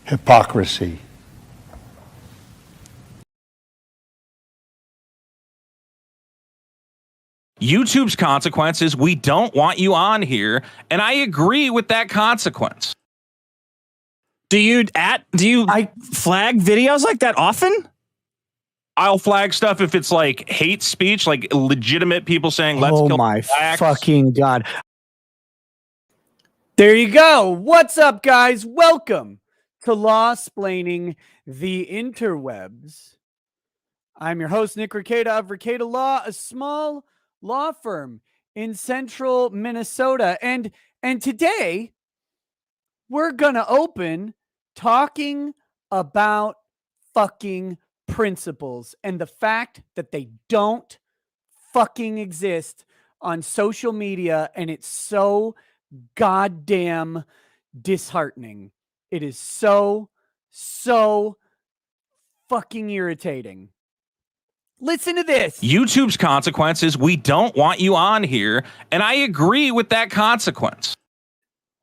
Hypocrisy. YouTube's consequence is we don't want you on here, and I agree with that consequence. Do you flag videos like that often? I'll flag stuff if it's like hate speech, like legitimate people saying let's kill blacks. Fucking God. There you go. What's up, guys? Welcome to Law-Splaining the Interwebs. I'm your host, Nick Rekieta of Rekieta Law, a small law firm in central Minnesota. And today we're going to open talking about fucking principles and the fact that they don't fucking exist on social media, and it's so goddamn disheartening. It is so fucking irritating. Listen to this. YouTube's consequence is we don't want you on here, and I agree with that consequence.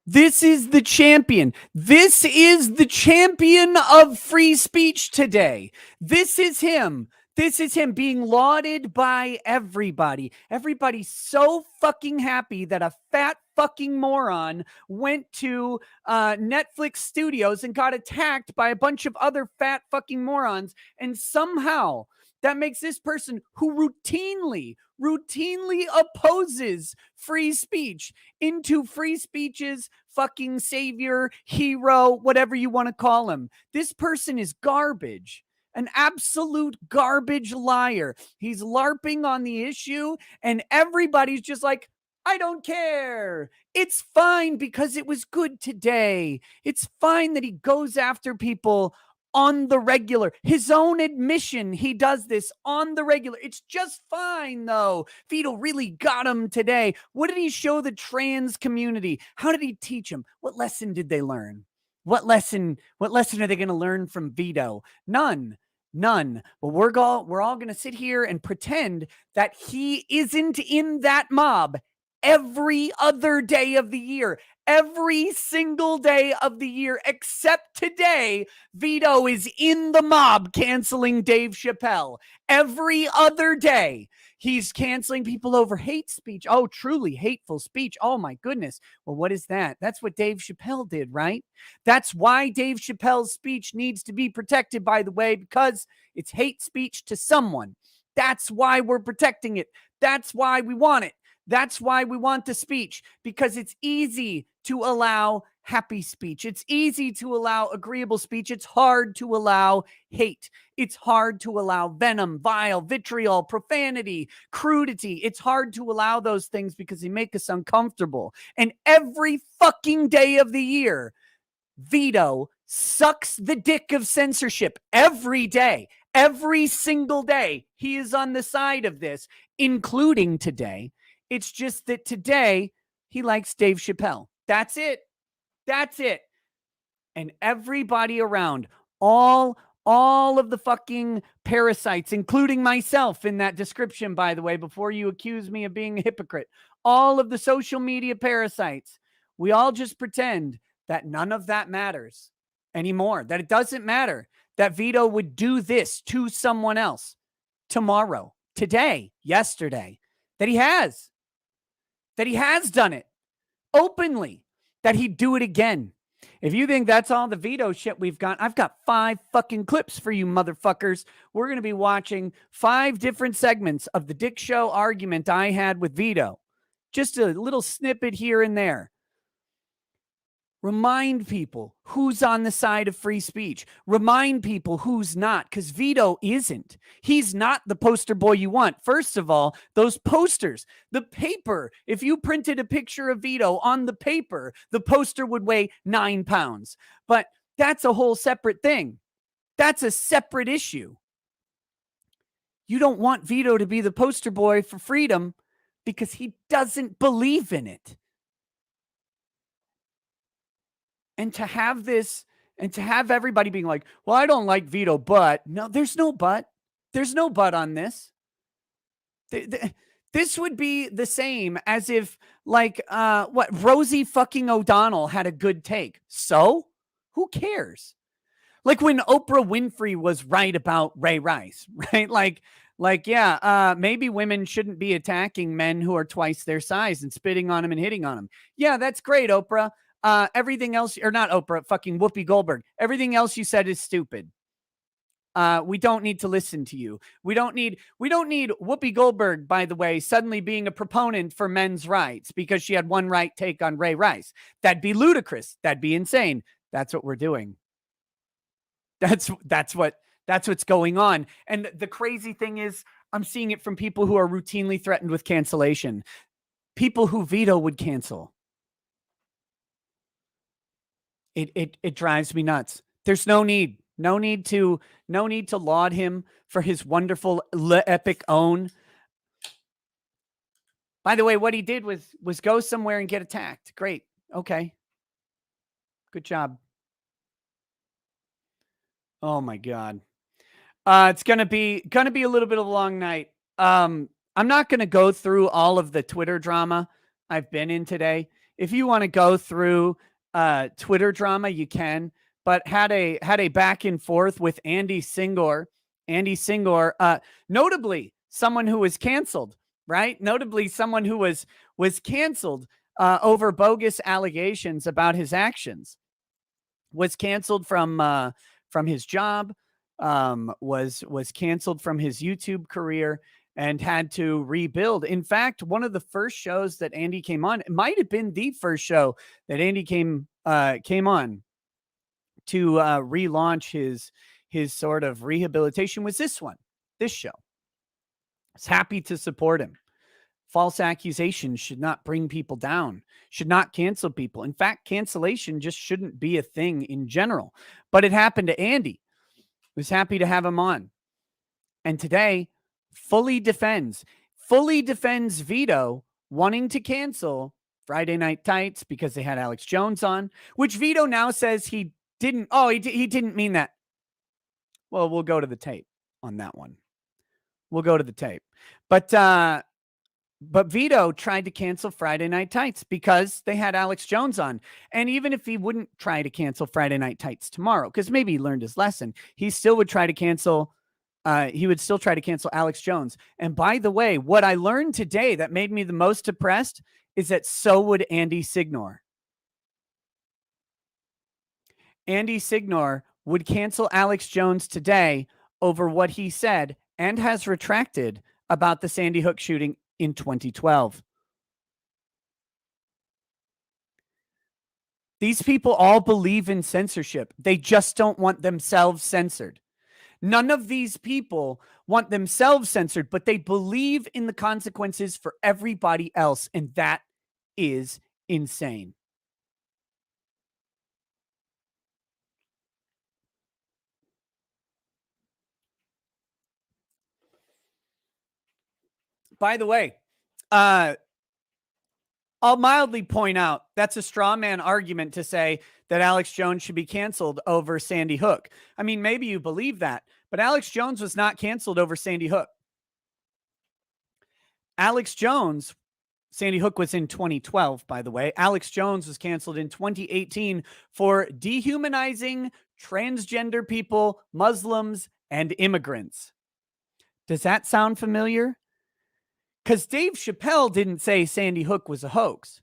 This is the champion. This is the champion of free speech today. This is him. This is him being lauded by everybody. Everybody's so fucking happy that a fat fucking moron went to Netflix studios and got attacked by a bunch of other fat fucking morons. And somehow that makes this person who routinely opposes free speech into free speech's fucking savior, hero, whatever you want to call him. This person is garbage. An absolute garbage liar. He's LARPing on the issue, and everybody's just like, I don't care. It's fine because it was good today. It's fine that he goes after people on the regular. His own admission, he does this on the regular. It's just fine, though. Vito really got him today. What did he show the trans community? How did he teach them? What lesson did they learn? What lesson are they going to learn from Vito? None. But we're all going to sit here and pretend that he isn't in that mob every other day of the year. Every single day of the year, except today, Vito is in the mob canceling Dave Chappelle. Every other day, he's canceling people over hate speech. Oh, truly hateful speech. Oh, my goodness. Well, what is that? That's what Dave Chappelle did, right? That's why Dave Chappelle's speech needs to be protected, by the way, because it's hate speech to someone. That's why we're protecting it. That's why we want it. That's why we want the speech, because it's easy to allow happy speech. It's easy to allow agreeable speech. It's hard to allow hate. It's hard to allow venom, vile, vitriol, profanity, crudity. It's hard to allow those things because they make us uncomfortable. And every fucking day of the year, Vito sucks the dick of censorship every day. Every single day, he is on the side of this, including today. It's just that today he likes Dave Chappelle. That's it. That's it. And everybody around, all of the fucking parasites, including myself in that description, by the way, before you accuse me of being a hypocrite, all of the social media parasites, we all just pretend that none of that matters anymore, that it doesn't matter, that Vito would do this to someone else tomorrow, today, yesterday, that he has done it openly, that he'd do it again. If you think that's all the Vito shit we've got, I've got 5 fucking clips for you motherfuckers. We're going to be watching 5 different segments of the Dick Show argument I had with Vito. Just a little snippet here and there. Remind people who's on the side of free speech. Remind people who's not, because Vito isn't. He's not the poster boy you want. First of all, those posters, the paper, if you printed a picture of Vito on the paper, the poster would weigh 9 pounds. But that's a whole separate thing. That's a separate issue. You don't want Vito to be the poster boy for freedom because he doesn't believe in it. And to have this, and to have everybody being like, well, I don't like Vito, but no, there's no but. There's no but on this. This would be the same as if, like, Rosie fucking O'Donnell had a good take. So, who cares? Like when Oprah Winfrey was right about Ray Rice, right? Yeah, maybe women shouldn't be attacking men who are twice their size and spitting on them and hitting on them. Yeah, that's great, Oprah. Everything else, or not Oprah, fucking Whoopi Goldberg. Everything else you said is stupid. We don't need to listen to you. We don't need Whoopi Goldberg, by the way, suddenly being a proponent for men's rights because she had one right take on Ray Rice. That'd be ludicrous. That'd be insane. That's what we're doing. That's what's going on. And the crazy thing is, I'm seeing it from people who are routinely threatened with cancellation. People who Vito would cancel. It drives me nuts. There's no need to laud him for his wonderful epic own. By the way, what he did was go somewhere and get attacked. Great. Okay. Good job. Oh my God. It's gonna be a little bit of a long night. I'm not gonna go through all of the Twitter drama I've been in today. If you want to go through Twitter drama, you can. But had a back and forth with Andy Singor. Andy Singor, notably someone who was canceled, right? Notably someone who was canceled over bogus allegations about his actions. Was canceled from his job, was canceled from his YouTube career, and had to rebuild. In fact, one of the first shows that Andy came on, it might have been the first show that Andy came on to relaunch his sort of rehabilitation, was this show. I was happy to support him. False accusations should not bring people down, should not cancel people. In fact, cancellation just shouldn't be a thing in general. But it happened to Andy. I was happy to have him on. And today, fully defends Vito wanting to cancel Friday Night Tights because they had Alex Jones on, which Vito now says he didn't. Oh, he didn't mean that. Well, we'll go to the tape on that one. We'll go to the tape. But Vito tried to cancel Friday Night Tights because they had Alex Jones on. And even if he wouldn't try to cancel Friday Night Tights tomorrow, because maybe he learned his lesson, he still would try to cancel. He would still try to cancel Alex Jones. And by the way, what I learned today that made me the most depressed is that so would Andy Signor. Andy Signor would cancel Alex Jones today over what he said and has retracted about the Sandy Hook shooting in 2012. These people all believe in censorship. They just don't want themselves censored. None of these people want themselves censored, but they believe in the consequences for everybody else, and that is insane. By the way, I'll mildly point out that's a straw man argument to say that Alex Jones should be canceled over Sandy Hook. I mean, maybe you believe that, but Alex Jones was not canceled over Sandy Hook. Alex Jones, Sandy Hook was in 2012, by the way. Alex Jones was canceled in 2018 for dehumanizing transgender people, Muslims, and immigrants. Does that sound familiar? Because Dave Chappelle didn't say Sandy Hook was a hoax.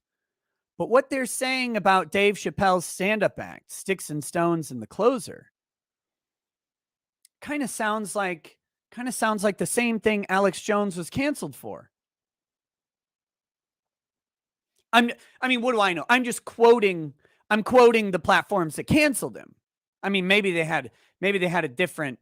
But what they're saying about Dave Chappelle's stand-up act, Sticks and Stones and The Closer, kind of sounds like the same thing Alex Jones was canceled for. I mean, what do I know? I'm quoting the platforms that canceled him. I mean, maybe they had a different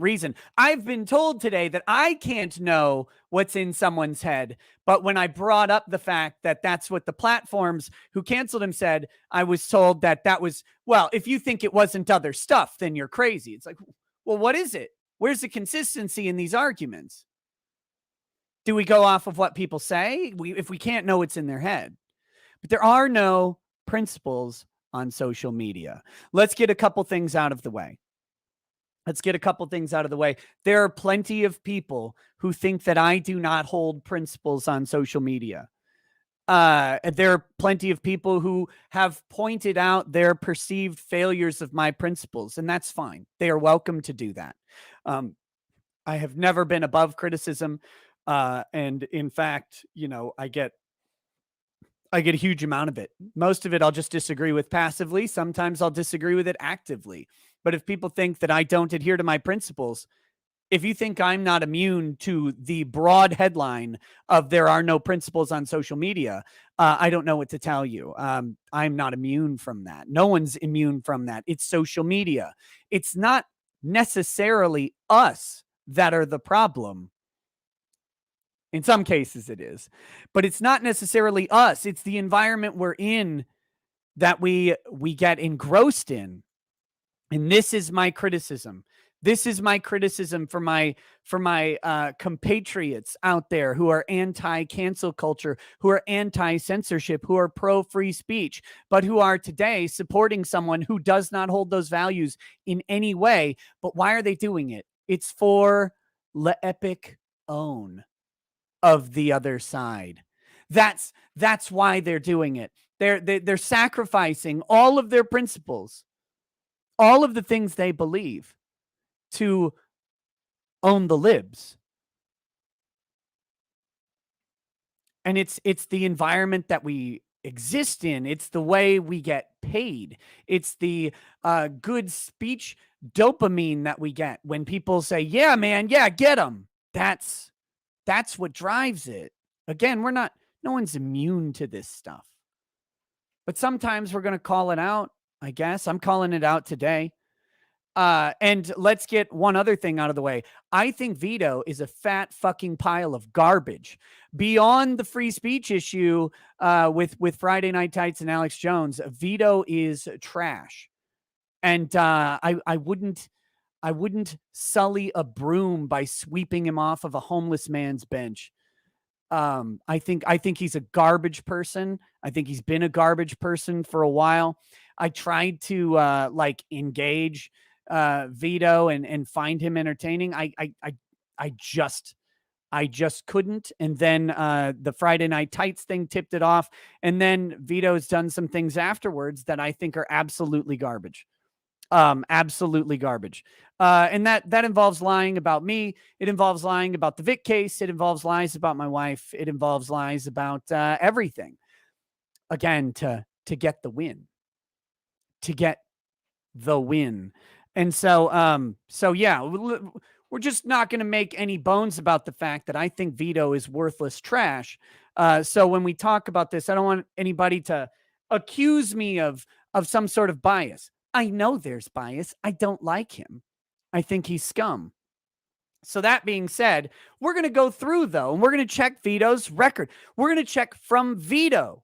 reason. I've been told today that I can't know what's in someone's head. But when I brought up the fact that that's what the platforms who canceled him said, I was told that was, well, if you think it wasn't other stuff, then you're crazy. It's like, well, what is it? Where's the consistency in these arguments? Do we go off of what people say? If we can't know what's in their head. But there are no principles on social media. Let's get a couple things out of the way. let's get a couple things out of the way. There are plenty of people who think that I do not hold principles on social media. There are plenty of people who have pointed out their perceived failures of my principles, and that's fine. They are welcome to do that. I have never been above criticism. And in fact, I get a huge amount of it. Most of it I'll just disagree with passively. Sometimes I'll disagree with it actively. But if people think that I don't adhere to my principles, if you think I'm not immune to the broad headline of there are no principles on social media, I don't know what to tell you. I'm not immune from that. No one's immune from that. It's social media. It's not necessarily us that are the problem. In some cases it is, but it's not necessarily us. It's the environment we're in that we get engrossed in. And this is my criticism. This is my criticism for my compatriots out there who are anti-cancel culture, who are anti-censorship, who are pro-free speech, but who are today supporting someone who does not hold those values in any way. But why are they doing it? It's for the epic own of the other side. That's why they're doing it. They're sacrificing all of their principles, all of the things they believe, to own the libs. And it's the environment that we exist in. It's the way we get paid. It's the good speech dopamine that we get when people say, yeah, man, yeah, get them. That's what drives it. Again, no one's immune to this stuff. But sometimes we're going to call it out, I guess. I'm calling it out today. And let's get one other thing out of the way. I think Vito is a fat fucking pile of garbage. Beyond the free speech issue with Friday Night Tights and Alex Jones, Vito is trash. And I wouldn't sully a broom by sweeping him off of a homeless man's bench. I think he's a garbage person. I think he's been a garbage person for a while. I tried to engage Vito and find him entertaining. I just couldn't. And then the Friday Night Tights thing tipped it off. And then Vito's done some things afterwards that I think are absolutely garbage. Absolutely garbage. And that involves lying about me. It involves lying about the Vic case. It involves lies about my wife. It involves lies about everything. Again, to get the win. To get the win. And so yeah, we're just not going to make any bones about the fact that I think Vito is worthless trash. So when we talk about this, I don't want anybody to accuse me of some sort of bias. I know there's bias. I don't like him. I think he's scum. So that being said, we're going to go through, though, and we're going to check Vito's record. We're going to check from Vito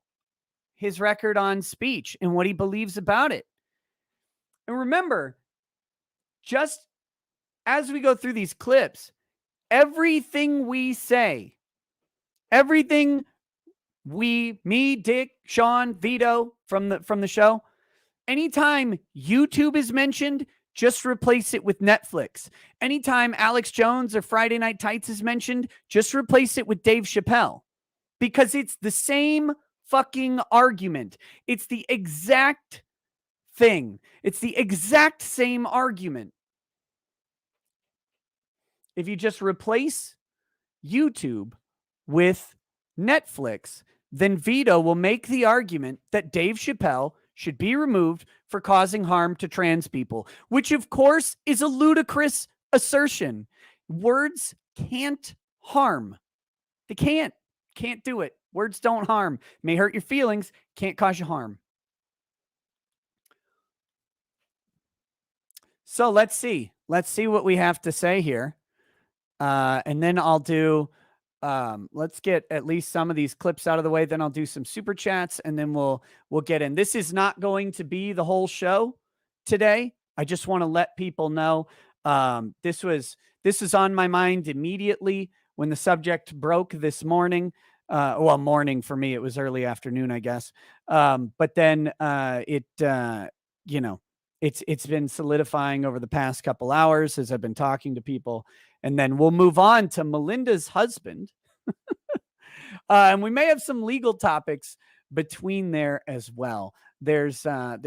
his record on speech and what he believes about it. And remember, just as we go through these clips, everything we say, everything me, Dick, Sean, Vito from the show, anytime YouTube is mentioned, just replace it with Netflix. Anytime Alex Jones or Friday Night Tights is mentioned, just replace it with Dave Chappelle. Because it's the same fucking argument. It's the exact thing. It's the exact same argument. If you just replace YouTube with Netflix, then Vito will make the argument that Dave Chappelle should be removed for causing harm to trans people, which of course is a ludicrous assertion. Words can't harm. They can't do it. Words don't harm. May hurt your feelings, can't cause you harm. So let's see what we have to say here. And then I'll do, let's get at least some of these clips out of the way. Then I'll do some super chats and then we'll get in. This is not going to be the whole show today. I just want to let people know, this is on my mind immediately when the subject broke this morning. Morning for me, it was early afternoon, I guess. But then, it it's been solidifying over the past couple hours as I've been talking to people. And then we'll move on to Melinda's husband. And we may have some legal topics between there as well. There's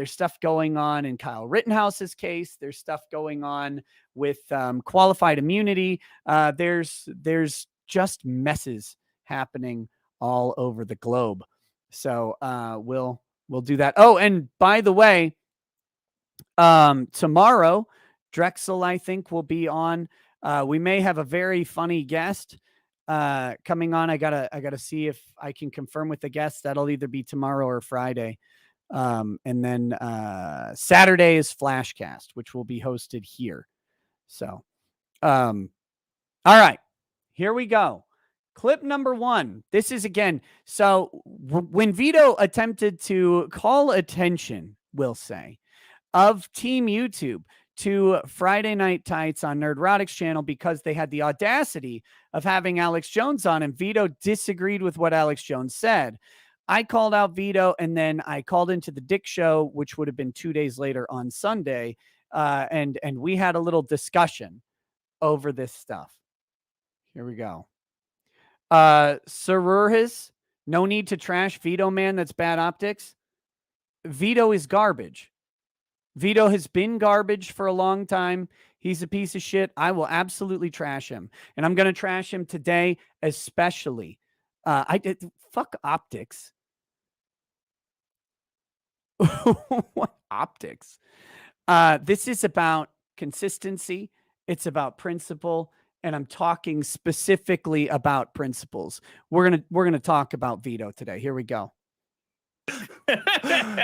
stuff going on in Kyle Rittenhouse's case. There's stuff going on with qualified immunity. There's just messes happening all over the globe. So we'll do that. Oh, and by the way, tomorrow Drexel, I think, will be on. We may have a very funny guest coming on. I gotta see if I can confirm with the guest. That'll either be tomorrow or Friday. And then Saturday is Flashcast, which will be hosted here. So, all right, here we go. Clip number 1. This is again. So when Vito attempted to call attention, we'll say, of Team YouTube to Friday Night Tights on Nerdrotic's channel because they had the audacity of having Alex Jones on, and Vito disagreed with what Alex Jones said. I called out Vito, and then I called into the Dick Show, which would have been 2 days later on Sunday, and we had a little discussion over this stuff. Here we go. Sorurhis, no need to trash Vito, man. That's bad optics. Vito is garbage. Vito has been garbage for a long time. He's a piece of shit. I will absolutely trash him. And I'm going to trash him today, especially. Fuck optics. What optics? This is about consistency. It's about principle. And I'm talking specifically about principles. We're gonna talk about Vito today. Here we go.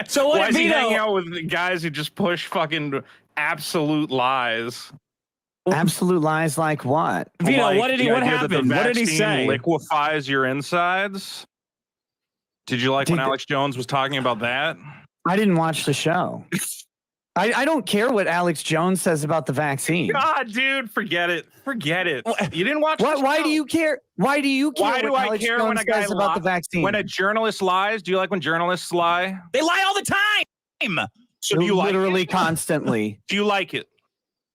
So why is he hanging out with guys who just push fucking absolute lies? Absolute lies like what? Vito, like, what happened? What did he say? Liquefies your insides. Did you like when Alex Jones was talking about that? I didn't watch the show. I don't care what Alex Jones says about the vaccine. God, dude, forget it. Forget it. You didn't watch what? Why do you care? Why do you care? Why do I care when a guy says about the vaccine? When a journalist lies, do you like when journalists lie? They lie all the time. So do you like literally it? Constantly? Do you like it?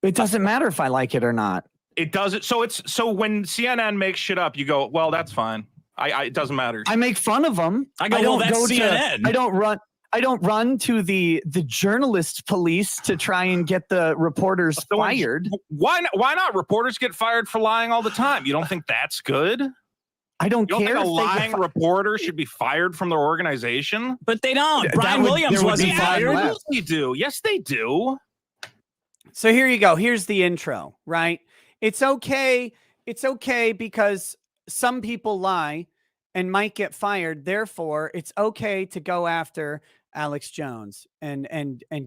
It doesn't matter if I like it or not. It doesn't. So when CNN makes shit up, you go, well, that's fine. It doesn't matter. I make fun of them. I go, well, that's CNN. I don't run to the journalist police to try and get the reporters fired. Why not? Reporters get fired for lying all the time. You don't think that's good? I don't care. You don't think a lying reporter should be fired from their organization? But they don't. Brian Williams wasn't fired. Yes, they do. Yes, they do. So here you go. Here's the intro, right? It's okay. It's okay because some people lie and might get fired. Therefore, it's okay to go after Alex Jones and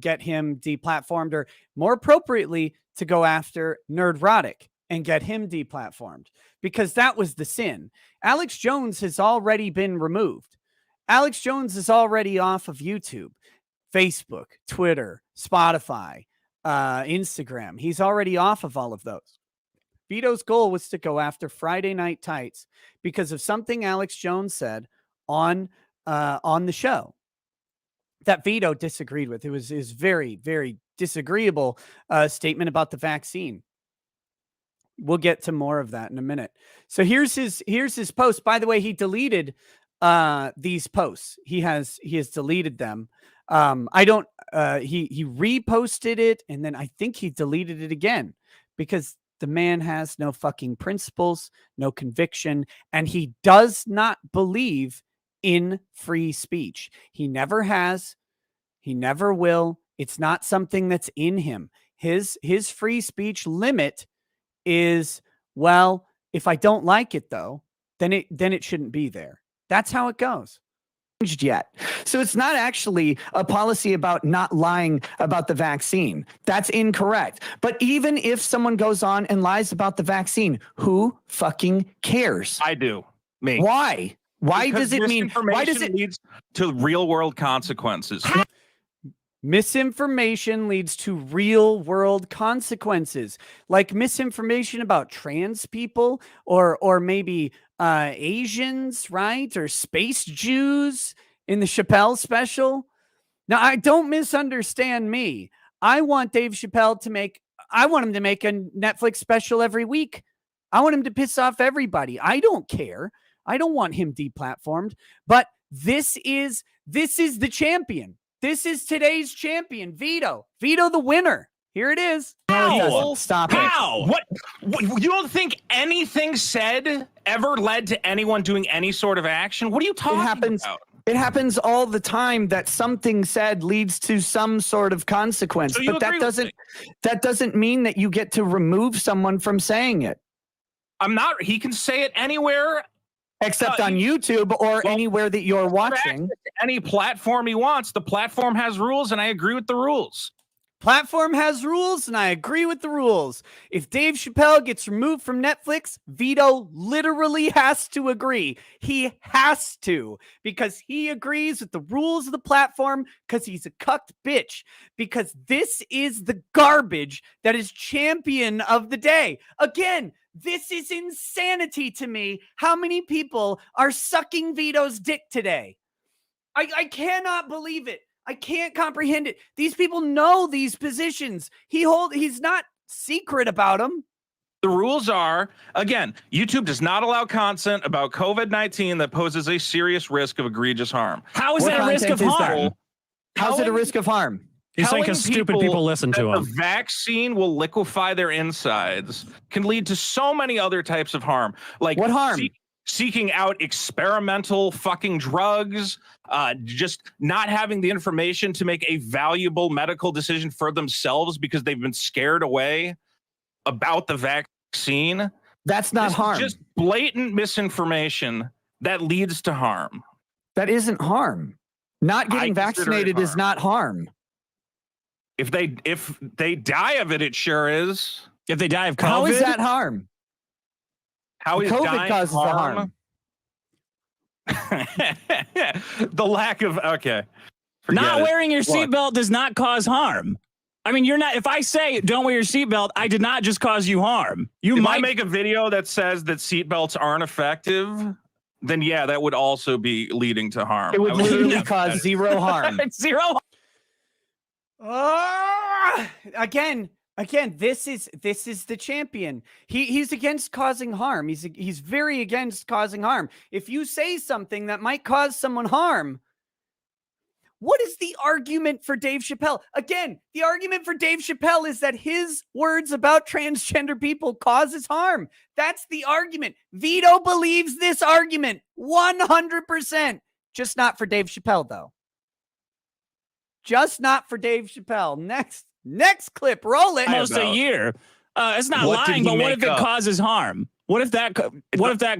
get him deplatformed, or more appropriately, to go after Nerdrotic and get him deplatformed, because that was the sin. Alex Jones has already been removed. Alex Jones is already off of YouTube, Facebook, Twitter, Spotify, Instagram. He's already off of all of those. Vito's goal was to go after Friday Night Tights because of something Alex Jones said on the show that Vito disagreed with. It was his very, very disagreeable statement about the vaccine. We'll get to more of that in a minute. So here's his post. By the way, he deleted these posts. He has deleted them. He reposted it, and then I think he deleted it again because the man has no fucking principles, no conviction, and he does not believe in free speech. He never has. He never will. It's not something that's in him. His free speech limit is, well, if I don't like it though, then it shouldn't be there. That's how it goes. Yet. So it's not actually a policy about not lying about the vaccine. That's incorrect. But even if someone goes on and lies about the vaccine, who fucking cares? I do. Me. Why? Why does it mean? Why does it lead to real world consequences? Misinformation leads to real world consequences, like misinformation about trans people or maybe Asians, right? Or space Jews in the Chappelle special. Now, I don't misunderstand me. I want Dave Chappelle to make a Netflix special every week. I want him to piss off everybody. I don't care. I don't want him deplatformed, but this is the champion. This is today's champion, Vito. Vito the winner. Here it is. No, stop it. How? What? You don't think anything said ever led to anyone doing any sort of action? What are you talking about? It happens all the time that something said leads to some sort of consequence, So but that doesn't mean that you get to remove someone from saying it. He can say it anywhere. Except on YouTube or anywhere that you're watching. Any platform he wants. The platform has rules, and I agree with the rules. Platform has rules, and I agree with the rules. If Dave Chappelle gets removed from Netflix, Vito literally has to agree. He has to, because he agrees with the rules of the platform, because he's a cucked bitch, because this is the garbage that is champion of the day. Again, this is insanity to me. How many people are sucking Vito's dick today? I cannot believe it. I can't comprehend it. These people know these positions. He's not secret about them. The rules are, again, YouTube does not allow content about COVID-19 that poses a serious risk of egregious harm. How is that a risk of harm? How's it a risk of harm? He's saying because stupid people listen to him. The vaccine will liquefy their insides can lead to so many other types of harm. Like what harm? Seeking out experimental fucking drugs, just not having the information to make a valuable medical decision for themselves because they've been scared away about the vaccine. That's not harm. Just blatant misinformation that leads to harm. That isn't harm. Not getting vaccinated is not harm. If they die of it, it sure is. If they die of COVID, how is that harm? How is COVID causes harm? The lack of not wearing your seatbelt does not cause harm. I mean, you're not. If I say don't wear your seatbelt, I did not just cause you harm. You might make a video that says that seatbelts aren't effective. Then yeah, that would also be leading to harm. It would literally cause zero harm. Zero. Again, this is the champion. He's against causing harm. He's very against causing harm. If you say something that might cause someone harm, what is the argument for Dave Chappelle? Again, the argument for Dave Chappelle is that his words about transgender people causes harm. That's the argument. Vito believes this argument 100%. Just not for Dave Chappelle, though. Just not for Dave Chappelle. Next clip, roll it. Almost a year. It's not lying, but what if it causes harm? What if that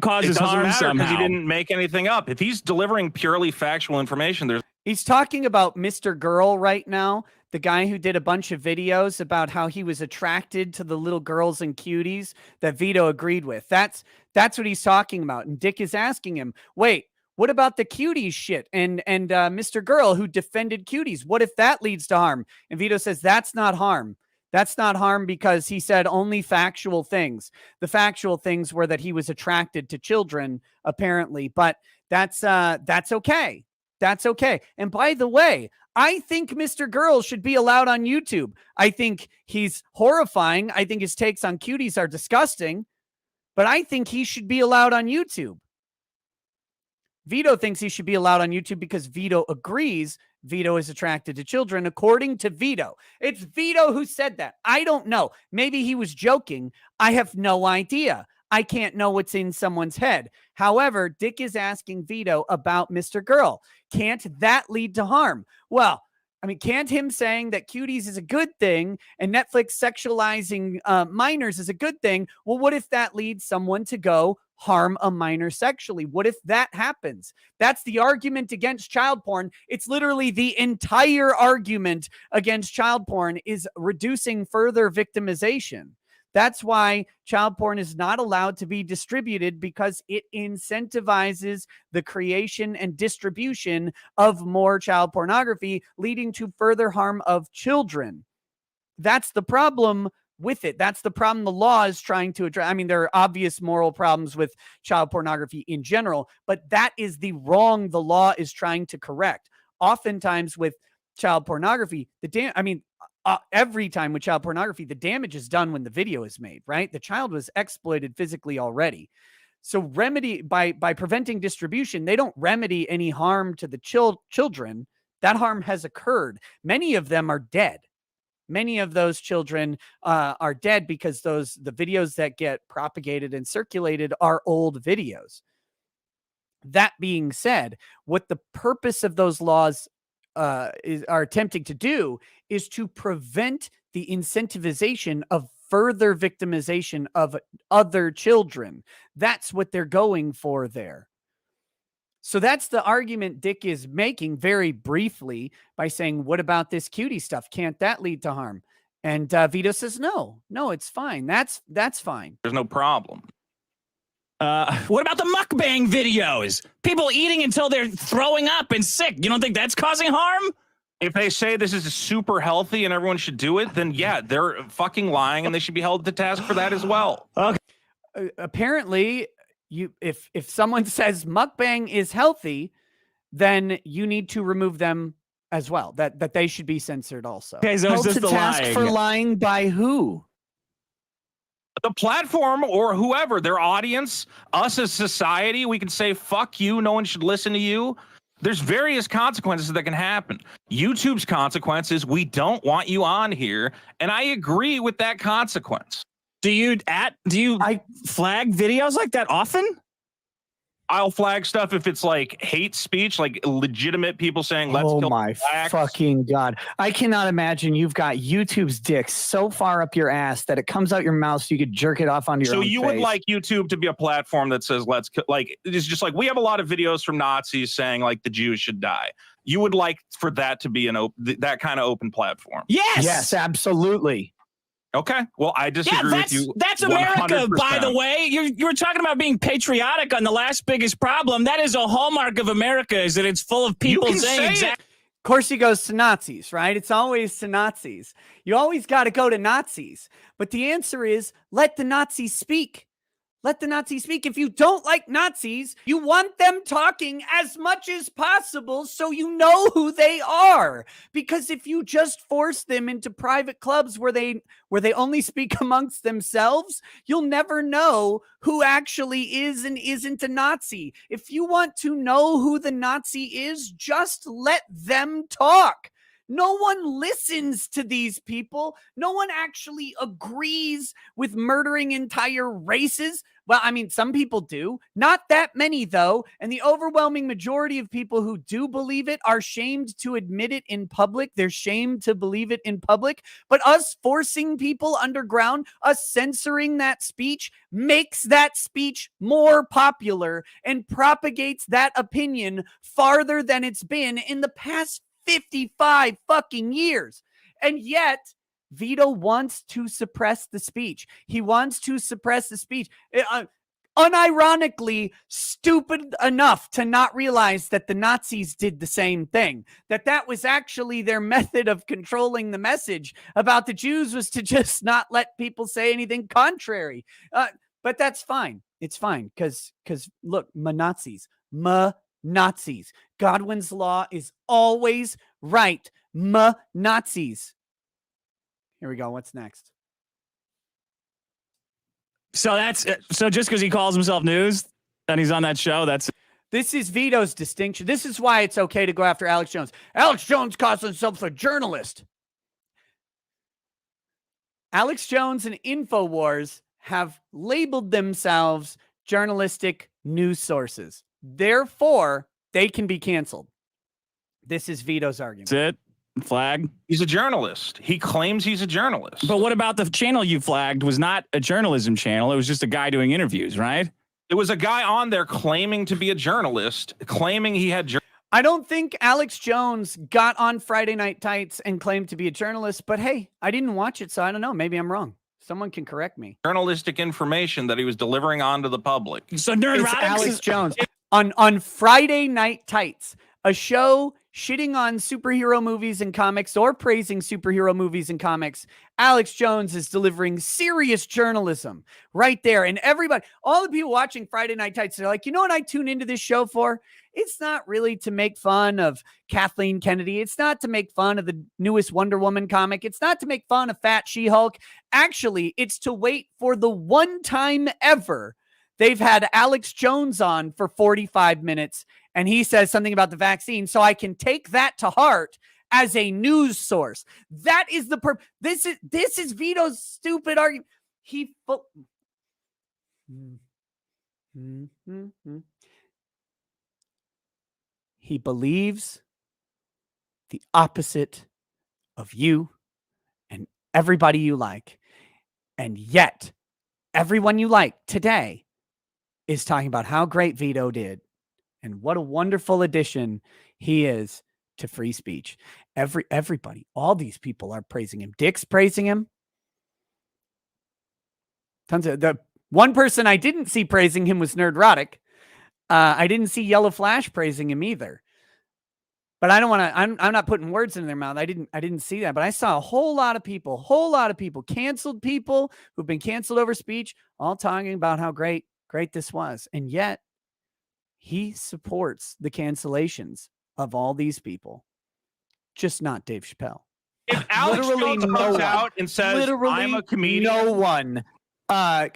causes harm somehow? Because he didn't make anything up. If he's delivering purely factual information, he's talking about Mr. Girl right now, the guy who did a bunch of videos about how he was attracted to the little girls and cuties that Vito agreed with. That's what he's talking about. And Dick is asking him, wait, what about the cuties shit and Mr. Girl who defended cuties? What if that leads to harm? And Vito says, that's not harm. That's not harm because he said only factual things. The factual things were that he was attracted to children, apparently, but that's okay. That's okay. And by the way, I think Mr. Girl should be allowed on YouTube. I think he's horrifying. I think his takes on cuties are disgusting, but I think he should be allowed on YouTube. Vito thinks he should be allowed on YouTube because Vito agrees Vito is attracted to children, according to Vito. It's Vito who said that. I don't know. Maybe he was joking. I have no idea. I can't know what's in someone's head. However, Dick is asking Vito about Mr. Girl. Can't that lead to harm? Well, I mean, can't him saying that cuties is a good thing and Netflix sexualizing minors is a good thing? Well, what if that leads someone to go harm a minor sexually? What if that happens? That's the argument against child porn. It's literally the entire argument against child porn is reducing further victimization. That's why child porn is not allowed to be distributed, because it incentivizes the creation and distribution of more child pornography, leading to further harm of children. That's the problem with it. That's the problem the law is trying to address. I mean, there are obvious moral problems with child pornography in general, but that is the wrong the law is trying to correct. Oftentimes with child pornography, every time with child pornography, the damage is done when the video is made, right? The child was exploited physically already. So remedy by preventing distribution, they don't remedy any harm to the children. That harm has occurred. Many of them are dead. Many of those children are dead because the videos that get propagated and circulated are old videos. That being said, what the purpose of those laws are attempting to do is to prevent the incentivization of further victimization of other children. That's what they're going for there. So that's the argument Dick is making very briefly by saying, what about this cutie stuff? Can't that lead to harm? And Vito says, no, it's fine. That's fine. There's no problem. What about the mukbang videos? People eating until they're throwing up and sick. You don't think that's causing harm? If they say this is super healthy and everyone should do it, then yeah, they're fucking lying and they should be held to task for that as well. Okay. Apparently, if someone says mukbang is healthy, then you need to remove them as well. That they should be censored also. Okay, so Held it's to just the task lying. for lying by who? The platform or whoever, their audience, us as society, we can say, fuck you, no one should listen to you. There's various consequences that can happen. YouTube's consequence is we don't want you on here, and I agree with that consequence. Do you flag videos like that often? I'll flag stuff if it's like hate speech, like legitimate people saying, let's oh kill my blacks. fucking God. I cannot imagine you've got YouTube's dick so far up your ass that it comes out your mouth so you could jerk it off onto your So own you face. would like YouTube to be a platform that says, let's like, it's just like, we have a lot of videos from Nazis saying like the Jews should die. You would like for that to be that kind of open platform. Yes, absolutely. Okay. Well, I disagree with you. That's America, 100%. by the way. You were talking about being patriotic on the last biggest problem. That is a hallmark of America, is that it's full of people saying exactly. Of course, he goes to Nazis, right? It's always to Nazis. You always got to go to Nazis. But the answer is let the Nazis speak. Let the Nazis speak. If you don't like Nazis, you want them talking as much as possible so you know who they are. Because if you just force them into private clubs where they only speak amongst themselves, you'll never know who actually is and isn't a Nazi. If you want to know who the Nazi is, just let them talk. No one listens to these people. No one actually agrees with murdering entire races. Well, I mean, some people do. Not that many, though. And the overwhelming majority of people who do believe it are shamed to admit it in public. They're shamed to believe it in public. But us forcing people underground, us censoring that speech, makes that speech more popular and propagates that opinion farther than it's been in the past 55 fucking years. And yet, Vito wants to suppress the speech. He wants to suppress the speech. Unironically, stupid enough to not realize that the Nazis did the same thing. That was actually their method of controlling the message about the Jews, was to just not let people say anything contrary. But that's fine. It's fine. Because look, Nazis. Godwin's law is always right. Nazis. Here we go. What's next? So just because he calls himself news and he's on that show, This is Vito's distinction. This is why it's okay to go after Alex Jones. Alex Jones calls himself a journalist. Alex Jones and InfoWars have labeled themselves journalistic news sources. Therefore, they can be canceled. This is Vito's argument. That's it. Flag. He's a journalist. He claims he's a journalist. But what about the channel you flagged was not a journalism channel? It was just a guy doing interviews, right? It was a guy on there claiming to be a journalist, claiming he had. I don't think Alex Jones got on Friday Night Tights and claimed to be a journalist, but hey, I didn't watch it, so I don't know. Maybe I'm wrong. Someone can correct me. Journalistic information that he was delivering on to the public. So Nerd It's Radix Alex Jones on Friday Night Tights, a show shitting on superhero movies and comics or praising superhero movies and comics, Alex Jones is delivering serious journalism right there. And everybody, all the people watching Friday Night Tights, they're like, you know what I tune into this show for? It's not really to make fun of Kathleen Kennedy. It's not to make fun of the newest Wonder Woman comic. It's not to make fun of Fat She-Hulk. Actually, it's to wait for the one time ever they've had Alex Jones on for 45 minutes and he says something about the vaccine, so I can take that to heart as a news source. That is the this is Vito's stupid argument. He believes the opposite of you and everybody you like. And yet, everyone you like today is talking about how great Vito did and what a wonderful addition he is to free speech. Everybody, all these people are praising him. Dick's praising him. Tons of the one person I didn't see praising him was Nerdrotic. I didn't see Yellow Flash praising him either. But I don't want to, I'm not putting words in their mouth. I didn't see that, but I saw a whole lot of people, canceled people who've been canceled over speech, all talking about how great this was. And yet he supports the cancellations of all these people, just not Dave Chappelle. If Alex Jones comes out and says, I'm a comedian, no one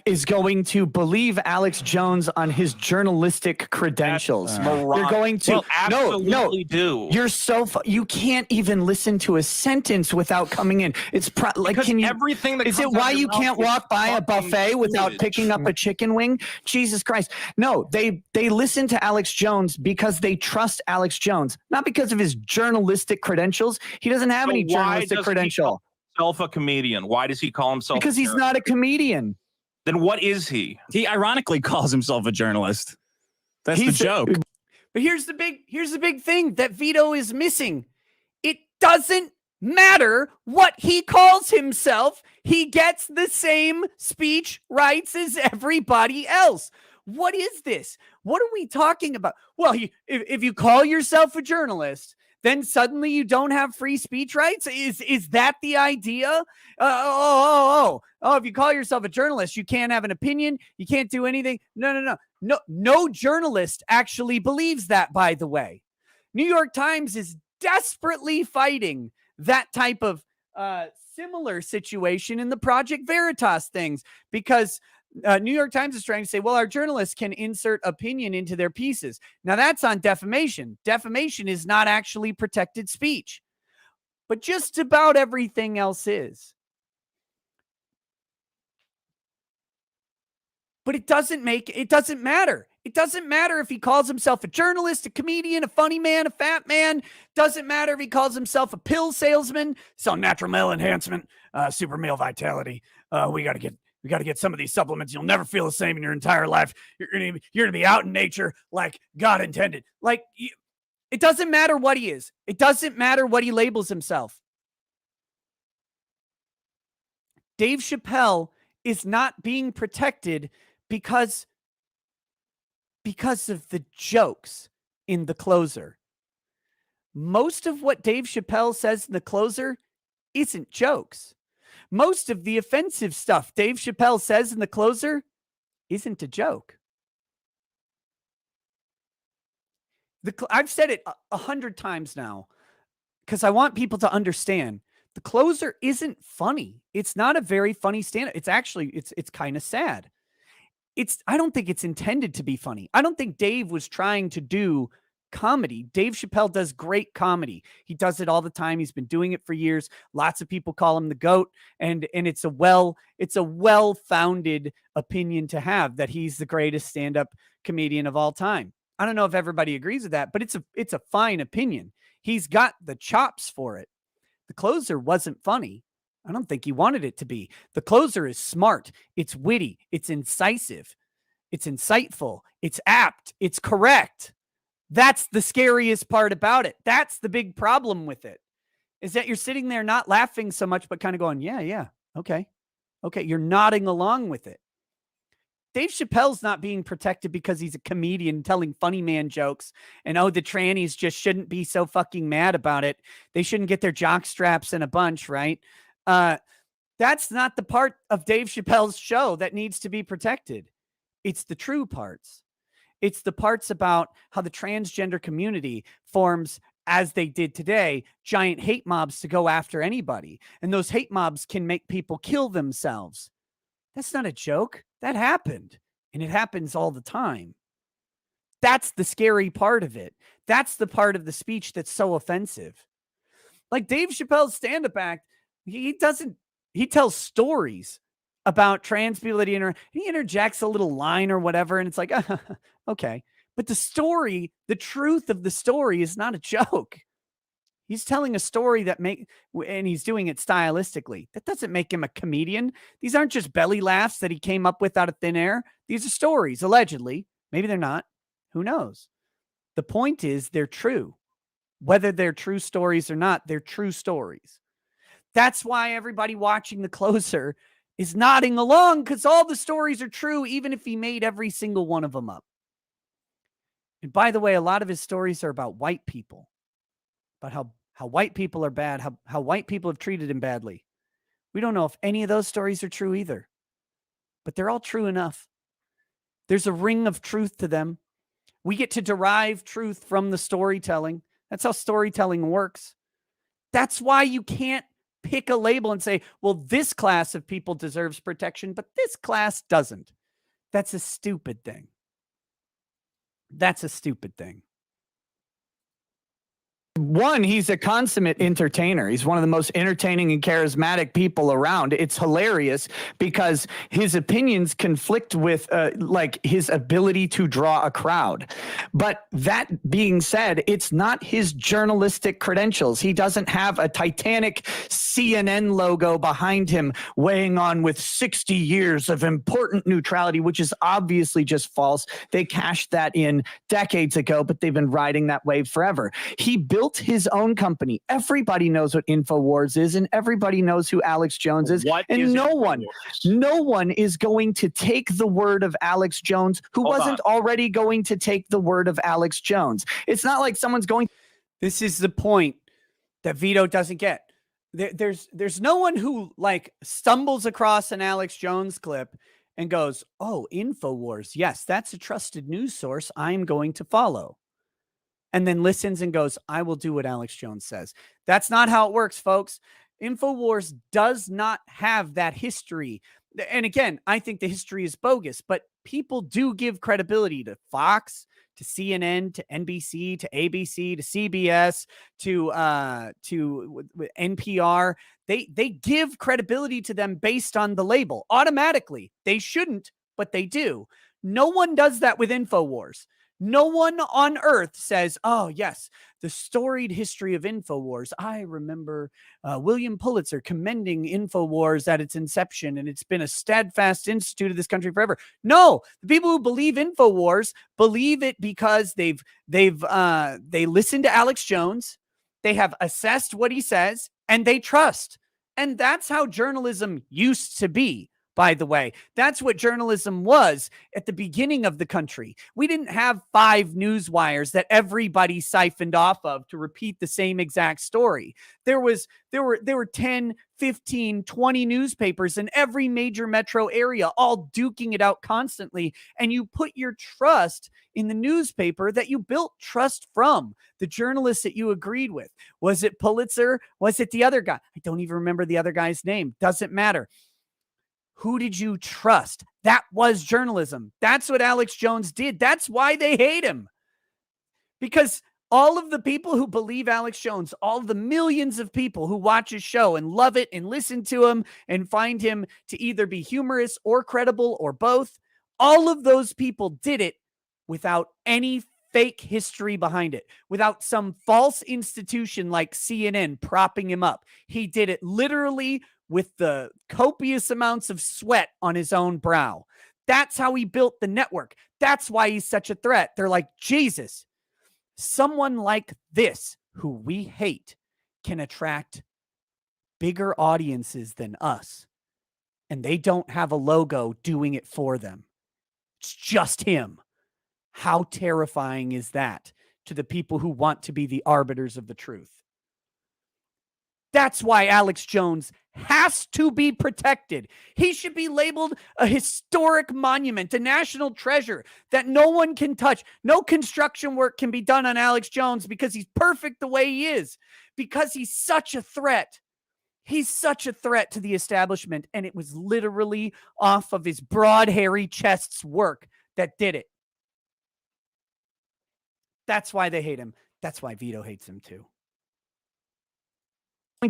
is going to believe Alex Jones on his journalistic credentials. You're going to absolutely do. You're so you can't even listen to a sentence without coming in. It's like, can you? Everything that is it why you can't walk by a buffet without picking up a chicken wing? Jesus Christ! No, they listen to Alex Jones because they trust Alex Jones, not because of his journalistic credentials. He doesn't have any journalistic credential. Himself a comedian? Why does he call himself? Because he's not a comedian. Then what is he? He ironically calls himself a journalist. That's the joke. But here's the big thing that Vito is missing. It doesn't matter what he calls himself. He gets the same speech rights as everybody else. What is this? What are we talking about? Well, if you call yourself a journalist, then suddenly you don't have free speech rights? Is that the idea? If you call yourself a journalist, you can't have an opinion. You can't do anything. No journalist actually believes that, by the way. New York Times is desperately fighting that type of similar situation in the Project Veritas things because New York Times is trying to say, well, our journalists can insert opinion into their pieces. Now that's on defamation. Defamation is not actually protected speech, but just about everything else is. But it doesn't matter. It doesn't matter if he calls himself a journalist, a comedian, a funny man, a fat man. Doesn't matter if he calls himself a pill salesman, sell natural male enhancement, super male vitality. We got to get some of these supplements. You'll never feel the same in your entire life. You're gonna be out in nature like God intended. Like, it doesn't matter what he is. It doesn't matter what he labels himself. Dave Chappelle is not being protected because of the jokes in The Closer. Most of what Dave Chappelle says in The Closer isn't jokes. Most of the offensive stuff Dave Chappelle says in The Closer isn't a joke. I've said it 100 times now because I want people to understand. The Closer isn't funny. It's not a very funny stand-up. It's actually, it's kind of sad. I don't think it's intended to be funny. I don't think Dave was trying to do comedy. Dave Chappelle does great comedy. He does it all the time. He's been doing it for years. Lots of people call him the GOAT, and it's a well-founded opinion to have that he's the greatest stand-up comedian of all time. I don't know if everybody agrees with that, but it's a fine opinion. He's got the chops for it. The Closer wasn't funny. I don't think he wanted it to be. The Closer is smart. It's witty. It's incisive. It's insightful. It's apt. It's correct. That's the scariest part about it. That's the big problem with it, is that you're sitting there not laughing so much, but kind of going, yeah, okay. You're nodding along with it. Dave Chappelle's not being protected because he's a comedian telling funny man jokes. And the trannies just shouldn't be so fucking mad about it. They shouldn't get their jock straps in a bunch, right? That's not the part of Dave Chappelle's show that needs to be protected. It's the true parts. It's the parts about how the transgender community forms, as they did today, giant hate mobs to go after anybody. And those hate mobs can make people kill themselves. That's not a joke. That happened. And it happens all the time. That's the scary part of it. That's the part of the speech that's so offensive. Like Dave Chappelle's stand-up act, he tells stories about trans people that he interjects a little line or whatever. And it's like, okay. But the truth of the story is not a joke. He's telling a story and he's doing it stylistically. That doesn't make him a comedian. These aren't just belly laughs that he came up with out of thin air. These are stories, allegedly. Maybe they're not. Who knows? The point is they're true. Whether they're true stories or not, they're true stories. That's why everybody watching The Closer is nodding along, because all the stories are true, even if he made every single one of them up. And by the way, a lot of his stories are about white people, about how white people are bad, how white people have treated him badly. We don't know if any of those stories are true either, but they're all true enough. There's a ring of truth to them. We get to derive truth from the storytelling. That's how storytelling works. That's why you can't pick a label and say, well, this class of people deserves protection, but this class doesn't. That's a stupid thing. That's a stupid thing. One, he's a consummate entertainer. He's one of the most entertaining and charismatic people around. It's hilarious because his opinions conflict with like his ability to draw a crowd. But that being said, it's not his journalistic credentials. He doesn't have a Titanic CNN logo behind him weighing on with 60 years of important neutrality, which is obviously just false. They cashed that in decades ago, but they've been riding that wave forever. He built his own company. Everybody knows what InfoWars is, and everybody knows who Alex Jones is. And no one is going to take the word of Alex Jones who wasn't already going to take the word of Alex Jones. It's not like someone's going. This is the point that Vito doesn't get. There's no one who like stumbles across an Alex Jones clip and goes, oh, InfoWars. Yes, that's a trusted news source I'm going to follow. And then listens and goes, I will do what Alex Jones says. That's not how it works, folks. InfoWars does not have that history. And again, I think the history is bogus, but people do give credibility to Fox, to CNN, to NBC, to ABC, to CBS, to NPR. They give credibility to them based on the label automatically. They shouldn't, but they do. No one does that with InfoWars. No one on earth says, oh, yes, the storied history of InfoWars. I remember William Pulitzer commending InfoWars at its inception, and it's been a steadfast institute of this country forever. No, the people who believe InfoWars believe it because they listen to Alex Jones, they have assessed what he says, and they trust. And that's how journalism used to be. By the way, that's what journalism was at the beginning of the country. We didn't have 5 news wires that everybody siphoned off of to repeat the same exact story. There were 10, 15, 20 newspapers in every major metro area, all duking it out constantly. And you put your trust in the newspaper that you built trust from, the journalists that you agreed with. Was it Pulitzer? Was it the other guy? I don't even remember the other guy's name. Doesn't matter. Who did you trust? That was journalism. That's what Alex Jones did. That's why they hate him. Because all of the people who believe Alex Jones, all of the millions of people who watch his show and love it and listen to him and find him to either be humorous or credible or both, all of those people did it without any fake history behind it, without some false institution like CNN propping him up. He did it literally with the copious amounts of sweat on his own brow. That's how he built the network. That's why he's such a threat. They're like, Jesus, someone like this who we hate can attract bigger audiences than us. And they don't have a logo doing it for them. It's just him. How terrifying is that to the people who want to be the arbiters of the truth? That's why Alex Jones has to be protected. He should be labeled a historic monument, a national treasure that no one can touch. No construction work can be done on Alex Jones because he's perfect the way he is, because he's such a threat. He's such a threat to the establishment, and it was literally off of his broad, hairy chest's work that did it. That's why they hate him. That's why Vito hates him too.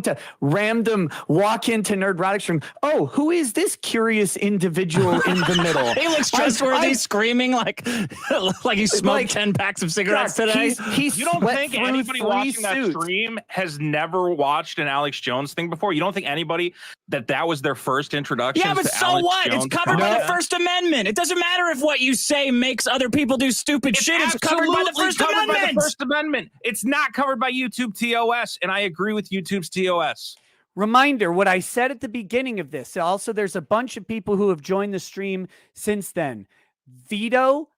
To random walk into Nerdrotic stream. Oh, who is this curious individual in the middle? He looks trustworthy, screaming like he smoked 10 packs of cigarettes today. You don't think anybody watching that stream has never watched an Alex Jones thing before? You don't think anybody that was their first introduction? Yeah, but to so Alex what? Jones It's covered by the First Amendment. It doesn't matter if what you say makes other people do stupid shit. It's covered by the First Amendment. It's not covered by YouTube TOS, and I agree with YouTube's TOS. Reminder, what I said at the beginning of this. Also, there's a bunch of people who have joined the stream since then. Vito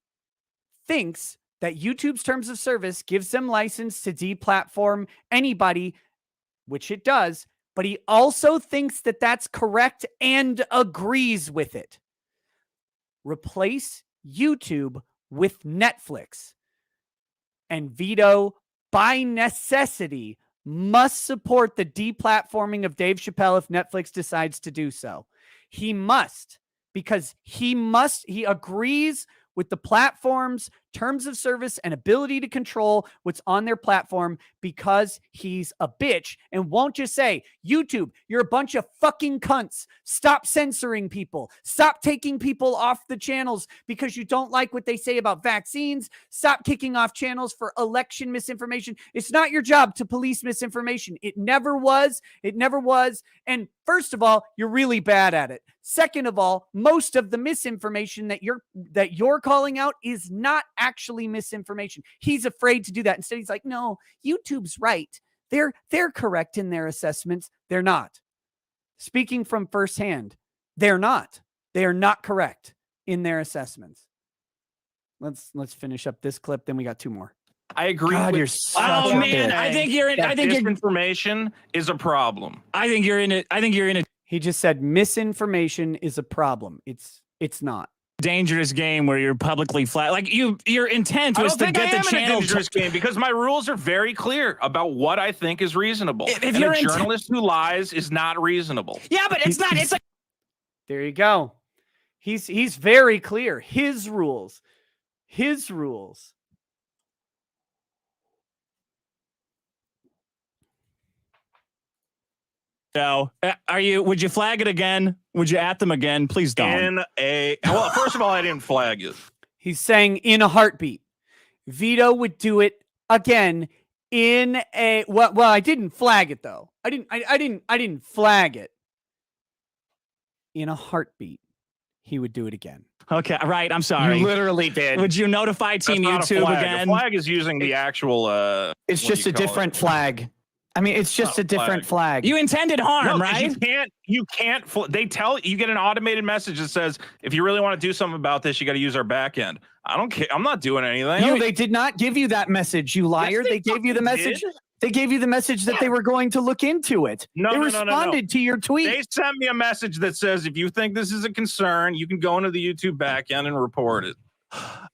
thinks that YouTube's terms of service gives them license to deplatform anybody, which it does, but he also thinks that that's correct and agrees with it. Replace YouTube with Netflix. And Vito, by necessity, must support the deplatforming of Dave Chappelle if Netflix decides to do so. He must, because he agrees with the platform's terms of service and ability to control what's on their platform, because he's a bitch and won't just say, YouTube, you're a bunch of fucking cunts. Stop censoring people. Stop taking people off the channels because you don't like what they say about vaccines. Stop kicking off channels for election misinformation. It's not your job to police misinformation. It never was. It never was. And first of all, you're really bad at it. Second of all, most of the misinformation that you're calling out is not actually misinformation. He's afraid to do that. Instead, he's like, no, YouTube's right. They're correct in their assessments. They're not. Speaking from firsthand, they're not. They are not correct in their assessments. Let's finish up this clip. Then we got two more. I agree. God, you're oh man, I think you're in. I think misinformation is a problem. I think you're in it. I think you're in it. He just said misinformation is a problem. It's not. Dangerous game where you're publicly flat. Like your intent was to get the channel. Dangerous game because my rules are very clear about what I think is reasonable. If you're a journalist who lies is not reasonable. Yeah, but it's not. It's like there you go. He's very clear. His rules. His rules. So, would you flag it again? Would you at them again? Please don't. Well, first of all, I didn't flag it. He's saying in a heartbeat. Vito would do it again in a, well, I didn't flag it though. I didn't flag it. In a heartbeat, he would do it again. Okay, right. I'm sorry. You literally did. Would you notify Team YouTube again? The flag is using the actual, it's just a different flag. I mean, it's just a different flag. You intended harm, no, right? You can't. They tell you get an automated message that says, if you really want to do something about this, you got to use our back end. I don't care. I'm not doing anything. No, they did not give you that message, you liar. Yes, they gave you the message. Did. They gave you the message that they were going to look into it. They responded to your tweet. They sent me a message that says, if you think this is a concern, you can go into the YouTube back end and report it.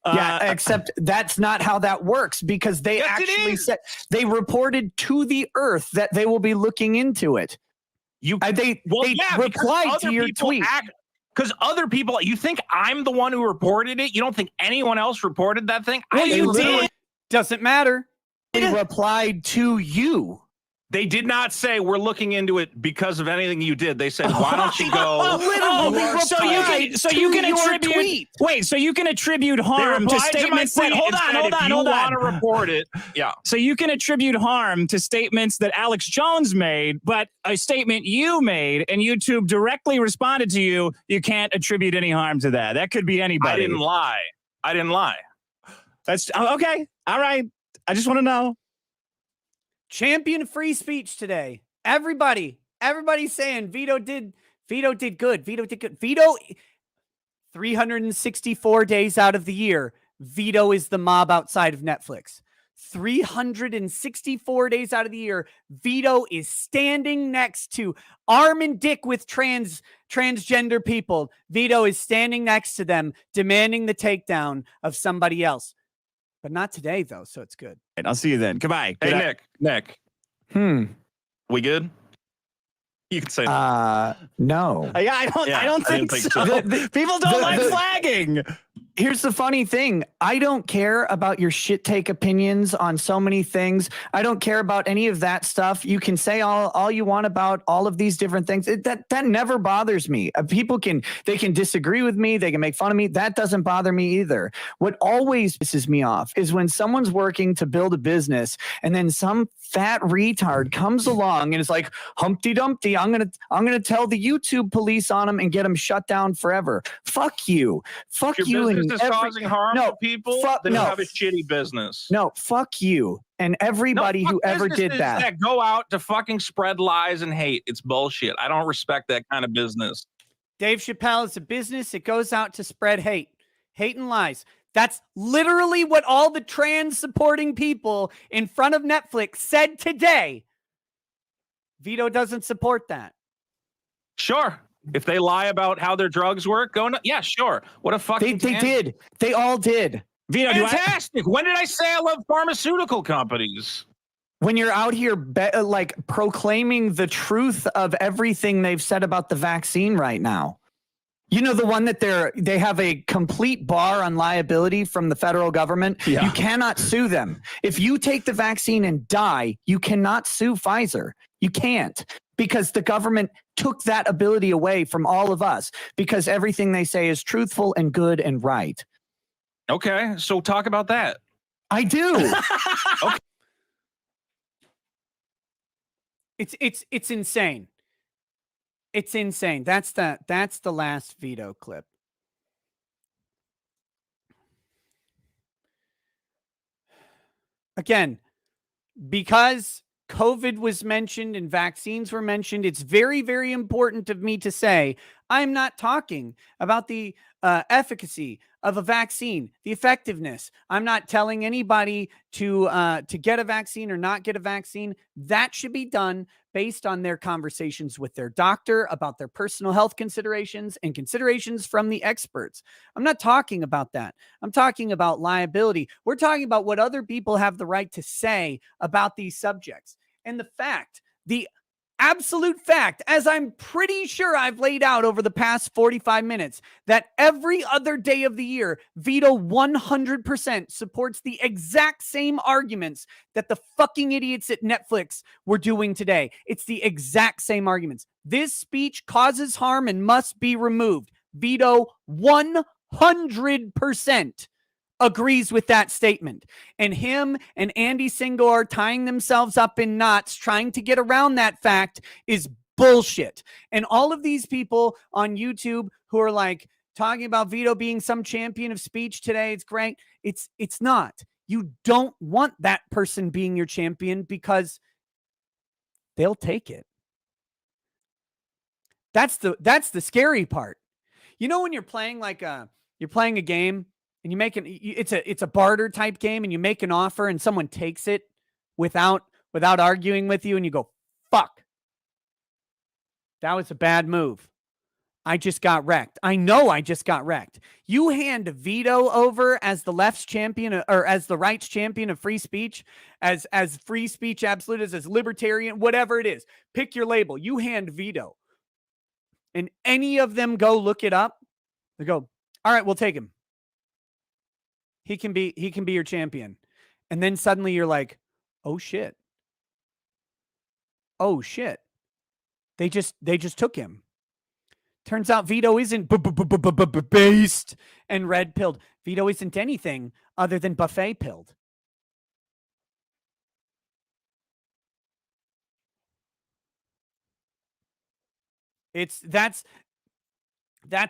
Yeah, except that's not how that works, because they actually said they reported to the earth that they will be looking into it. They replied to your tweet. Because other people, you think I'm the one who reported it? You don't think anyone else reported that thing? Well, you did. Doesn't matter. They replied to you. They did not say we're looking into it because of anything you did. They said, why don't you go? So you can attribute. Wait, so you can attribute harm to statements that. Hold on. Want to report it? Yeah. So you can attribute harm to statements that Alex Jones made, but a statement you made and YouTube directly responded to you. You can't attribute any harm to that. That could be anybody. I didn't lie. That's okay. All right. I just want to know. Champion free speech today. Everybody's saying Vito did good. Vito 364 days out of the year, Vito is the mob outside of Netflix. 364 days out of the year, Vito is standing next to arm and dick with transgender people. Vito is standing next to them, demanding the takedown of somebody else. But not today, though, so it's good. I'll see you then. Goodbye. Hey, Nick, we good? You can say no. No. Yeah, I don't think didn't so. think People don't like flagging. Here's the funny thing. I don't care about your shit take opinions on so many things. I don't care about any of that stuff. You can say all you want about all of these different things. That never bothers me. People can disagree with me. They can make fun of me. That doesn't bother me either. What always pisses me off is when someone's working to build a business and then some fat retard comes along and is like, Humpty Dumpty, I'm gonna tell the YouTube police on them and get them shut down forever. Fuck you. Fuck Your you. business And is causing harm to people, then you have a shitty business. No, fuck you and everybody who ever did that. Go out to fucking spread lies and hate. It's bullshit. I don't respect that kind of business. Dave Chappelle is a business. It goes out to spread hate and lies. That's literally what all the trans supporting people in front of Netflix said today. Vito doesn't support that. Sure. If they lie about how their drugs work, yeah, sure. What a fucking They did. They all did. Vito, fantastic. When did I say I love pharmaceutical companies? When you're out here like proclaiming the truth of everything they've said about the vaccine right now. You know, the one that they have a complete bar on liability from the federal government. Yeah. You cannot sue them. If you take the vaccine and die, you cannot sue Pfizer. You can't, because the government took that ability away from all of us because everything they say is truthful and good and right. Okay, so talk about that. I do. Okay. It's insane. It's insane. That's the last Vito clip. Again, because COVID was mentioned and vaccines were mentioned, it's very, very important of me to say I'm not talking about the efficacy of a vaccine, the effectiveness. I'm not telling anybody to get a vaccine or not get a vaccine. That should be done based on their conversations with their doctor about their personal health considerations and considerations from the experts. I'm not talking about that. I'm talking about liability. We're talking about what other people have the right to say about these subjects. And the absolute fact, as I'm pretty sure I've laid out over the past 45 minutes, that every other day of the year, Vito 100% supports the exact same arguments that the fucking idiots at Netflix were doing today. It's the exact same arguments. This speech causes harm and must be removed. Vito 100% agrees with that statement. And him and Andy Singor tying themselves up in knots trying to get around that fact is bullshit. And all of these people on YouTube who are like talking about Vito being some champion of speech today, it's great. It's not. You don't want that person being your champion because they'll take it. That's the scary part. You know, when you're playing a game and it's a barter type game and you make an offer and someone takes it without arguing with you and you go, fuck, that was a bad move. I just got wrecked. I know I just got wrecked. You hand Vito over as the left's champion or as the right's champion of free speech, as free speech absolutist, as libertarian, whatever it is, pick your label. You hand Vito and any of them go look it up. They go, all right, we'll take him. He can be your champion. And then suddenly you're like, oh shit. Oh shit. They just took him. Turns out Vito isn't based and red pilled. Vito isn't anything other than buffet pilled. That's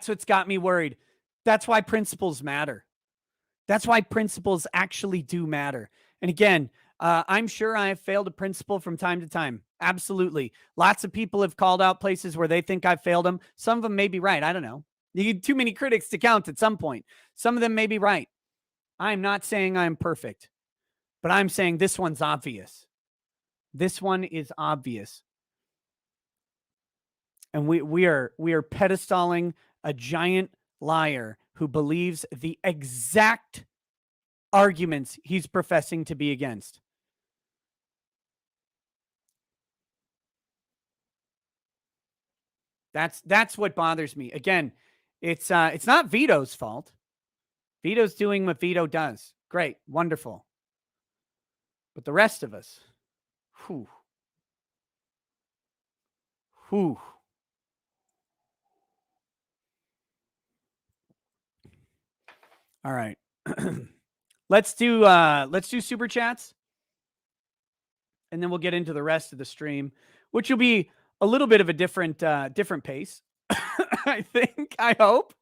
what's got me worried. That's why principles matter. That's why principles actually do matter. And again, I'm sure I have failed a principle from time to time. Absolutely. Lots of people have called out places where they think I've failed them. Some of them may be right. I don't know. You get too many critics to count at some point. Some of them may be right. I'm not saying I'm perfect, but I'm saying this one's obvious. This one is obvious. And we are pedestaling a giant liar who believes the exact arguments he's professing to be against. That's what bothers me. Again, it's not Vito's fault. Vito's doing what Vito does. Great, wonderful. But the rest of us, whew. All right. Let's do super chats. And then we'll get into the rest of the stream, which will be a little bit of a different pace. I think. I hope.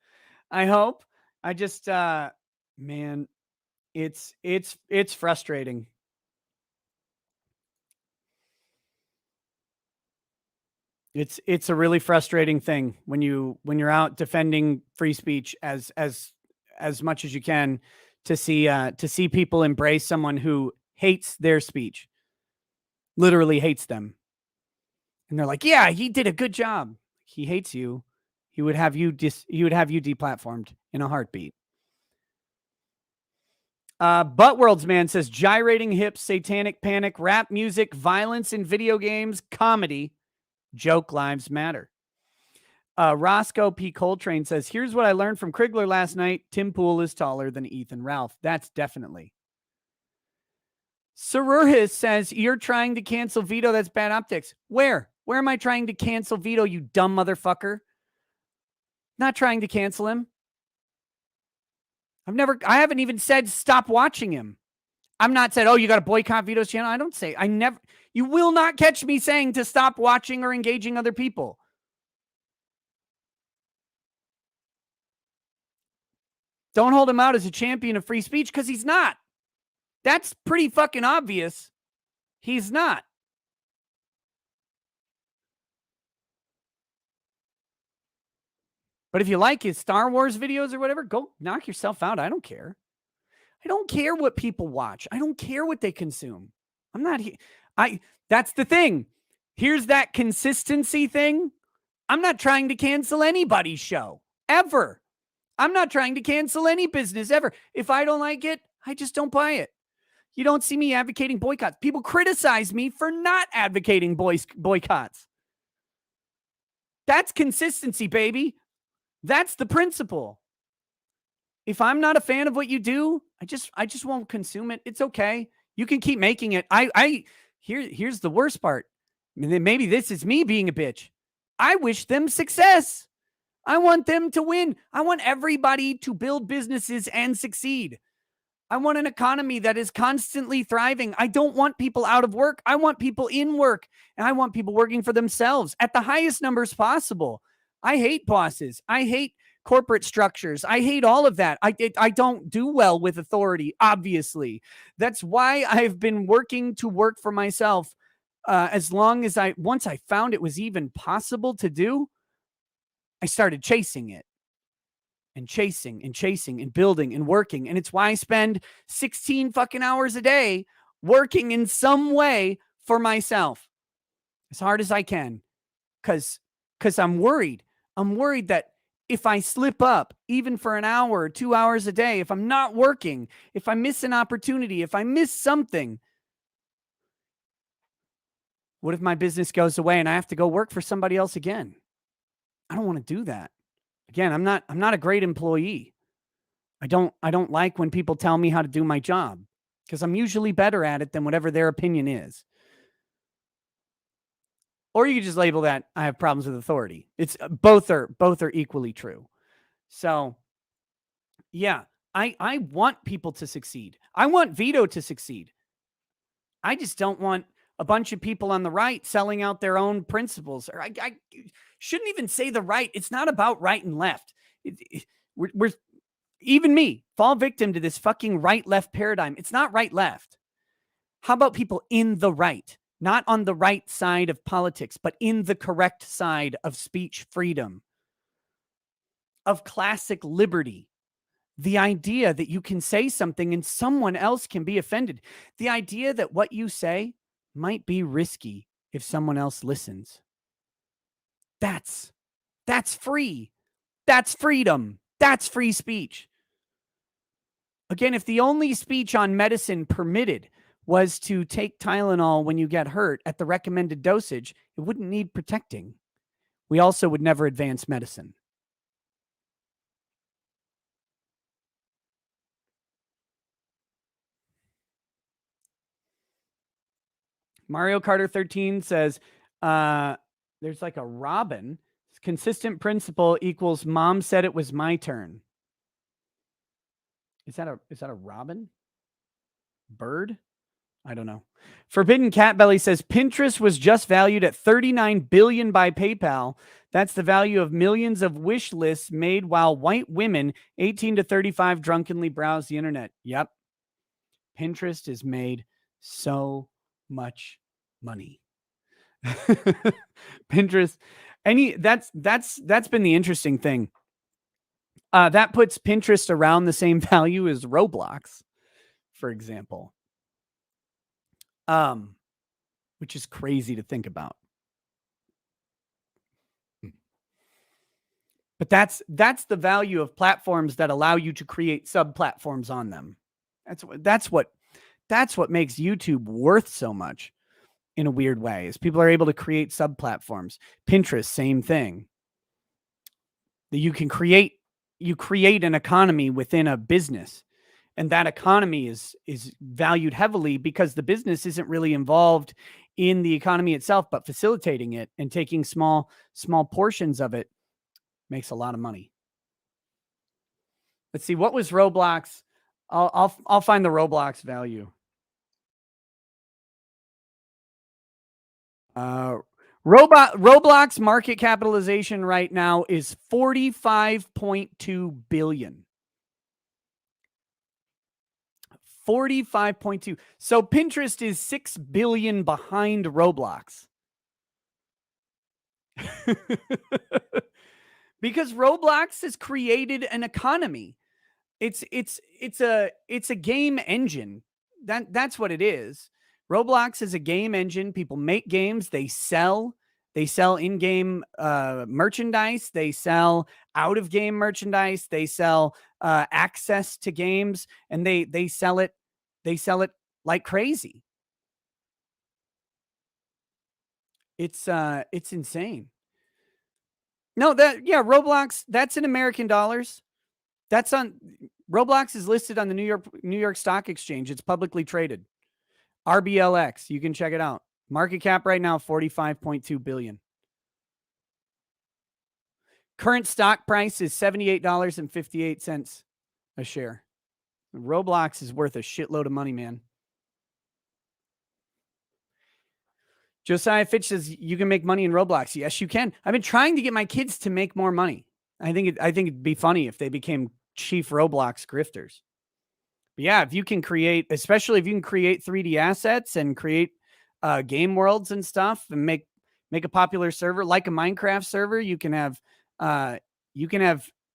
I just man, it's frustrating. It's a really frustrating thing when you're out defending free speech as much as you can to see people embrace someone who hates their speech, literally hates them. And they're like, yeah, he did a good job. He hates you. He would have you deplatformed in a heartbeat. Butt Worlds Man says gyrating hips, satanic panic, rap music, violence in video games, comedy, joke lives matter. Roscoe P. Coltrane says, here's what I learned from Krigler last night. Tim Pool is taller than Ethan Ralph. That's definitely. Sarurhis says, you're trying to cancel Vito. That's bad optics. Where am I trying to cancel Vito, you dumb motherfucker? Not trying to cancel him. I haven't even said stop watching him. I'm not said, oh, you got to boycott Vito's channel. You will not catch me saying to stop watching or engaging other people. Don't hold him out as a champion of free speech because he's not. That's pretty fucking obvious. He's not. But if you like his Star Wars videos or whatever, go knock yourself out. I don't care. I don't care what people watch. I don't care what they consume. I'm not here. That's the thing. Here's that consistency thing. I'm not trying to cancel anybody's show ever. I'm not trying to cancel any business ever. If I don't like it, I just don't buy it. You don't see me advocating boycotts. People criticize me for not advocating boycotts. That's consistency, baby. That's the principle. If I'm not a fan of what you do, I just won't consume it. It's okay. You can keep making it. Here's the worst part. Maybe this is me being a bitch. I wish them success. I want them to win. I want everybody to build businesses and succeed. I want an economy that is constantly thriving. I don't want people out of work. I want people in work, and I want people working for themselves at the highest numbers possible. I hate bosses. I hate corporate structures. I hate all of that. I don't do well with authority, obviously. That's why I've been working to work for myself as long as once I found it was even possible to do, I started chasing it and chasing and building and working. And it's why I spend 16 fucking hours a day working in some way for myself as hard as I can. Because I'm worried. I'm worried that if I slip up, even for an hour or 2 hours a day, if I'm not working, if I miss an opportunity, if I miss something, what if my business goes away and I have to go work for somebody else again? I don't want to do that. Again, I'm not a great employee. I don't like when people tell me how to do my job because I'm usually better at it than whatever their opinion is. Or you could just label that I have problems with authority. It's both are equally true. So, yeah, I want people to succeed. I want Vito to succeed. I just don't want a bunch of people on the right selling out their own principles. Or I shouldn't even say the right. It's not about right and left. We're even me fall victim to this fucking right-left paradigm. It's not right-left. How about people in the right? Not on the right side of politics, but in the correct side of speech freedom. of classic liberty. The idea that you can say something and someone else can be offended. The idea that what you say might be risky if someone else listens. That's free. That's freedom. That's free speech. Again, if the only speech on medicine permitted was to take Tylenol when you get hurt at the recommended dosage, it wouldn't need protecting. We also would never advance medicine. Mario Carter 13 says, there's like a robin. Consistent principle equals mom said it was my turn. Is that a robin? Bird? I don't know. Forbidden Cat Belly says Pinterest was just valued at $39 billion by PayPal. That's the value of millions of wish lists made while white women 18 to 35 drunkenly browse the internet. Yep. Pinterest has made so much money. Pinterest, that's been the interesting thing. That puts Pinterest around the same value as Roblox, for example. Which is crazy to think about. But that's the value of platforms that allow you to create sub-platforms on them. That's what makes YouTube worth so much in a weird way, is people are able to create sub-platforms. Pinterest, same thing. That you create an economy within a business. And that economy is valued heavily because the business isn't really involved in the economy itself, but facilitating it and taking small portions of it makes a lot of money. Let's see, what was Roblox? I'll find the Roblox value. Roblox market capitalization right now is $45.2 billion. 45.2. So Pinterest is 6 billion behind Roblox. Because Roblox has created an economy. It's a game engine. That's what it is. Roblox is a game engine. People make games, they sell in-game merchandise, they sell out-of-game merchandise, they sell access to games, and they sell it like crazy. It's insane. No, Roblox, that's in American dollars. Roblox is listed on the New York Stock Exchange. It's publicly traded. RBLX, you can check it out. Market cap right now, $45.2 billion. Current stock price is $78.58 a share. Roblox is worth a shitload of money, man. Josiah Fitch says you can make money in Roblox. Yes, you can. I've been trying to get my kids to make more money. I think it'd be funny if they became chief Roblox grifters. But yeah, if you can create, especially if you can create 3D assets and create game worlds and stuff, and make a popular server like a Minecraft server, you can have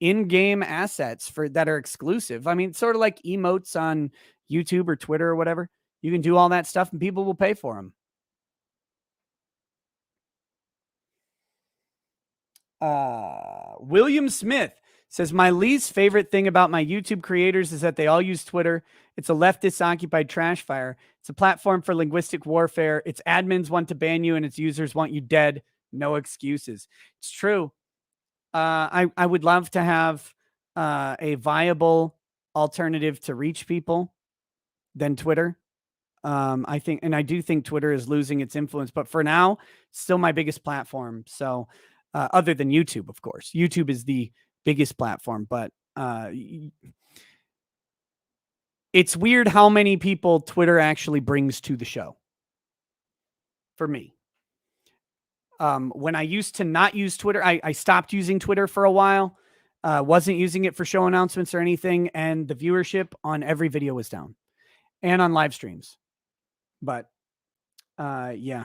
in-game assets that are exclusive. I mean, sort of like emotes on YouTube or Twitter or whatever. You can do all that stuff and people will pay for them. William Smith says, my least favorite thing about my YouTube creators is that they all use Twitter. It's a leftist-occupied trash fire. It's a platform for linguistic warfare. Its admins want to ban you and its users want you dead. No excuses. It's true. I would love to have a viable alternative to reach people than Twitter. I do think Twitter is losing its influence, but for now, still my biggest platform. So other than YouTube, of course, YouTube is the biggest platform, but it's weird how many people Twitter actually brings to the show. For me, when I used to not use Twitter, I stopped using Twitter for a while, wasn't using it for show announcements or anything, and the viewership on every video was down, and on live streams. But yeah,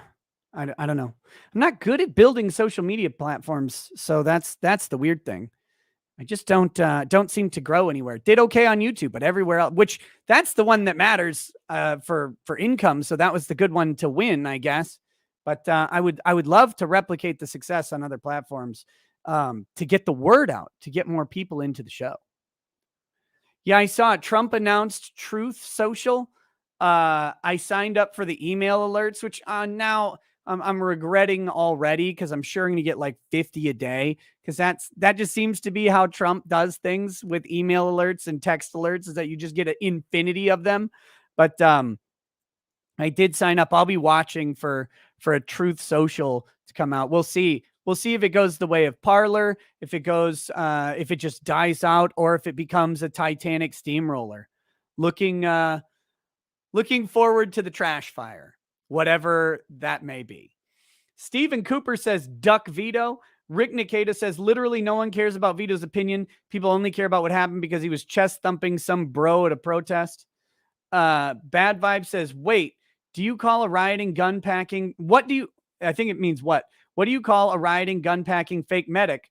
I don't know. I'm not good at building social media platforms, so that's the weird thing. I just don't seem to grow anywhere. Did okay on YouTube, but everywhere else, which that's the one that matters for income. So that was the good one to win, I guess. But I would love to replicate the success on other platforms to get the word out, to get more people into the show. Yeah, I saw it. Trump announced Truth Social. I signed up for the email alerts, which now I'm regretting already because I'm sure I'm going to get like 50 a day because that just seems to be how Trump does things with email alerts and text alerts, is that you just get an infinity of them. But I did sign up. I'll be watching for a Truth Social to come out. We'll see. We'll see if it goes the way of Parler, if it goes, if it just dies out, or if it becomes a Titanic steamroller. Looking forward to the trash fire, whatever that may be. Stephen Cooper says, duck Vito. Rick Nikita says, literally no one cares about Vito's opinion. People only care about what happened because he was chest thumping some bro at a protest. Bad Vibe says, wait, do you call a rioting gun packing? I think it means what? What do you call a rioting gun packing fake medic?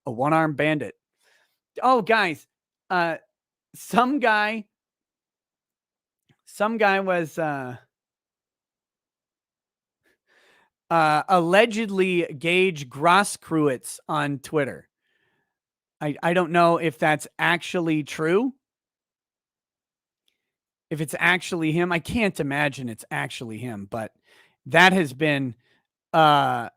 A one-armed bandit. Oh, guys, some guy was allegedly Gage Grosskreutz on Twitter. I don't know if that's actually true. If it's actually him, I can't imagine it's actually him, but that has been a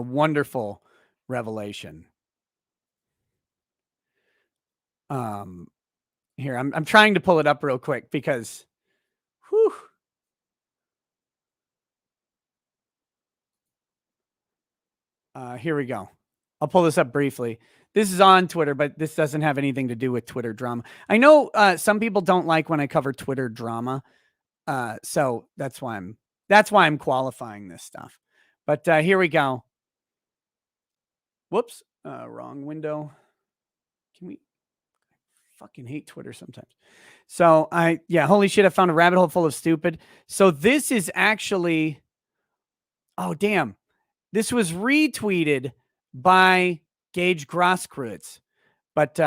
wonderful revelation. Here, I'm trying to pull it up real quick because whew. Here we go. I'll pull this up briefly. This is on Twitter, but this doesn't have anything to do with Twitter drama. I know some people don't like when I cover Twitter drama. So that's why I'm qualifying this stuff. But here we go. Whoops, wrong window. I fucking hate Twitter sometimes. So holy shit, I found a rabbit hole full of stupid. So this is actually, oh damn. This was retweeted by Gage Grosskreutz. But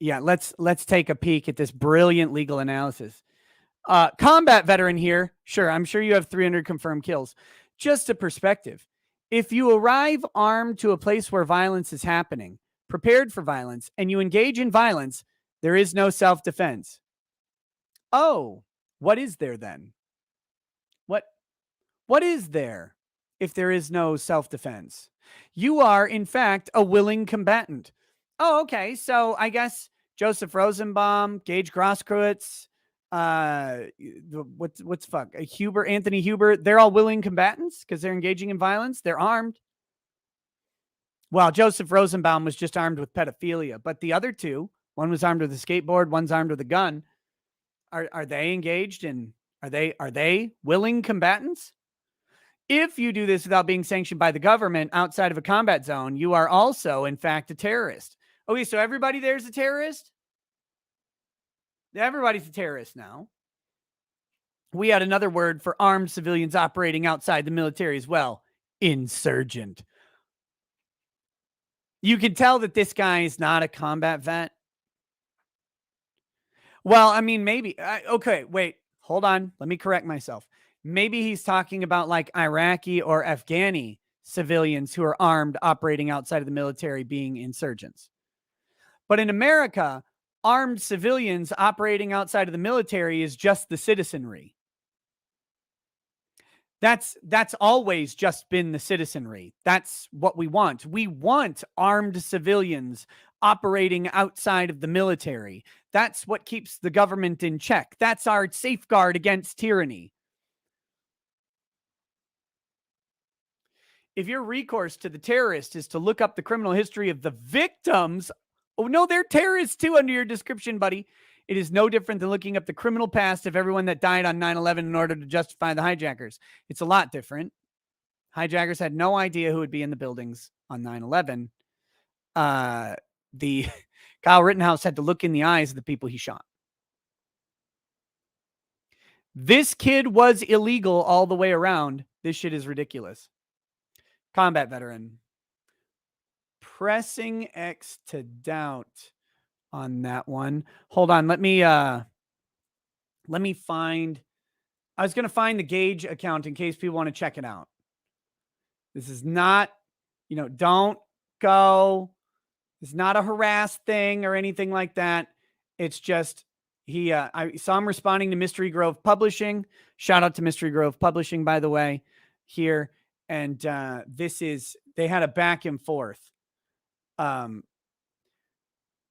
let's take a peek at this brilliant legal analysis. Combat veteran here. Sure, I'm sure you have 300 confirmed kills. Just a perspective. If you arrive armed to a place where violence is happening, prepared for violence, and you engage in violence, there is no self-defense. Oh, what is there then? What is there if there is no self-defense? You are, in fact, a willing combatant. Oh, okay. So I guess Joseph Rosenbaum, Gage Grosskreutz, Anthony Huber, they're all willing combatants because they're engaging in violence. They're armed. Well, Joseph Rosenbaum was just armed with pedophilia, but the other two, one was armed with a skateboard, one's armed with a gun. Are they engaged in, are they willing combatants? If you do this without being sanctioned by the government outside of a combat zone, you are also, in fact, a terrorist. Okay, so everybody there's a terrorist? Everybody's a terrorist now. We had another word for armed civilians operating outside the military as well. Insurgent. You can tell that this guy is not a combat vet. Well, I mean, maybe. Okay, wait. Hold on. Let me correct myself. Maybe he's talking about like Iraqi or Afghani civilians who are armed operating outside of the military being insurgents. But in America, armed civilians operating outside of the military is just the citizenry. That's always just been the citizenry. That's what we want. We want armed civilians operating outside of the military. That's what keeps the government in check. That's our safeguard against tyranny. If your recourse to the terrorist is to look up the criminal history of the victims, oh no, they're terrorists too under your description, buddy. It is no different than looking up the criminal past of everyone that died on 9/11 in order to justify the hijackers. It's a lot different. Hijackers had no idea who would be in the buildings on 9/11. The Kyle Rittenhouse had to look in the eyes of the people he shot. This kid was illegal all the way around. This shit is ridiculous. Combat veteran. Pressing X to doubt on that one. Hold on. Let me find. I was going to find the Gauge account in case people want to check it out. This is not, don't go. It's not a harass thing or anything like that. It's just I saw him responding to Mystery Grove Publishing. Shout out to Mystery Grove Publishing, by the way, here. And they had a back and forth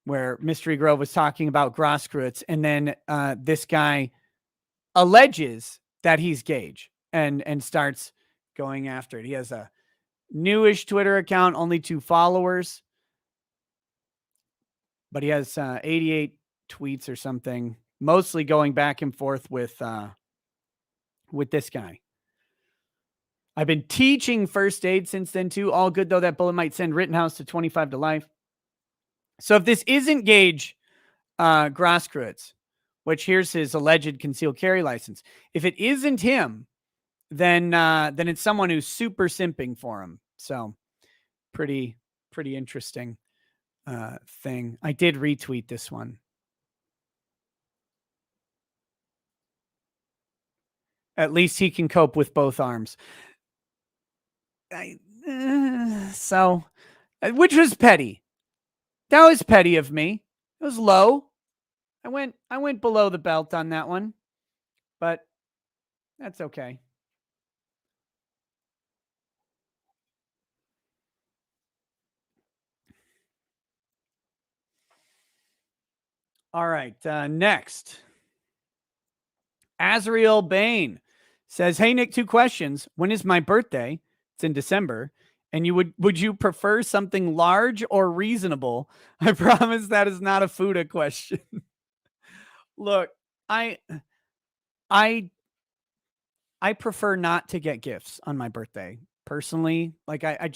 where Mystery Grove was talking about Grosskreutz, and then this guy alleges that he's Gage and starts going after it. He has a newish Twitter account, only 2 followers, but he has 88 tweets or something, mostly going back and forth with this guy. I've been teaching first aid since then too. All good though. That bullet might send Rittenhouse to 25 to life. So if this isn't Gage Grosskreutz, which here's his alleged concealed carry license, if it isn't him, then it's someone who's super simping for him. So pretty interesting thing. I did retweet this one. At least he can cope with both arms. So, which was petty. That was petty of me. It was low. I went below the belt on that one, but that's okay. All right. Next, Azrael Bain says, "Hey Nick, 2 questions. When is my birthday? It's in December. And would you prefer something large or reasonable? I promise that is not a Fuda question." Look, I prefer not to get gifts on my birthday personally. Like I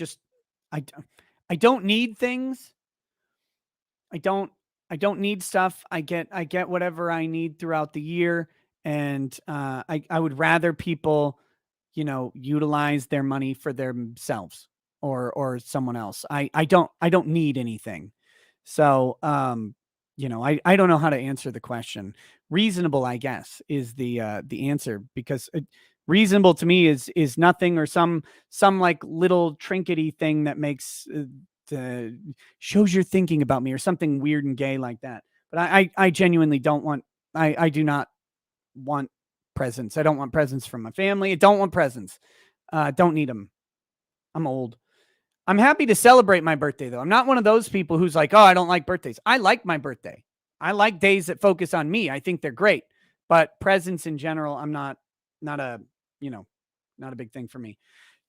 don't need things. I don't need stuff. I get whatever I need throughout the year. And I would rather people, utilize their money for themselves or someone else. I don't need anything. So, I don't know how to answer the question. Reasonable, I guess, is the answer, because reasonable to me is nothing, or some like little trinkety thing that makes shows you're thinking about me, or something weird and gay like that. But I genuinely don't want. I do not want presents. I don't want presents from my family. I don't want presents. Don't need them. I'm old. I'm happy to celebrate my birthday, though. I'm not one of those people who's like, oh, I don't like birthdays. I like my birthday. I like days that focus on me. I think they're great. But presents in general, I'm not a big thing for me.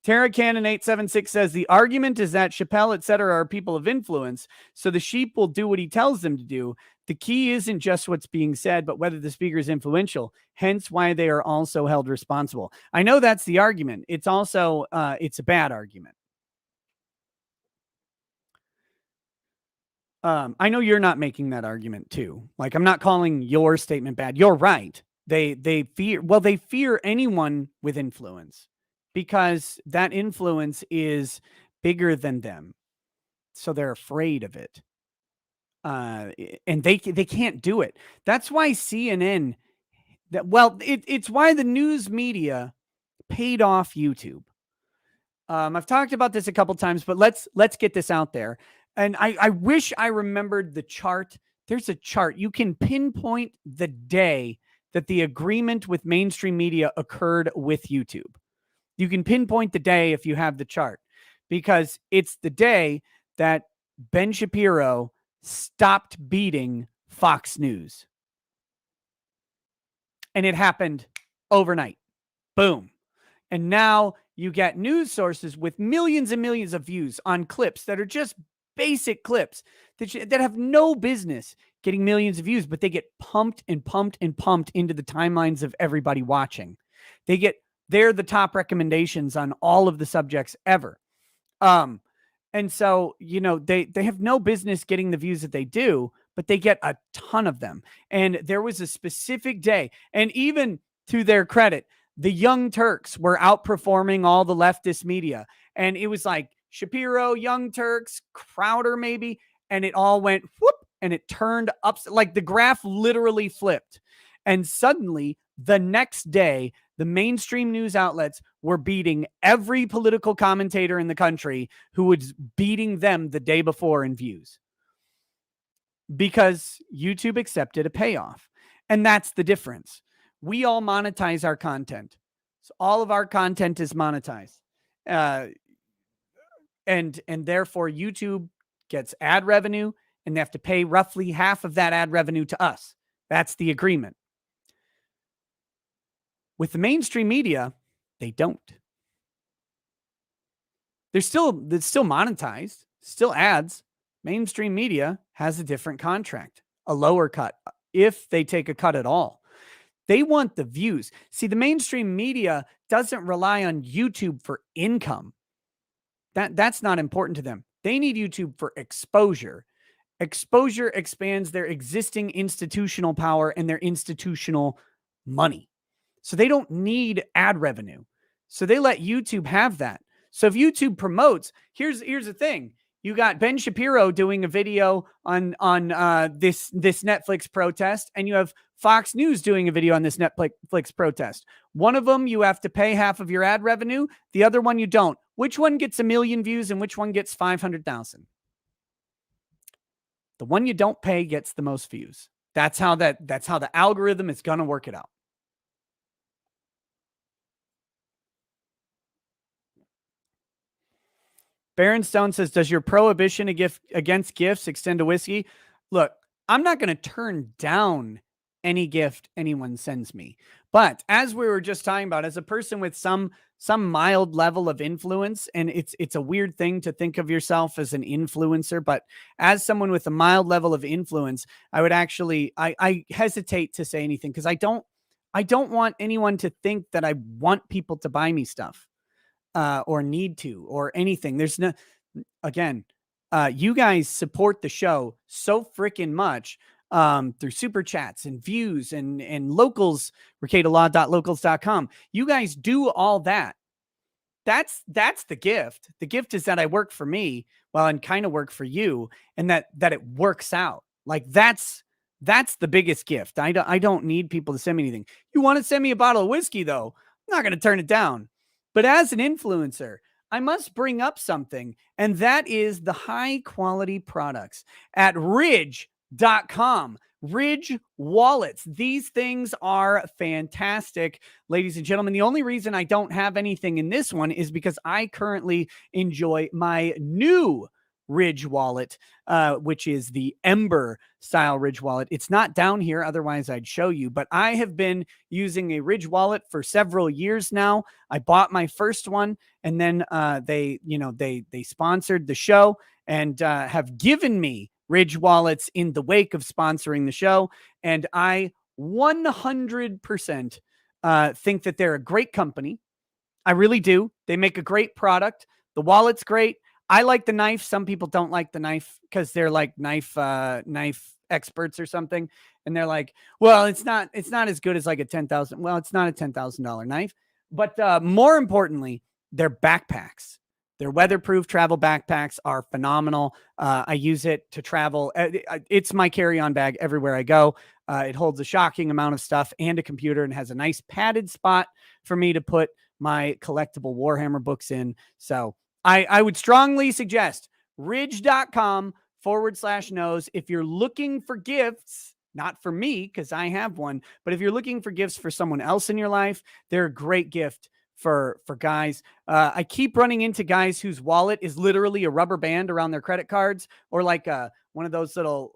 Tara Cannon 876 says, the argument is that Chappelle, etc., are people of influence, so the sheep will do what he tells them to do. The key isn't just what's being said, but whether the speaker is influential, hence why they are also held responsible. I know that's the argument. It's also, it's a bad argument. I know you're not making that argument too. Like, I'm not calling your statement bad. You're right. They fear anyone with influence, because that influence is bigger than them. So they're afraid of it. And they can't do it. That's why CNN, it's why the news media paid off YouTube. I've talked about this a couple times, but let's get this out there. And I wish I remembered the chart. There's a chart. You can pinpoint the day that the agreement with mainstream media occurred with YouTube. You can pinpoint the day if you have the chart, because it's the day that Ben Shapiro stopped beating Fox News. And it happened overnight. Boom. And now you get news sources with millions and millions of views on clips that are just basic clips that have no business getting millions of views, but they get pumped and pumped and pumped into the timelines of everybody watching. They're the top recommendations on all of the subjects ever. And so, they have no business getting the views that they do, but they get a ton of them. And there was a specific day, and even to their credit, the Young Turks were outperforming all the leftist media. And it was like Shapiro, Young Turks, Crowder maybe, and it all went whoop, and it turned up. Like the graph literally flipped. And suddenly, the next day, the mainstream news outlets were beating every political commentator in the country who was beating them the day before in views. Because YouTube accepted a payoff. And that's the difference. We all monetize our content. So all of our content is monetized. And therefore YouTube gets ad revenue, and they have to pay roughly half of that ad revenue to us. That's the agreement. With the mainstream media, they don't. It's still monetized, still ads. Mainstream media has a different contract, a lower cut, if they take a cut at all. They want the views. See, the mainstream media doesn't rely on YouTube for income. That's not important to them. They need YouTube for exposure. Exposure expands their existing institutional power and their institutional money. So they don't need ad revenue. So they let YouTube have that. So if YouTube promotes, here's the thing. You got Ben Shapiro doing a video on this Netflix protest, and you have Fox News doing a video on this Netflix protest. One of them, you have to pay half of your ad revenue. The other one, you don't. Which one gets 1 million views and which one gets 500,000? The one you don't pay gets the most views. That's how the algorithm is going to work it out. Baron Stone says, does your prohibition against gifts extend to whiskey? Look, I'm not going to turn down any gift anyone sends me. But as we were just talking about, as a person with some mild level of influence, and it's a weird thing to think of yourself as an influencer, but as someone with a mild level of influence, I would actually, I hesitate to say anything because I don't want anyone to think that I want people to buy me stuff. Or need to, or anything. There's no, again, you guys support the show so freaking much through super chats and views and locals, recadalaw.locals.com. You guys do all that. That's the gift. The gift is that I work for me and kind of work for you, and that it works out. Like that's the biggest gift. I don't need people to send me anything. You want to send me a bottle of whiskey though? I'm not going to turn it down. But as an influencer, I must bring up something, and that is the high quality products at Ridge.com. Ridge wallets. These things are fantastic, ladies and gentlemen. The only reason I don't have anything in this one is because I currently enjoy my new Ridge wallet, which is the Ember style Ridge wallet. It's not down here, otherwise I'd show you, but I have been using a Ridge wallet for several years now. I bought my first one, and then they sponsored the show and have given me Ridge wallets in the wake of sponsoring the show, and I 100% think that they're a great company. I really do. They make a great product. The wallet's great. I like the knife. Some people don't like the knife because they're like knife experts or something. And they're like, well, it's not as good as like a $10,000. Well, it's not a $10,000 knife, but more importantly, their backpacks, their weatherproof travel backpacks are phenomenal. I use it to travel. It's my carry-on bag everywhere I go. It holds a shocking amount of stuff and a computer, and has a nice padded spot for me to put my collectible Warhammer books in. So I would strongly suggest ridge.com/nose. If you're looking for gifts, not for me, because I have one, but if you're looking for gifts for someone else in your life, they're a great gift for guys. I keep running into guys whose wallet is literally a rubber band around their credit cards, or like one of those little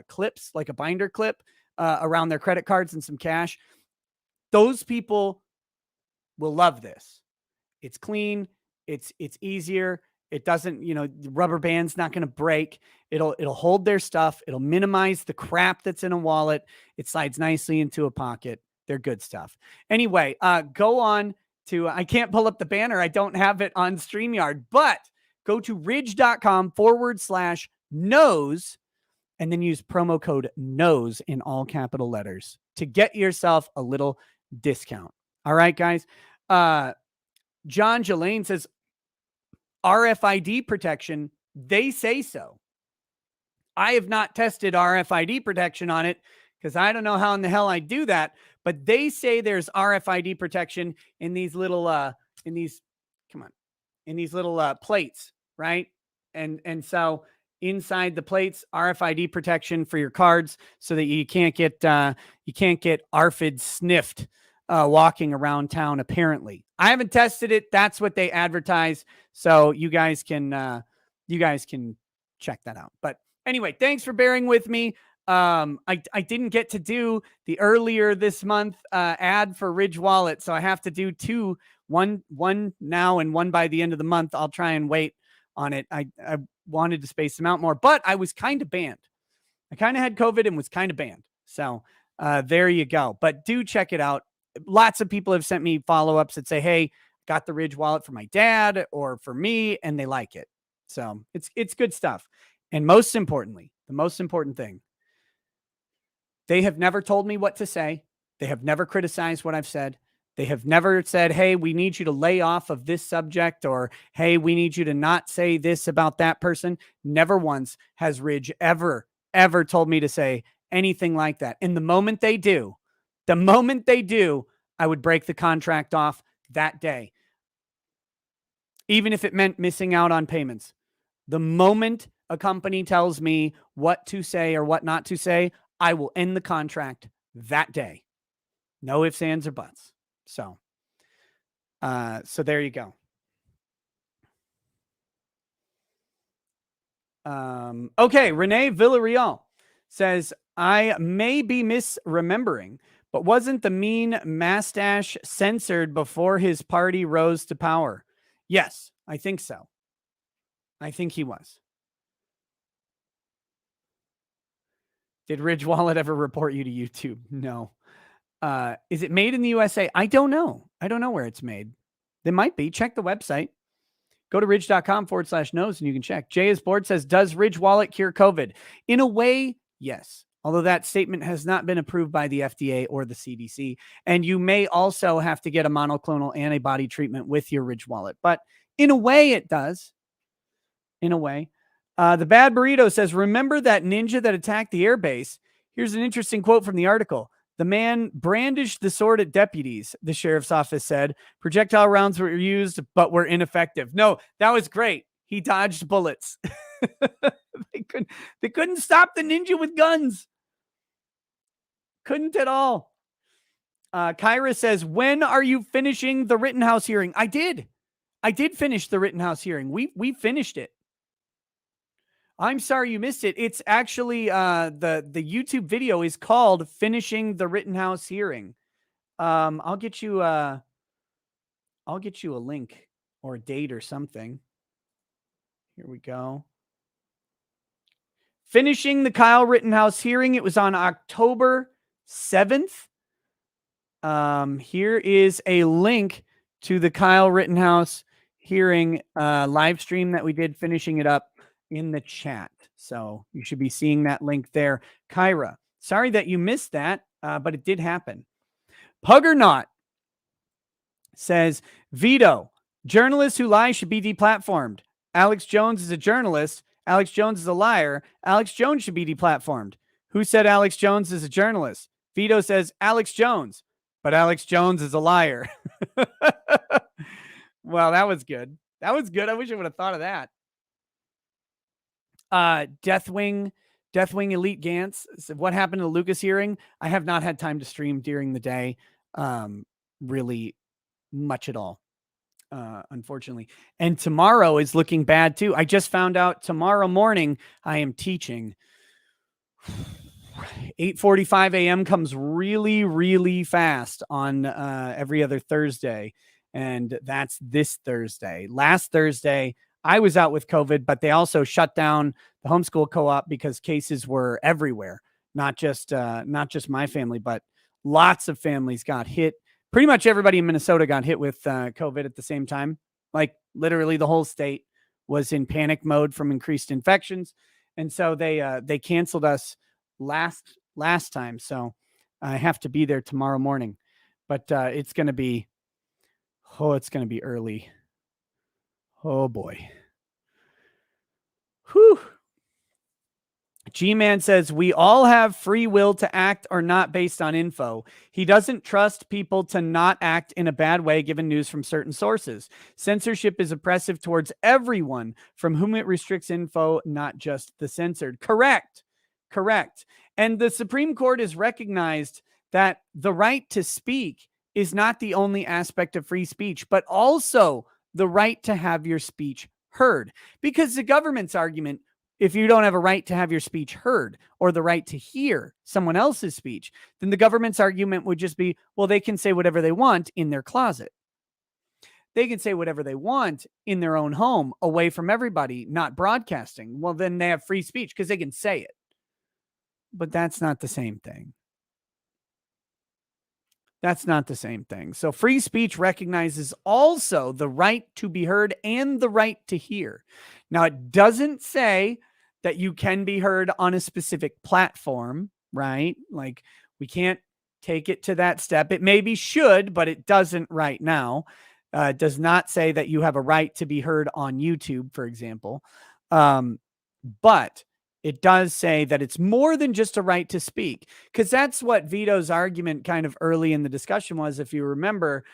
clips, like a binder clip around their credit cards and some cash. Those people will love this. It's clean. It's easier. It doesn't, the rubber band's not going to break. It'll hold their stuff. It'll minimize the crap that's in a wallet. It slides nicely into a pocket. They're good stuff. Anyway, go on to, I can't pull up the banner. I don't have it on StreamYard, but go to ridge.com/nose and then use promo code NOSE in all capital letters to get yourself a little discount. All right, guys. John Jelaine says RFID protection. They say so. I have not tested RFID protection on it because I don't know how in the hell I do that. But they say there's RFID protection in these little plates, right? And so inside the plates, RFID protection for your cards so that you can't get ARFID sniffed walking around town. Apparently, I haven't tested it. That's what they advertise. So you guys can check that out. But anyway, thanks for bearing with me. I didn't get to do the earlier this month ad for Ridge Wallet, so I have to do two, one now and one by the end of the month. I'll try and wait on it. I wanted to space them out more, but I was kind of banned. I kind of had COVID and was kind of banned. So there you go. But do check it out. Lots of people have sent me follow-ups that say, hey, got the Ridge Wallet for my dad or for me, and they like it. So it's good stuff. And most importantly, the most important thing, they have never told me what to say. They have never criticized what I've said. They have never said, hey, we need you to lay off of this subject, or, hey, we need you to not say this about that person. Never once has Ridge ever told me to say anything like that. And the moment they do, I would break the contract off that day, even if it meant missing out on payments. The moment a company tells me what to say or what not to say, I will end the contract that day. No ifs, ands, or buts. So there you go. Okay, Renee Villarreal says, I may be misremembering, but wasn't the mean mustache censored before his party rose to power? Yes, I think so. I think he was. Did Ridge Wallet ever report you to YouTube? No. Is it made in the USA? I don't know. I don't know where it's made. They might be. Check the website. Go to ridge.com/knows and you can check. Jay is bored says, does Ridge Wallet cure COVID? In a way, yes. Although that statement has not been approved by the FDA or the CDC. And you may also have to get a monoclonal antibody treatment with your Ridge Wallet. But in a way, it does. In a way. The Bad Burrito says, remember that ninja that attacked the airbase? Here's an interesting quote from the article. The man brandished the sword at deputies, the sheriff's office said. Projectile rounds were used, but were ineffective. No, that was great. He dodged bullets. They couldn't stop the ninja with guns. Couldn't at all. Kyra says, when are you finishing the Rittenhouse hearing? I did finish the Rittenhouse hearing. We finished it. I'm sorry you missed it. It's actually the YouTube video is called Finishing the Rittenhouse Hearing. I'll get you a link or a date or something. Here we go. Finishing the Kyle Rittenhouse hearing. It was on October 7th. Here is a link to the Kyle Rittenhouse hearing live stream that we did, finishing it up in the chat. So you should be seeing that link there. Kyra, sorry that you missed that, but it did happen. Puggernaut says, Vito, journalists who lie should be deplatformed. Alex Jones is a journalist. Alex Jones is a liar. Alex Jones should be deplatformed. Who said Alex Jones is a journalist? Vito says Alex Jones, but Alex Jones is a liar. Well, that was good. That was good. I wish I would have thought of that. Deathwing Elite Gantz said, what happened to the Lucas hearing? I have not had time to stream during the day. Really much at all. Unfortunately. And tomorrow is looking bad too. I just found out tomorrow morning I am teaching. 8:45 a.m. comes really, really fast on every other Thursday. And that's this Thursday. Last Thursday, I was out with COVID, but they also shut down the homeschool co-op because cases were everywhere. Not just my family, but lots of families got hit. Pretty much everybody in Minnesota got hit with COVID at the same time. Like literally the whole state was in panic mode from increased infections. And so they canceled us last time. So I have to be there tomorrow morning. but it's going to be early. Oh boy. Whew. G-Man says, we all have free will to act or not based on info. He doesn't trust people to not act in a bad way given news from certain sources. Censorship is oppressive towards everyone from whom it restricts info, not just the censored. Correct. And the Supreme Court has recognized that the right to speak is not the only aspect of free speech, but also the right to have your speech heard. Because the government's argument, if you don't have a right to have your speech heard or the right to hear someone else's speech, then the government's argument would just be, well, they can say whatever they want in their closet. They can say whatever they want in their own home, away from everybody, not broadcasting. Well, then they have free speech because they can say it. But that's not the same thing. That's not the same thing. So free speech recognizes also the right to be heard and the right to hear. Now, it doesn't say that you can be heard on a specific platform, right? Like, we can't take it to that step. It maybe should, but it doesn't right now. It does not say that you have a right to be heard on YouTube, for example. But it does say that it's more than just a right to speak, because that's what Vito's argument kind of early in the discussion was. If you remember,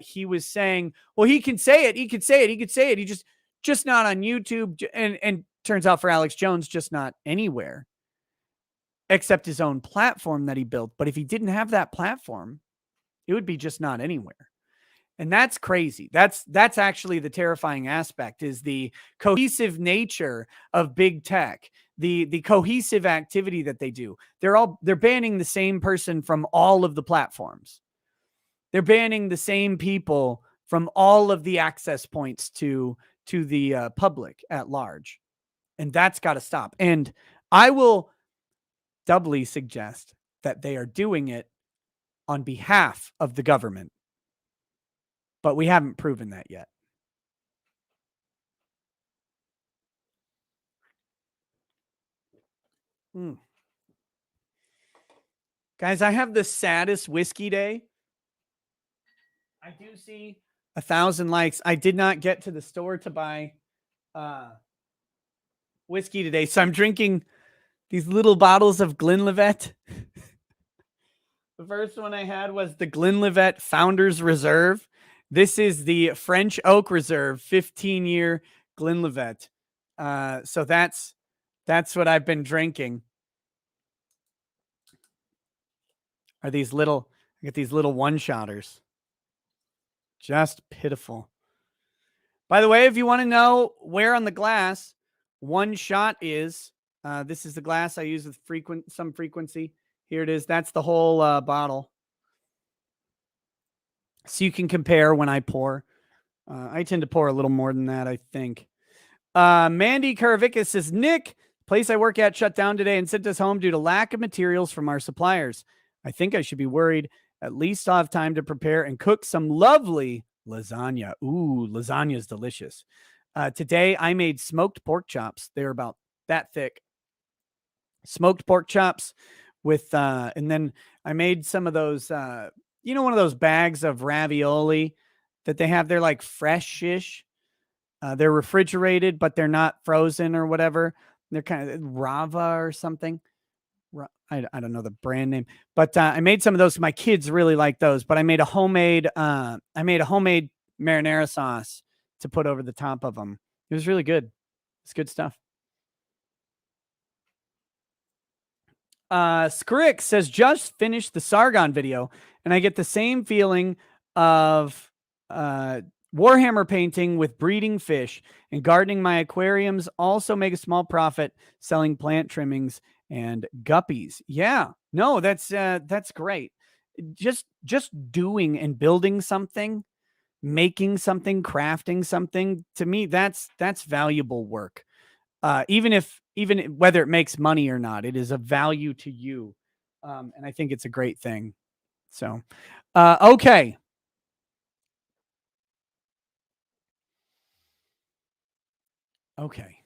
he was saying, well, he can say it. He could say it. He just not on YouTube. And turns out for Alex Jones, just not anywhere except his own platform that he built. But if he didn't have that platform, it would be just not anywhere. And that's crazy. That's actually the terrifying aspect, is the cohesive nature of big tech, the cohesive activity that they do. They're banning the same person from all of the platforms. They're banning the same people from all of the access points to the public at large. And that's got to stop. And I will doubly suggest that they are doing it on behalf of the government. But we haven't proven that yet. Guys, I have the saddest whiskey day. I do see 1,000 likes. I did not get to the store to buy whiskey today, so I'm drinking these little bottles of Glenlivet. The first one I had was the Glenlivet Founders Reserve. This is the French Oak Reserve 15-year Glenlivet. So that's what I've been drinking. I get these little one-shotters. Just pitiful. By the way, if you want to know where on the glass one shot is, this is the glass I use with some frequency. Here it is. That's the whole bottle. So you can compare when I pour. I tend to pour a little more than that, I think. Mandy Karavickas says, Nick, place I work at shut down today and sent us home due to lack of materials from our suppliers. I think I should be worried. At least I'll have time to prepare and cook some lovely lasagna. Ooh, lasagna is delicious. Today I made smoked pork chops. They're about that thick. Smoked pork chops with, and then I made some of those, one of those bags of ravioli that they have. They're like fresh-ish. They're refrigerated, but they're not frozen or whatever. They're kind of Rava or something. I don't know the brand name, but I made some of those. My kids really like those, but I made a homemade marinara sauce to put over the top of them. It was really good. It's good stuff. Scrick says, just finished the Sargon video, and I get the same feeling of Warhammer painting with breeding fish and gardening my aquariums. Also make a small profit selling plant trimmings and guppies. Yeah, no, that's great. Just doing and building something, making something, crafting something, to me, that's valuable work. Even whether it makes money or not, it is a value to you. And I think it's a great thing. So, okay. Okay.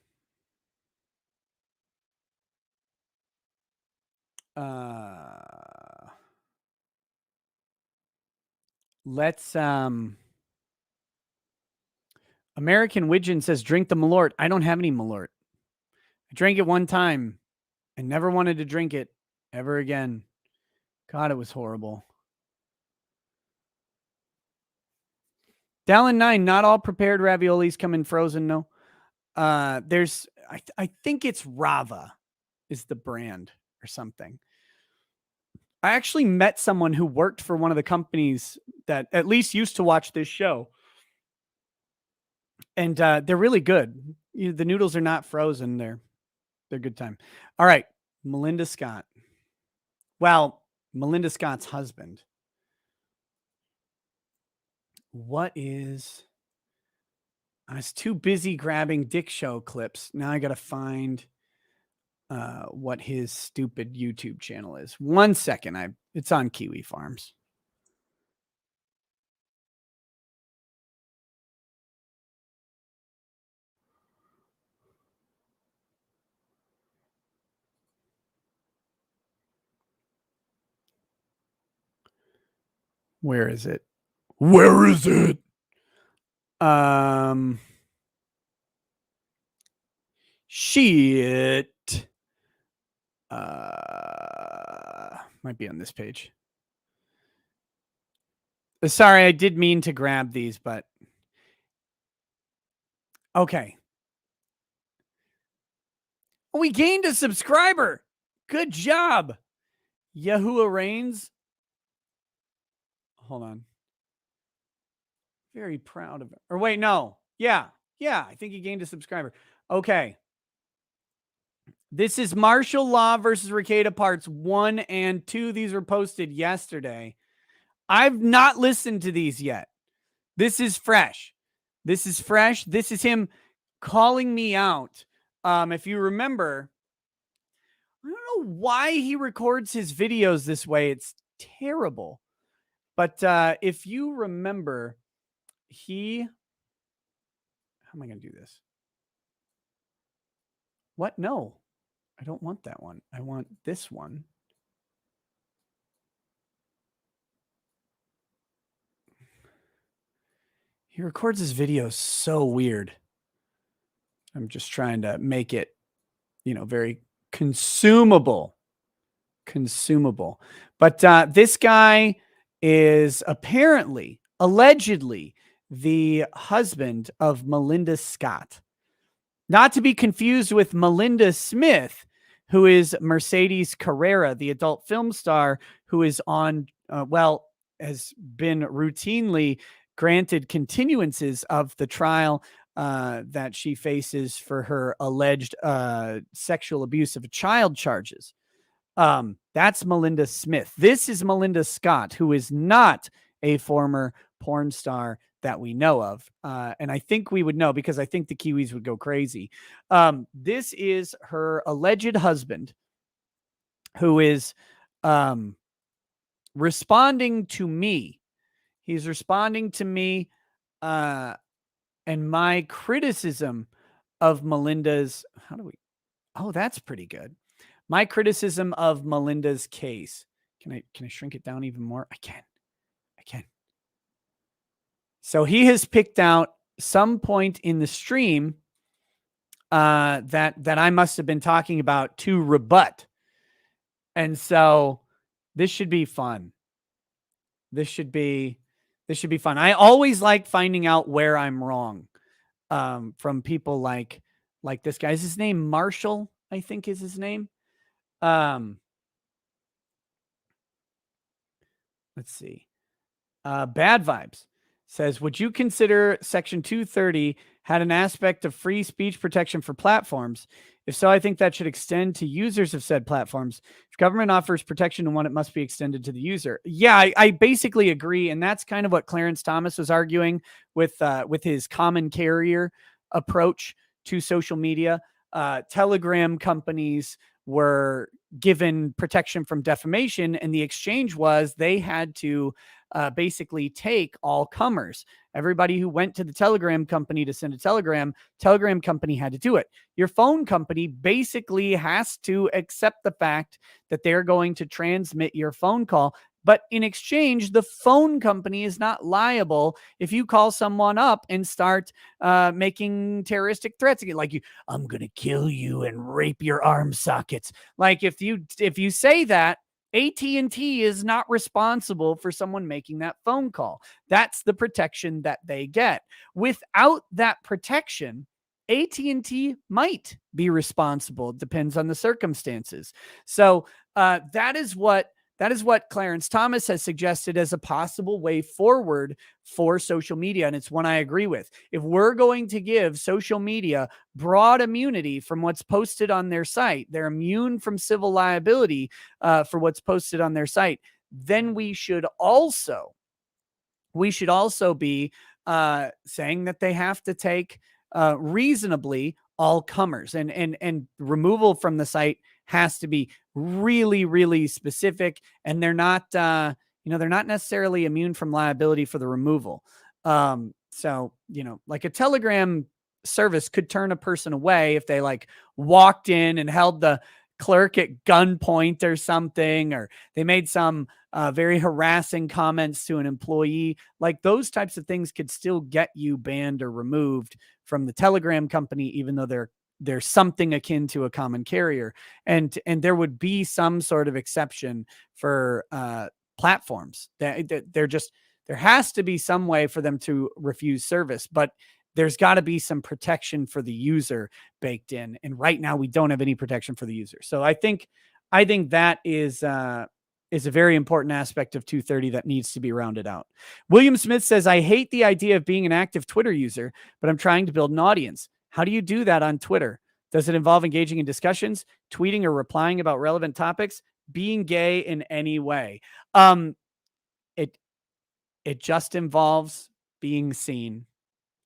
Let's American Widgeon says drink the Malort. I don't have any Malort. I drank it one time and never wanted to drink it ever again. God, it was horrible. Dallin 9, not all prepared raviolis come in frozen, no. There's I think it's Rava is the brand or something. I actually met someone who worked for one of the companies that at least used to watch this show. And they're really good. The noodles are not frozen. They're good time. All right. Melinda Scott. Well, Melinda Scott's husband. What is... I was too busy grabbing Dick Show clips. Now I got to find what his stupid YouTube channel is. 1 second. It's on Kiwi Farms. Where is it? Where is it? Shit. Might be on this page. Sorry, I did mean to grab these, but okay. We gained a subscriber. Good job. Yahuwah Reigns. Hold on. Very proud of it. Or wait, no. Yeah. I think he gained a subscriber. Okay. This is Martial Law versus Rekieta parts 1 and 2. These were posted yesterday. I've not listened to these yet. This is fresh. This is him calling me out. If you remember, I don't know why he records his videos this way. It's terrible. But if you remember, how am I going to do this? What? No, I don't want that one. I want this one. He records his videos so weird. I'm just trying to make it, very consumable. But this guy is allegedly, the husband of Melinda Scott. Not to be confused with Melinda Smith, who is Mercedes Carrera, the adult film star who is on, has been routinely granted continuances of the trial that she faces for her alleged sexual abuse of a child charges. That's Melinda Smith. This is Melinda Scott, who is not a former porn star that we know of. And I think we would know because I think the Kiwis would go crazy. This is her alleged husband who is responding to me. He's responding to me and my criticism of Melinda's... Oh, that's pretty good. My criticism of Melinda's case. Can I shrink it down even more? I can. So he has picked out some point in the stream that I must have been talking about to rebut. And so this should be fun. This should be fun. I always like finding out where I'm wrong from people like this guy. Is his name Marshall? I think is his name. Let's see. Bad Vibes says, would you consider Section 230 had an aspect of free speech protection for platforms? If so, I think that should extend to users of said platforms. If government offers protection to one, it must be extended to the user. Yeah, I basically agree. And that's kind of what Clarence Thomas was arguing with his common carrier approach to social media. Telegram companies were given protection from defamation, and the exchange was they had to basically take all comers. Everybody who went to the Telegram company to send a Telegram company had to do it. Your phone company basically has to accept the fact that they're going to transmit your phone call But in exchange, the phone company is not liable if you call someone up and start making terroristic threats again, like I'm gonna kill you and rape your arm sockets. Like if you say that, AT&T is not responsible for someone making that phone call. That's the protection that they get. Without that protection, AT&T might be responsible. It depends on the circumstances. So that is what Clarence Thomas has suggested as a possible way forward for social media. And it's one I agree with. If we're going to give social media broad immunity from what's posted on their site, they're immune from civil liability for what's posted on their site, then we should also be saying that they have to take reasonably all comers, and removal from the site has to be really, really specific. And they're not, they're not necessarily immune from liability for the removal. So, like a Telegram service could turn a person away if they like walked in and held the clerk at gunpoint or something, or they made some very harassing comments to an employee. Like those types of things could still get you banned or removed from the Telegram company, even though they're something akin to a common carrier. And there would be some sort of exception for platforms that there has to be some way for them to refuse service, but there's got to be some protection for the user baked in. And right now we don't have any protection for the user. So I think that is a very important aspect of 230 that needs to be rounded out. William Smith says, I hate the idea of being an active Twitter user, but I'm trying to build an audience. How do you do that on Twitter? Does it involve engaging in discussions, tweeting or replying about relevant topics, being gay in any way? It just involves being seen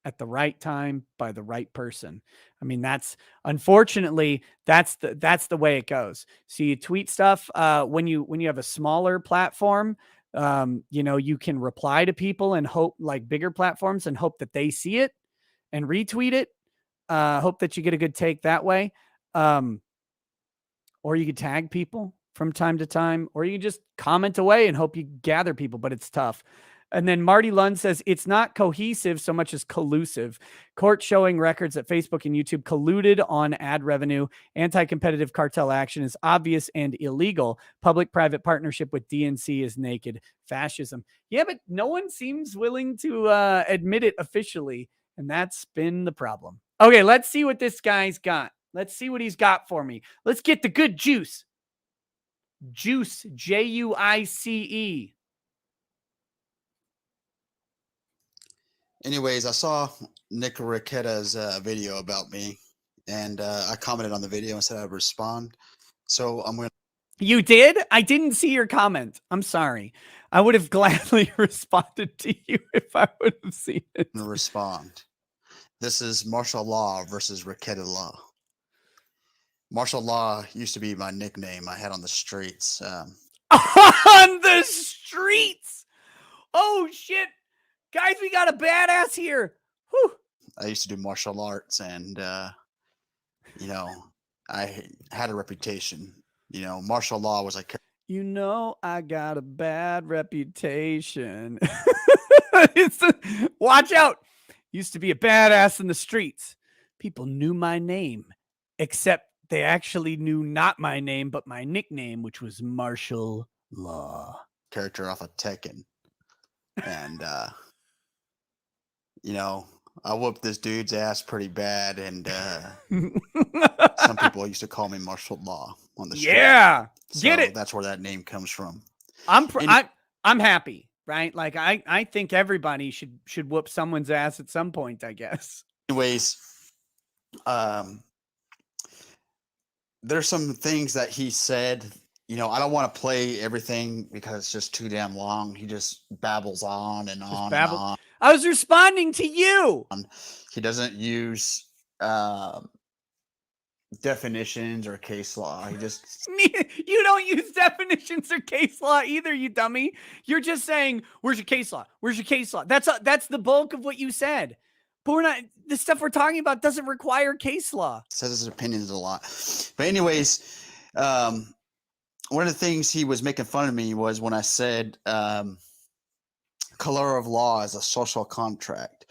at the right time by the right person. I mean, unfortunately, that's the way it goes. So you tweet stuff when you have a smaller platform, you can reply to people and hope, like bigger platforms, and hope that they see it and retweet it. Hope that you get a good take that way. Or you could tag people from time to time, or you can just comment away and hope you gather people, but it's tough. And then Marty Lund says, it's not cohesive so much as collusive. Court showing records that Facebook and YouTube colluded on ad revenue. Anti-competitive cartel action is obvious and illegal. Public-private partnership with DNC is naked fascism. Yeah, but no one seems willing to admit it officially, and that's been the problem. Okay, let's see what this guy's got. Let's see what he's got for me. Let's get the good juice. Juice, Juice. Anyways, I saw Nick Ricchetta's video about me, and I commented on the video and said I'd respond. So I'm going to... You did? I didn't see your comment. I'm sorry. I would have gladly responded to you if I would have seen it. Respond. This is martial law versus Ricchetta law. Martial law used to be my nickname I had on the streets. On the streets? Oh, shit. Guys, we got a badass here. Whew. I used to do martial arts, and, I had a reputation. Martial law was like... I got a bad reputation. Watch out. Used to be a badass in the streets. People knew my name, except they actually knew not my name, but my nickname, which was Martial Law. Character off of Tekken. And, I whooped this dude's ass pretty bad, and some people used to call me Martial Law on the street. Yeah, so get it. That's where that name comes from. I'm happy, right? Like I think everybody should whoop someone's ass at some point, I guess. Anyways, there's some things that he said. I don't want to play everything because it's just too damn long. He just babbles on and on and on. I was responding to you. He doesn't use definitions or case law. He just... You don't use definitions or case law either, you dummy. You're just saying, where's your case law? Where's your case law? That's the bulk of what you said. But the stuff we're talking about doesn't require case law. Says his opinions a lot. But anyways, one of the things he was making fun of me was when I said color of law is a social contract.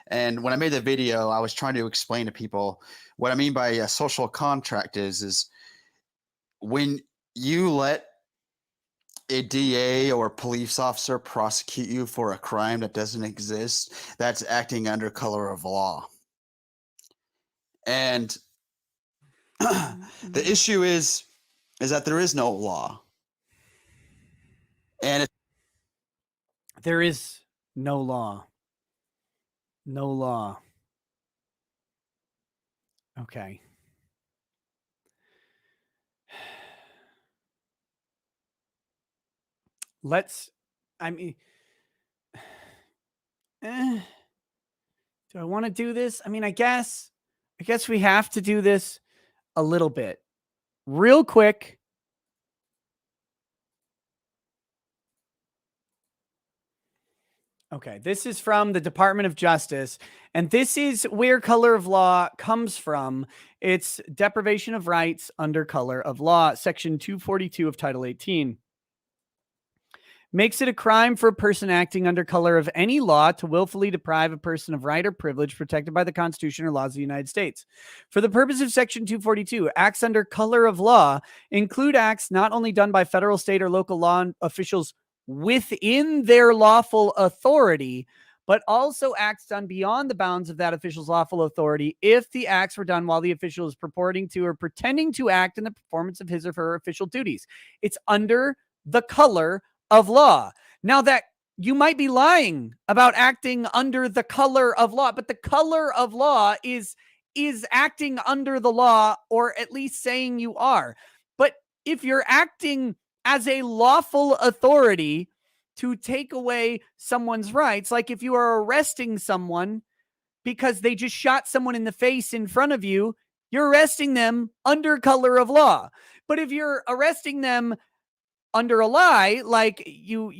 And when I made the video, I was trying to explain to people what I mean by a social contract is when you let a DA or a police officer prosecute you for a crime that doesn't exist, that's acting under color of law. And the issue is that there is no law. And there is no law. No law. Okay. I mean, do I want to do this? I mean, I guess we have to do this a little bit. Real quick. Okay, this is from the Department of Justice, and this is where color of law comes from. It's deprivation of rights under color of law, Section 242 of Title 18. Makes it a crime for a person acting under color of any law to willfully deprive a person of right or privilege protected by the Constitution or laws of the United States. For the purpose of Section 242, acts under color of law include acts not only done by federal, state, or local law officials within their lawful authority, but also acts done beyond the bounds of that official's lawful authority if the acts were done while the official is purporting to or pretending to act in the performance of his or her official duties. It's under the color of law. Now, that you might be lying about acting under the color of law, but the color of law is acting under the law, or at least saying you are. But if you're acting as a lawful authority to take away someone's rights, like if you are arresting someone because they just shot someone in the face in front of you, you're arresting them under color of law. But if you're arresting them under a lie, like you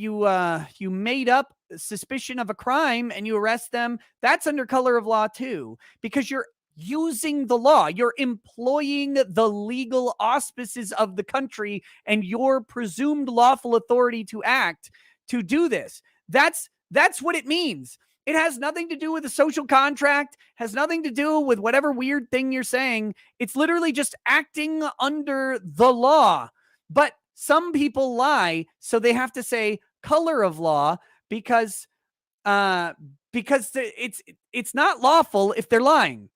made up suspicion of a crime and you arrest them, that's under color of law too, because you're using the law, you're employing the legal auspices of the country and your presumed lawful authority to act to do this. That's what it means. It has nothing to do with a social contract, has nothing to do with whatever weird thing you're saying. It's literally just acting under the law. But some people lie, so they have to say color of law because it's not lawful if they're lying.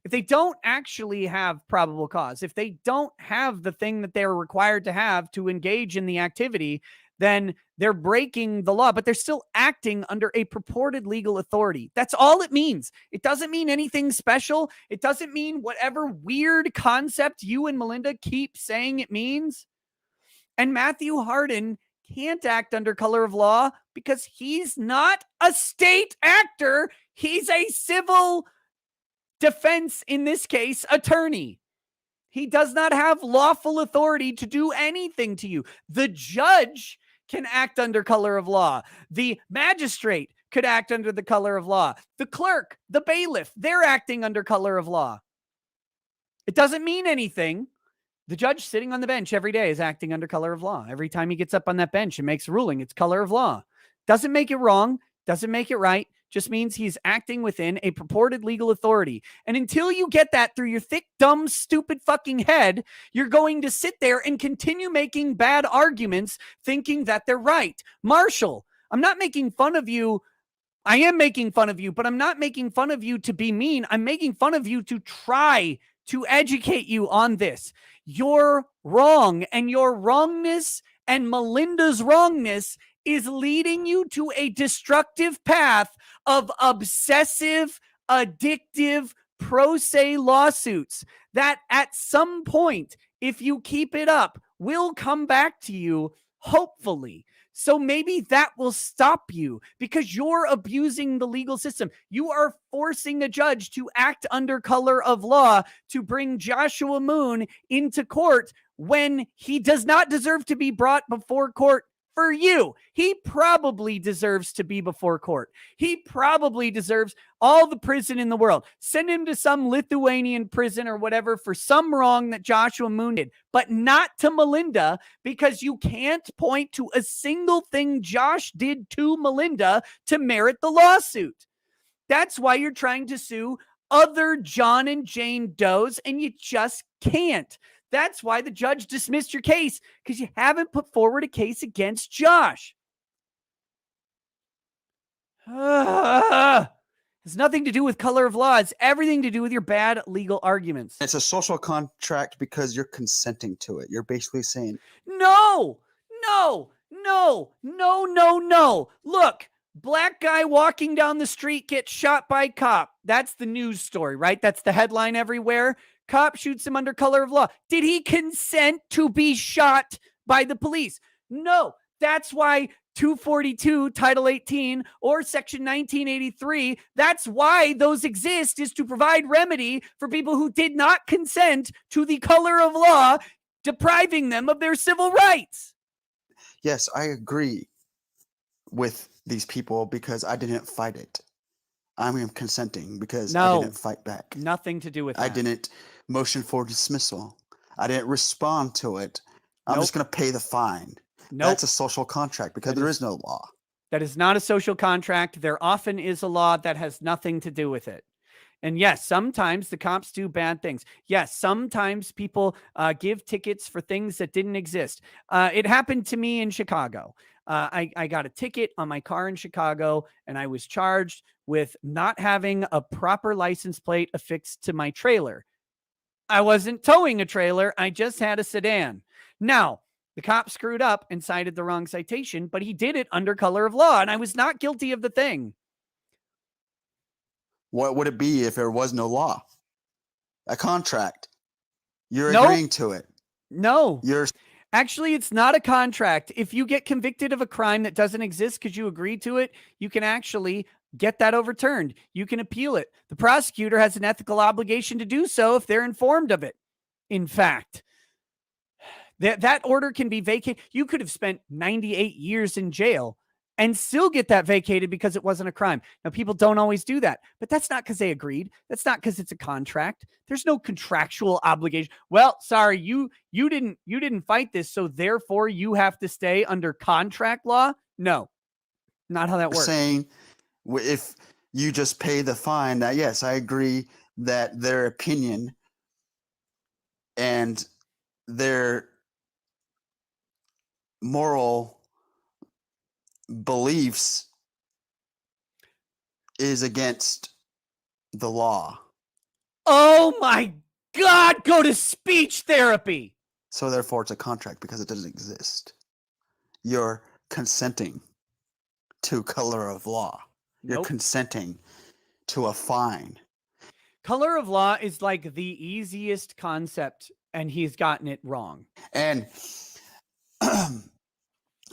If they don't actually have probable cause, if they don't have the thing that they're required to have to engage in the activity, then they're breaking the law, but they're still acting under a purported legal authority. That's all it means. It doesn't mean anything special. It doesn't mean whatever weird concept you and Melinda keep saying it means. And Matthew Hardin can't act under color of law because he's not a state actor. He's a civil defense, in this case, attorney. He does not have lawful authority to do anything to you. The judge can act under color of law. The magistrate could act under the color of law. The clerk, the bailiff, they're acting under color of law. It doesn't mean anything. The judge sitting on the bench every day is acting under color of law. Every time he gets up on that bench and makes a ruling, it's color of law. Doesn't make it wrong. Doesn't make it right. Just means he's acting within a purported legal authority. And until you get that through your thick, dumb, stupid fucking head, you're going to sit there and continue making bad arguments thinking that they're right. Marshall, I'm not making fun of you. I am making fun of you, but I'm not making fun of you to be mean. I'm making fun of you to try to educate you on this. You're wrong, and your wrongness and Melinda's wrongness is leading you to a destructive path of obsessive, addictive, pro se lawsuits that at some point, if you keep it up, will come back to you, hopefully. So maybe that will stop you because you're abusing the legal system. You are forcing a judge to act under color of law to bring Joshua Moon into court when he does not deserve to be brought before court for you. He probably deserves to be before court. He probably deserves all the prison in the world. Send him to some Lithuanian prison or whatever for some wrong that Joshua Moon did, but not to Melinda, because you can't point to a single thing Josh did to Melinda to merit the lawsuit. That's why you're trying to sue other John and Jane Does, and you just can't. That's why the judge dismissed your case, because you haven't put forward a case against Josh. Has nothing to do with color of law. It's everything to do with your bad legal arguments. It's a social contract because you're consenting to it. You're basically saying, No. Look, black guy walking down the street gets shot by cop. That's the news story, right? That's the headline everywhere. Cop shoots him under color of law. Did he consent to be shot by the police? No. That's why 242, Title 18, or Section 1983, that's why those exist, is to provide remedy for people who did not consent to the color of law, depriving them of their civil rights. yes, I agree with these people because I didn't fight it. I'm consenting because I No. didn't fight back. Nothing to do with that. I didn't motion for dismissal. I didn't respond to it. I'm Nope. just going to pay the fine. Nope. That's a social contract because there is no law. That is not a social contract. There often is a law that has nothing to do with it. And yes, sometimes the cops do bad things. Yes, sometimes people give tickets for things that didn't exist. It happened to me in Chicago. I got a ticket on my car in Chicago, and I was charged with not having a proper license plate affixed to my trailer. I wasn't towing a trailer. I just had a sedan. Now, the cop screwed up and cited the wrong citation, but he did it under color of law, and I was not guilty of the thing. What would it be if there was no law? A contract. You're Nope. agreeing to it. No. You're Actually, it's not a contract. If you get convicted of a crime that doesn't exist because you agreed to it, you can actually get that overturned. You can appeal it. The prosecutor has an ethical obligation to do so if they're informed of it. In fact, that order can be vacated. You could have spent 98 years in jail and still get that vacated because it wasn't a crime. Now, people don't always do that, but that's not because they agreed. That's not because it's a contract. There's no contractual obligation. Well, sorry, you didn't fight this, so therefore you have to stay under contract law. No, not how that works. saying if you just pay the fine, that yes, I agree that their opinion and their moral beliefs is against the law. Oh my God, go to speech therapy. So therefore it's a contract because it doesn't exist. You're consenting to color of law. You're Nope. consenting to a fine. Color of law is like the easiest concept, and he's gotten it wrong. And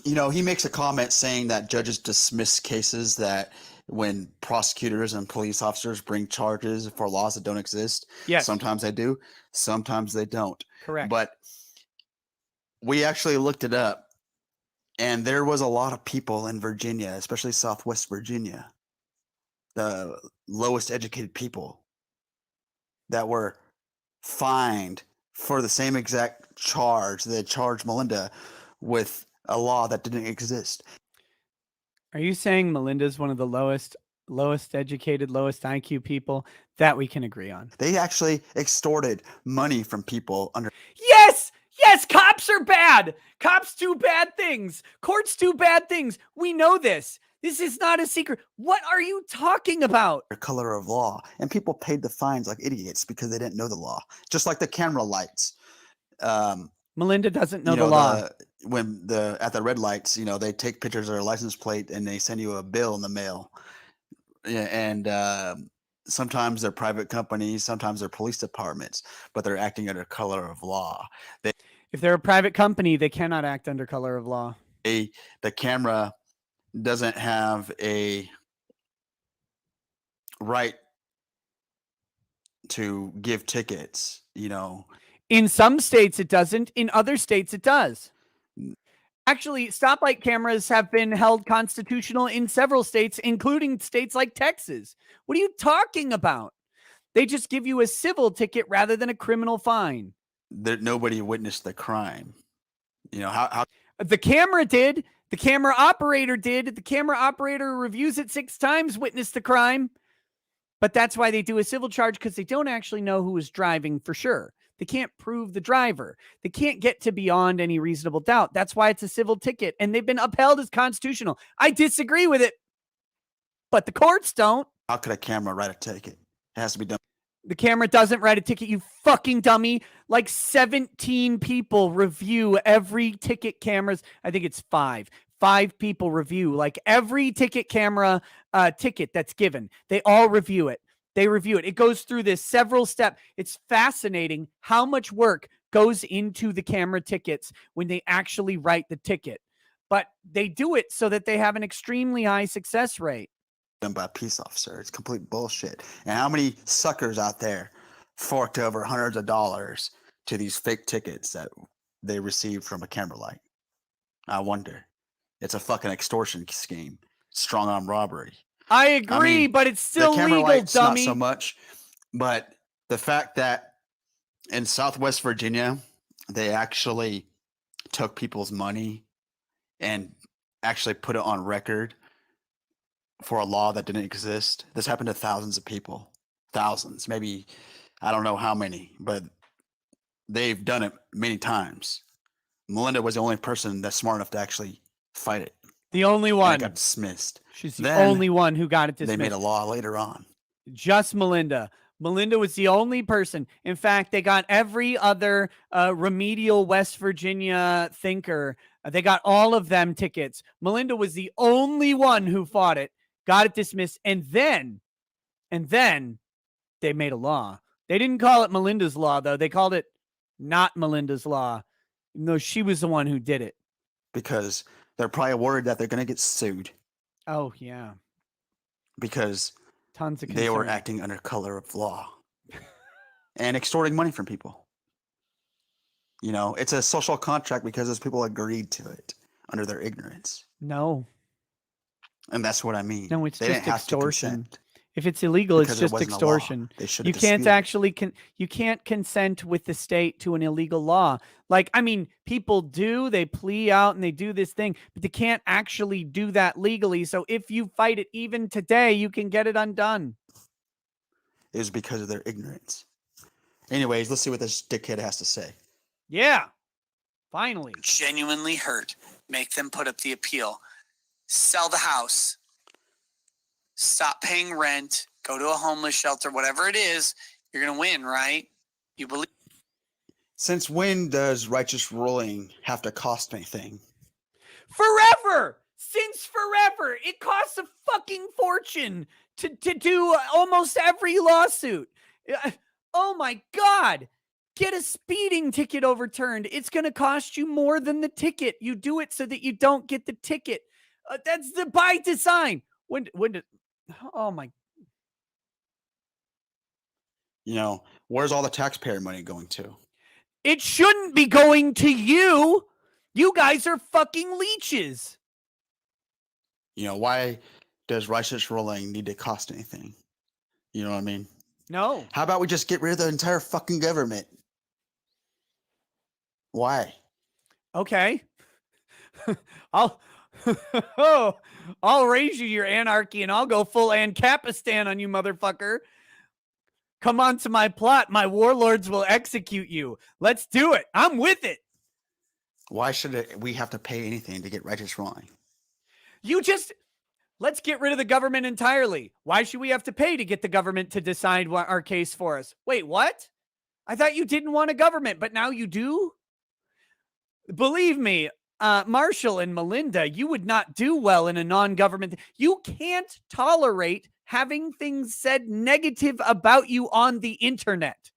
he makes a comment saying that judges dismiss cases that when prosecutors and police officers bring charges for laws that don't exist. Yes. Sometimes they do, sometimes they don't. Correct. But we actually looked it up, and there was a lot of people in Virginia, especially Southwest Virginia, the lowest educated people, that were fined for the same exact charge. They charged Melinda with a law that didn't exist. Are you saying Melinda's one of the lowest educated, lowest IQ people? That we can agree on. They actually extorted money from people under. Yes, cops are bad. Cops do bad things. Courts do bad things. We know this. This is not a secret. What are you talking about? Color of law, and people paid the fines like idiots because they didn't know the law. Just like the camera lights. Melinda doesn't know the law. At the red lights, they take pictures of their license plate and they send you a bill in the mail. Yeah, and sometimes they're private companies, sometimes they're police departments, but they're acting under color of law. If they're a private company, they cannot act under color of law. The camera doesn't have a right to give tickets, In some states, it doesn't. In other states, it does. Actually, stoplight cameras have been held constitutional in several states, including states like Texas. What are you talking about? They just give you a civil ticket rather than a criminal fine. Nobody witnessed the crime. You know, how The camera did. The camera operator did. The camera operator who reviews it 6 times witnessed the crime. But that's why they do a civil charge, because they don't actually know who was driving for sure. They can't prove the driver. They can't get to beyond any reasonable doubt. That's why it's a civil ticket, and they've been upheld as constitutional. I disagree with it, but the courts don't. how could a camera write a ticket? It has to be done. The camera doesn't write a ticket, you fucking dummy. Like 17 people review every ticket cameras. I think it's 5. 5 people review like every ticket camera ticket that's given. They all review it. They review it. It goes through this several step. It's fascinating how much work goes into the camera tickets when they actually write the ticket. But they do it so that they have an extremely high success rate. Done by a peace officer. It's complete bullshit. And how many suckers out there forked over hundreds of dollars to these fake tickets that they received from a camera light? I wonder. It's a fucking extortion scheme. Strong arm robbery. I agree, but it's still the camera legal, lights, dummy. not so much. But the fact that in Southwest Virginia, they actually took people's money and actually put it on record for a law that didn't exist. This happened to thousands of people. Thousands, maybe, I don't know how many, but they've done it many times. Melinda was the only person that's smart enough to actually fight it. The only And one. it got dismissed. She's the Then only one who got it dismissed. They made a law later on. Just Melinda. Melinda was the only person. In fact, they got every other remedial West Virginia thinker. They got all of them tickets. Melinda was the only one who fought it, got it dismissed, and then they made a law. They didn't call it Melinda's law, though. They called it not Melinda's law, even though she was the one who did it. Because they're probably worried that they're going to get sued Oh, yeah. because Tons of they were concern. acting under color of law and extorting money from people. You know, it's a social contract because those people agreed to it under their ignorance. No. And that's what I mean. No, it's They just didn't have to extortion. consent If it's illegal, because it's there just wasn't a law. extortion. They should You have can't disputed it. actually you can't consent with the state to an illegal law. Like, I mean, people do, they plea out and they do this thing, but they can't actually do that legally. So if you fight it even today, you can get it undone. It was because of their ignorance. Anyways, let's see what this dickhead has to say. Yeah. Finally. Genuinely hurt. Make them put up the appeal. Sell the house. Stop paying rent. Go to a homeless shelter. Whatever it is, you're going to win, right? You believe? Since when does righteous ruling have to cost anything? Forever. Since forever. It costs a fucking fortune to do almost every lawsuit. Oh my God. Get a speeding ticket overturned. It's going to cost you more than the ticket. You do it so that you don't get the ticket. That's the by design. Oh my. You know, where's all the taxpayer money going to? It shouldn't be going to you. You guys are fucking leeches. You know, why does righteous ruling need to cost anything? You know what I mean? No. How about we just get rid of the entire fucking government? Why? Okay. I'll raise you your anarchy and I'll go full Ancapistan on you, motherfucker. Come on to my plot. My warlords will execute you. Let's do it. I'm with it. Why should we have to pay anything to get righteous ruling? Let's get rid of the government entirely. Why should we have to pay to get the government to decide our case for us? Wait, what? I thought you didn't want a government, but now you do? Believe me, Marshall and Melinda, you would not do well in a non-government. You can't tolerate having things said negative about you on the internet.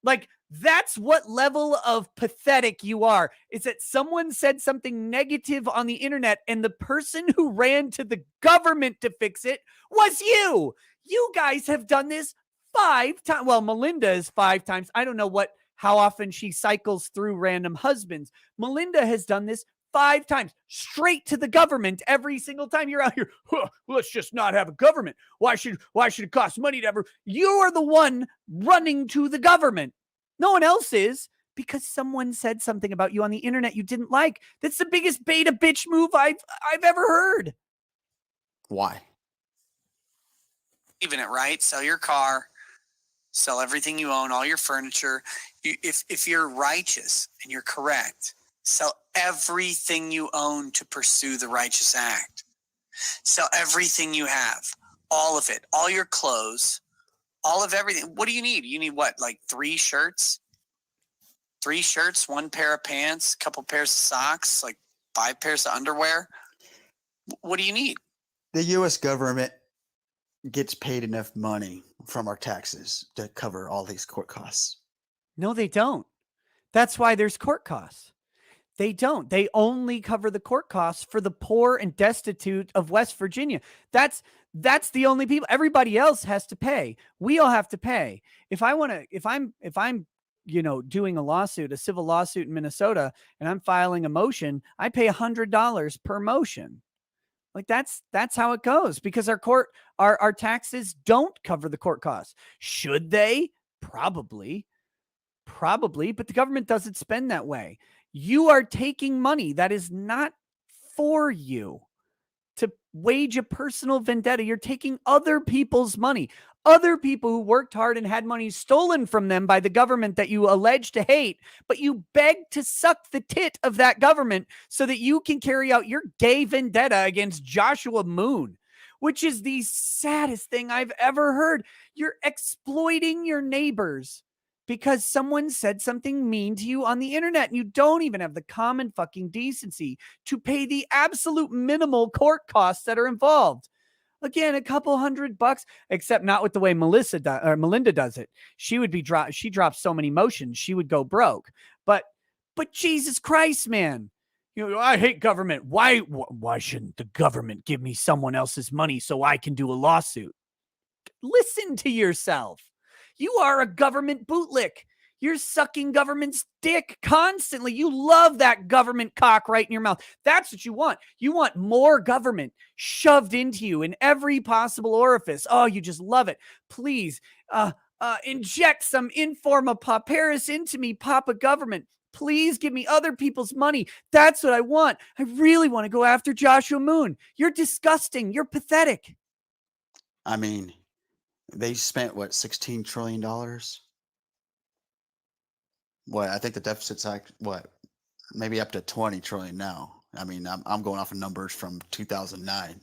Like, that's what level of pathetic you are. Is that someone said something negative on the internet and the person who ran to the government to fix it was you. You guys have done this 5 times. Well, Melinda is 5 times. I don't know how often she cycles through random husbands. Melinda has done this 5 times straight to the government every single time you're out here. Huh, let's just not have a government. Why should it cost money to ever? You are the one running to the government. No one else is, because someone said something about you on the internet you didn't like. That's the biggest beta bitch move I've ever heard. Why? Even it, right? Sell your car, sell everything you own, all your furniture. If you're righteous and you're correct, sell everything you own to pursue the righteous act. Sell everything you have, all of it, all your clothes, all of everything. What do you need? You need what? Like 3 shirts? 3 shirts, 1 pair of pants, a couple pairs of socks, like 5 pairs of underwear. What do you need? The U.S. government gets paid enough money from our taxes to cover all these court costs. No, they don't. That's why there's court costs. They don't. They only cover the court costs for the poor and destitute of West Virginia. That's the only people. Everybody else has to pay. We all have to pay. If I'm doing a civil lawsuit in Minnesota, and I'm filing a motion, I pay $100 per motion. Like that's how it goes, because our taxes don't cover the court costs. Should they? Probably, but the government doesn't spend that way. You are taking money that is not for you to wage a personal vendetta. You're taking other people's money, other people who worked hard and had money stolen from them by the government that you allege to hate, but you beg to suck the tit of that government so that you can carry out your gay vendetta against Joshua Moon, which is the saddest thing I've ever heard. You're exploiting your neighbors because someone said something mean to you on the internet, and you don't even have the common fucking decency to pay the absolute minimal court costs that are involved. Again, a couple $100, except not with the way Melinda does it. She would be she drops so many motions, she would go broke. But Jesus Christ, man. I hate government. Why shouldn't the government give me someone else's money so I can do a lawsuit? Listen to yourself. You are a government bootlick. You're sucking government's dick constantly. You love that government cock right in your mouth. That's what you want. You want more government shoved into you in every possible orifice. Oh, you just love it. Please inject some informa pauperis into me, Papa Government. Please give me other people's money. That's what I want. I really want to go after Joshua Moon. You're disgusting. You're pathetic. I mean, they spent $16 trillion? What, I think the deficit's like maybe up to 20 trillion now. I mean, I'm going off of numbers from 2009.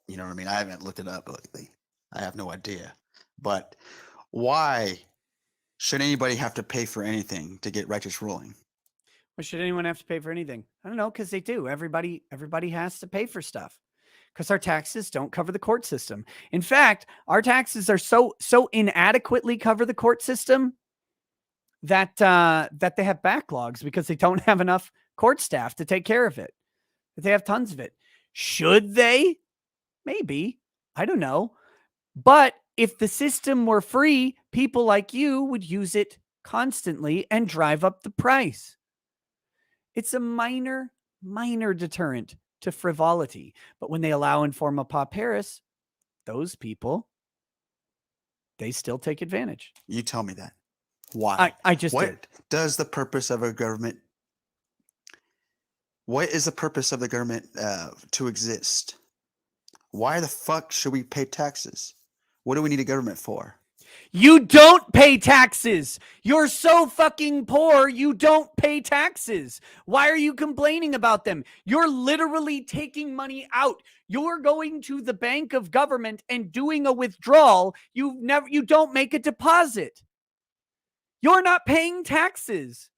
You know what I mean? I haven't looked it up lately. I have no idea. But why should anybody have to pay for anything to get righteous ruling? Why should anyone have to pay for anything? I don't know, because they do. Everybody has to pay for stuff, because our taxes don't cover the court system. In fact, our taxes are so inadequately cover the court system that they have backlogs because they don't have enough court staff to take care of it. That they have tons of it. Should they? Maybe. I don't know. But if the system were free, people like you would use it constantly and drive up the price. It's a minor deterrent to frivolity. But when they allow informa pauperis, those people, they still take advantage. You tell me that. Why? I just did. What does the purpose of a government? What is the purpose of the government to exist? Why the fuck should we pay taxes? What do we need a government for? You don't pay taxes. You're so fucking poor, you don't pay taxes. Why are you complaining about them? You're literally taking money out. You're going to the bank of government and doing a withdrawal. You don't make a deposit. You're not paying taxes.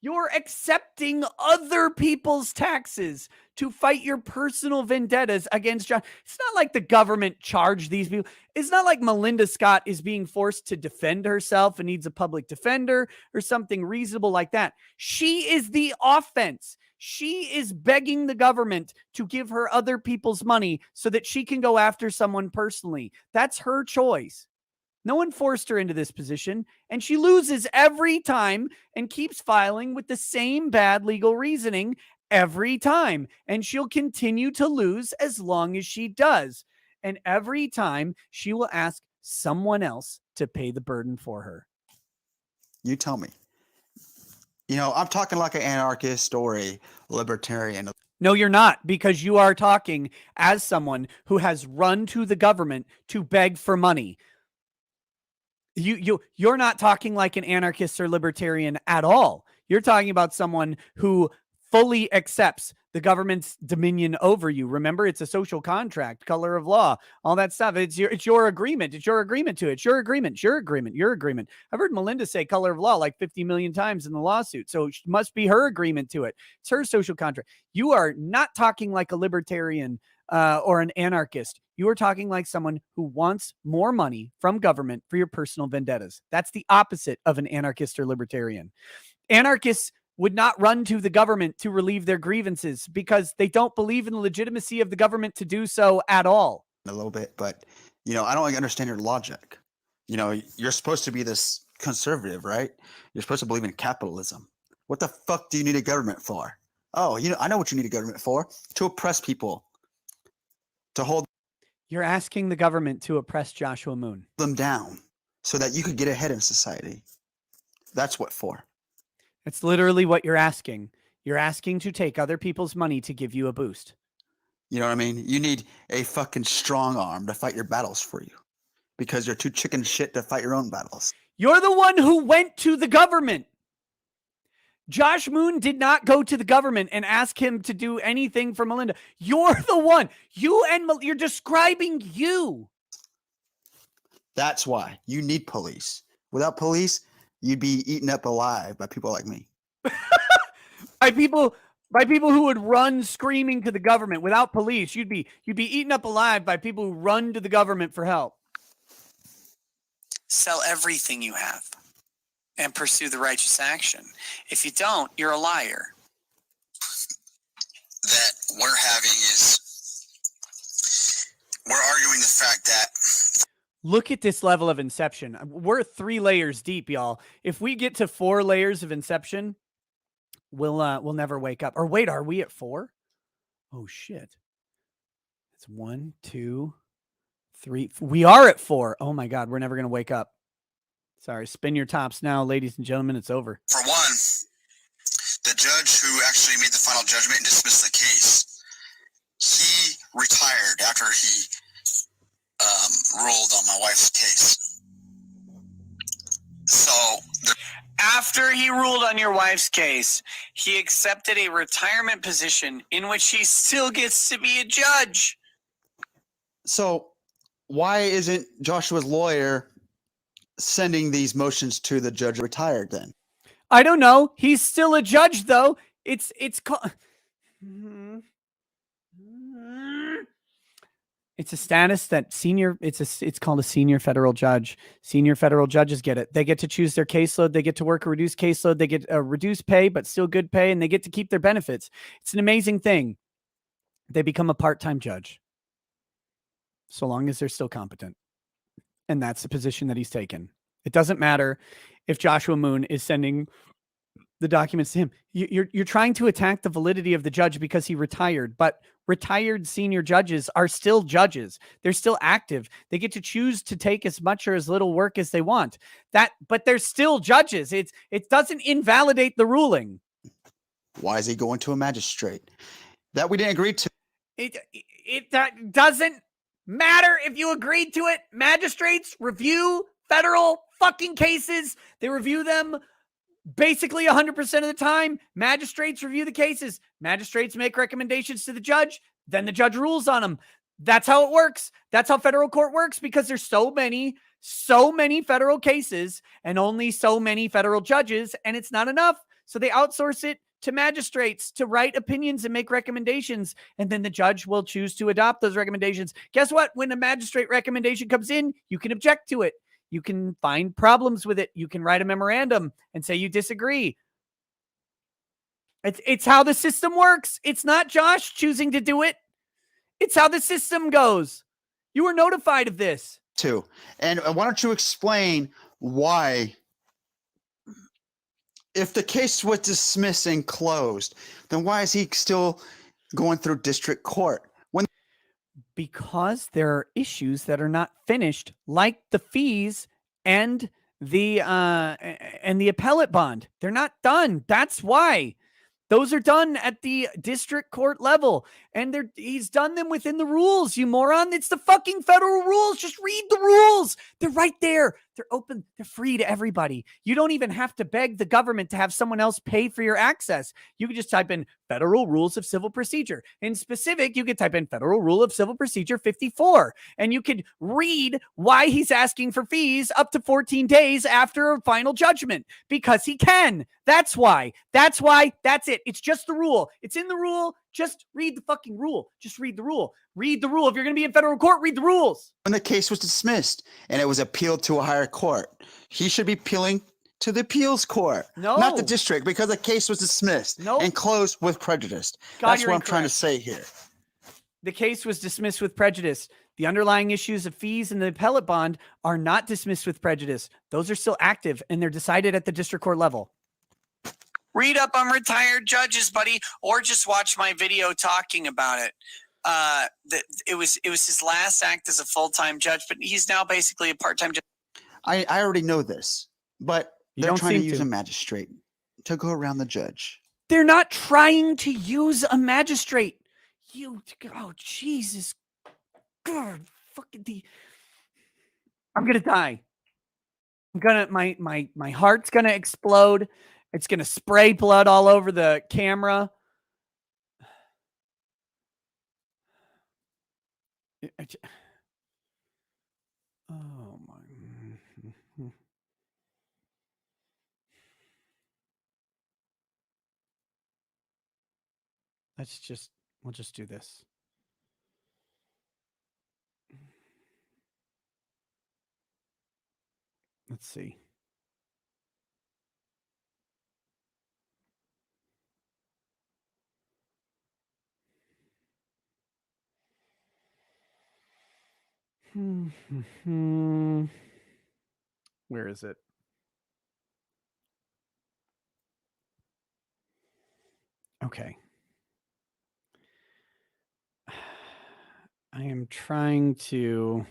You're accepting other people's taxes to fight your personal vendettas against John. It's not like the government charged these people. It's not like Melinda Scott is being forced to defend herself and needs a public defender or something reasonable like that. She is the offense. She is begging the government to give her other people's money so that she can go after someone personally. That's her choice. No one forced her into this position, and she loses every time and keeps filing with the same bad legal reasoning every time. And she'll continue to lose as long as she does. And every time she will ask someone else to pay the burden for her. You tell me. You know, I'm talking like an anarchist or a libertarian. No, you're not, because you are talking as someone who has run to the government to beg for money. You're not talking like an anarchist or libertarian at all. You're talking about someone who fully accepts the government's dominion over you. Remember, it's a social contract, color of law, all that stuff. It's your agreement. It's your agreement to it. It's your agreement. It's your agreement. Your agreement. I've heard Melinda say color of law like 50 million times in the lawsuit. So it must be her agreement to it. It's her social contract. You are not talking like a libertarian or an anarchist. You are talking like someone who wants more money from government for your personal vendettas. That's the opposite of an anarchist or libertarian. Anarchists would not run to the government to relieve their grievances because they don't believe in the legitimacy of the government to do so at all. A little bit, but, you know, I don't understand your logic. You know, you're supposed to be this conservative, right? You're supposed to believe in capitalism. What the fuck do you need a government for? Oh, you know, I know what you need a government for. To oppress people. To hold You're asking the government to oppress Joshua Moon. them down so that you could get ahead in society. That's what for. That's literally what you're asking. You're asking to take other people's money to give you a boost. You know what I mean? You need a fucking strong arm to fight your battles for you because you're too chicken shit to fight your own battles. You're the one who went to the government. Josh Moon did not go to the government and ask him to do anything for Melinda. You're the one. You're describing you. That's why you need police. Without police, you'd be eaten up alive by people like me. By people who would run screaming to the government. Without police, you'd be eaten up alive by people who run to the government for help. Sell everything you have and pursue the righteous action. If you don't, you're a liar. That we're having is we're arguing the fact that Look at this level of inception. We're 3 layers deep, y'all. If we get to 4 layers of inception, we'll never wake up. Or wait, are we at 4? Oh shit. It's 1, 2, 3. We are at 4. Oh my God, we're never gonna wake up. Sorry, spin your tops now, ladies and gentlemen. It's over. for one, the judge who actually made the final judgment and dismissed the case, he retired after he ruled on my wife's case. So after he ruled on your wife's case, he accepted a retirement position in which he still gets to be a judge. So why isn't Joshua's lawyer sending these motions to the judge retired then? I don't know. He's still a judge, though. It's called. It's a status that it's called a senior federal judge. Senior federal judges get it. They get to choose their caseload. They get to work a reduced caseload. They get a reduced pay, but still good pay, and they get to keep their benefits. It's an amazing thing. They become a part-time judge, so long as they're still competent. And that's the position that he's taken. It doesn't matter if Joshua Moon is sending the documents to him. You're trying to attack the validity of the judge because he retired, but retired senior judges are still judges. They're still active. They get to choose to take as much or as little work as they want. But they're still judges. It doesn't invalidate the ruling. Why is he going to a magistrate? That we didn't agree to. It doesn't matter if you agreed to it. Magistrates review federal fucking cases. They review them basically 100% of the time. Magistrates review the cases. Magistrates make recommendations to the judge. Then the judge rules on them. That's how it works. That's how federal court works, because there's so many federal cases and only so many federal judges, and it's not enough. So they outsource it to magistrates to write opinions and make recommendations. And then the judge will choose to adopt those recommendations. Guess what? When a magistrate recommendation comes in, you can object to it. You can find problems with it. You can write a memorandum and say you disagree. It's how the system works. It's not Josh choosing to do it. It's how the system goes. You were notified of this. too. And why don't you explain why, if the case was dismissed and closed, then why is he still going through district court? Because there are issues that are not finished, like the fees and the appellate bond. They're not done. That's why. Those are done at the district court level, and he's done them within the rules, you moron. It's the fucking federal rules. Just read the rules. They're right there. They're open. They're free to everybody. You don't even have to beg the government to have someone else pay for your access. You can just type in Federal Rules of Civil Procedure. In specific, you could type in Federal Rule of Civil Procedure 54, and you could read why he's asking for fees up to 14 days after a final judgment, because he can. That's why. That's why. That's it. It's just the rule. It's in the rule. Just read the fucking rule. Just read the rule. Read the rule. If you're going to be in federal court, read the rules. When the case was dismissed and it was appealed to a higher court, he should be appealing to the appeals court, not the district, because the case was dismissed and closed with prejudice. That's what I'm trying to say here. The case was dismissed with prejudice. The underlying issues of fees and the appellate bond are not dismissed with prejudice. Those are still active, and they're decided at the district court level. Read up on retired judges, buddy, or just watch my video talking about it. It was his last act as a full-time judge, but he's now basically a part-time judge. I already know this, but they're trying to use a magistrate to go around the judge. They're not trying to use a magistrate. Oh, Jesus. God, fucking I'm going to die. My heart's going to explode. It's going to spray blood all over the camera. Oh my. We'll just do this. Let's see. Where is it? Okay. I am trying to...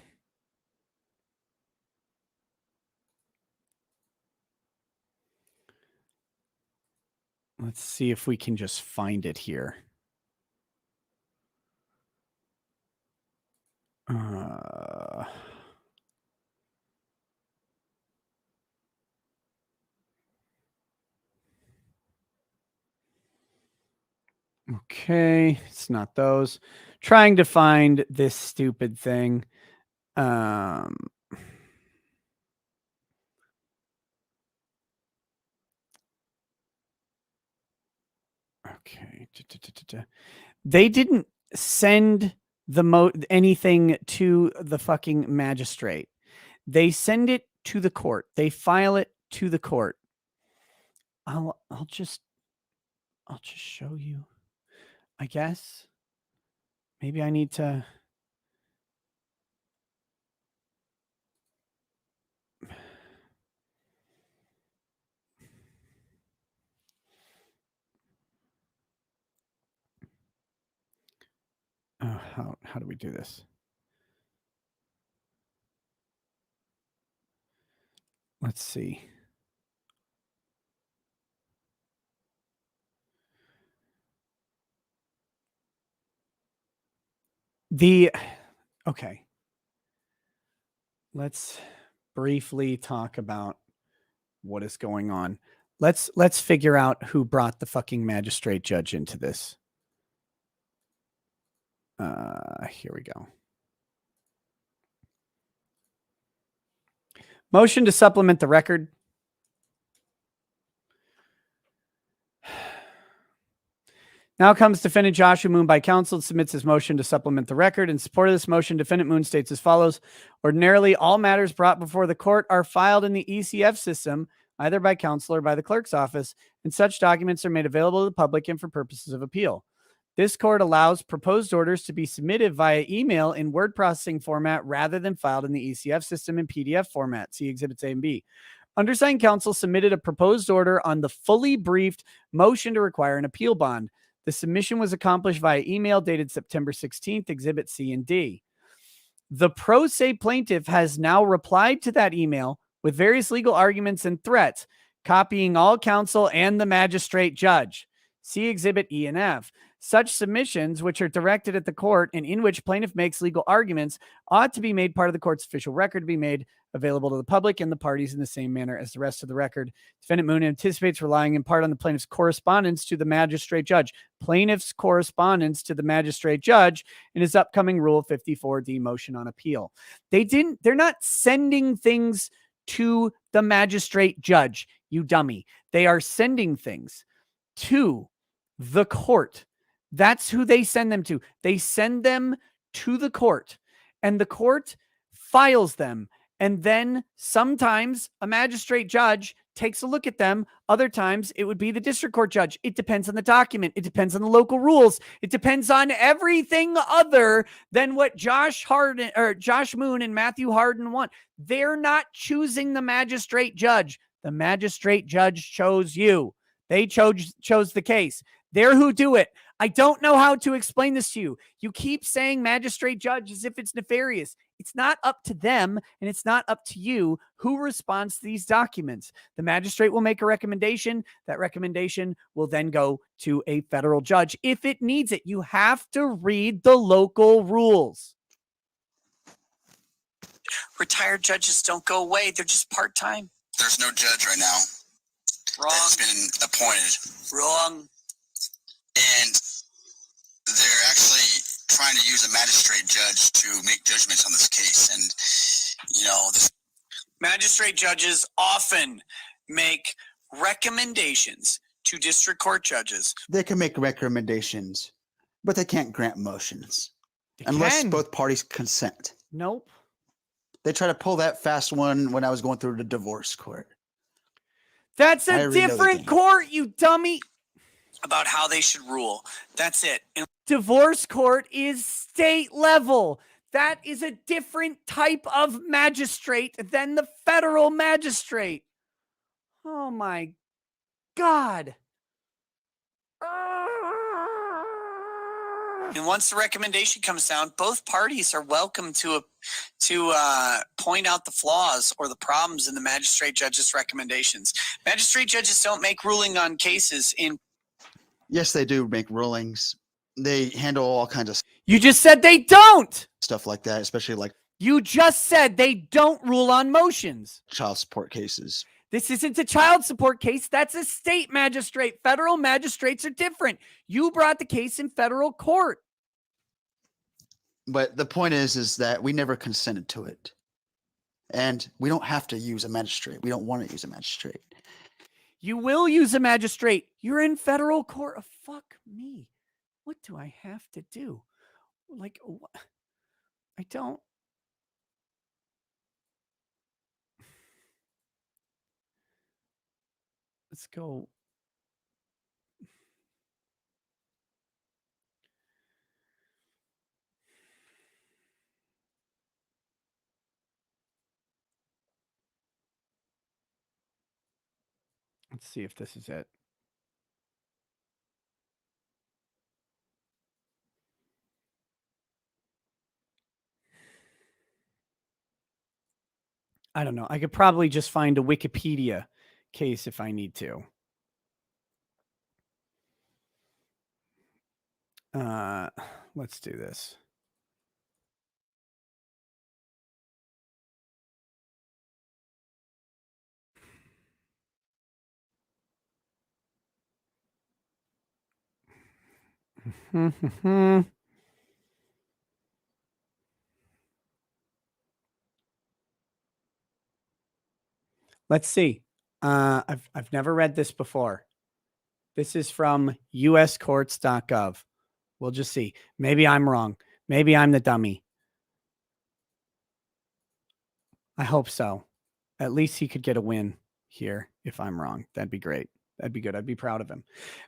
Let's see if we can just find it here. Okay, it's not those. Trying to find this stupid thing. Okay. They didn't send anything to the fucking magistrate. They send it to the court. They file it to the court. I'll just show you. I guess maybe I need to. How do we do this? Let's see. Okay. Let's briefly talk about what is going on. Let's figure out who brought the fucking magistrate judge into this. Here we go. Motion to supplement the record. Now comes defendant Joshua Moon by counsel, submits his motion to supplement the record. In support of this motion, defendant Moon states as follows. Ordinarily, all matters brought before the court are filed in the ECF system, either by counsel or by the clerk's office, and such documents are made available to the public and for purposes of appeal. This court allows proposed orders to be submitted via email in word processing format rather than filed in the ECF system in PDF format. See Exhibits A and B. Undersigned counsel submitted a proposed order on the fully briefed motion to require an appeal bond. The submission was accomplished via email dated September 16th, Exhibit C and D. The pro se plaintiff has now replied to that email with various legal arguments and threats, copying all counsel and the magistrate judge. See Exhibit E and F. Such submissions, which are directed at the court and in which plaintiff makes legal arguments, ought to be made part of the court's official record to be made available to the public and the parties in the same manner as the rest of the record. Defendant Moon anticipates relying in part on the plaintiff's correspondence to the magistrate judge. Plaintiff's correspondence to the magistrate judge in his upcoming Rule 54D motion on appeal. They're not sending things to the magistrate judge, you dummy. They are sending things to the court. That's who they send them to. They send them to the court, and the court files them. And then sometimes a magistrate judge takes a look at them. Other times it would be the district court judge. It depends on the document. It depends on the local rules. It depends on everything other than what Josh Moon and Matthew Harden want. They're not choosing the magistrate judge. The magistrate judge chose you. They chose the case. They're who do it. I don't know how to explain this to you. You keep saying magistrate judge as if it's nefarious. It's not up to them, and it's not up to you who responds to these documents. The magistrate will make a recommendation. That recommendation will then go to a federal judge if it needs it. You have to read the local rules. Retired judges don't go away. They're just part-time. There's no judge right now Wrong. that's been appointed. Wrong. And they're actually trying to use a magistrate judge to make judgments on this case. And, you know, this Magistrate judges often make recommendations to district court judges. They can make recommendations, but they can't grant motions They unless can. both parties consent. Nope. They try to pull that fast one when I was going through the divorce court. That's I a already know the different game. court, you dummy. About how they should rule. That's it. And Divorce court is state level. That is a different type of magistrate than the federal magistrate. Oh my God. And once the recommendation comes down, both parties are welcome to point out the flaws or the problems in the magistrate judge's recommendations. Magistrate judges don't make ruling on cases in. Yes, they do make rulings. They handle all kinds of You just said they don't. stuff like that, especially like You just said they don't rule on motions. child support cases. This isn't a child support case. That's a state magistrate. Federal magistrates are different. You brought the case in federal court. But the point is that we never consented to it. And we don't have to use a magistrate. We don't want to use a magistrate. You will use a magistrate. You're in federal court. Oh, fuck me. What do I have to do? Like, what? I don't. Let's go. Let's see if this is it. I don't know. I could probably just find a Wikipedia case if I need to. Let's do this. Let's see. I've never read this before. This is from uscourts.gov. We'll just see. Maybe I'm wrong. Maybe I'm the dummy. I hope so. At least he could get a win here if I'm wrong. That'd be great. That'd be good. I'd be proud of him.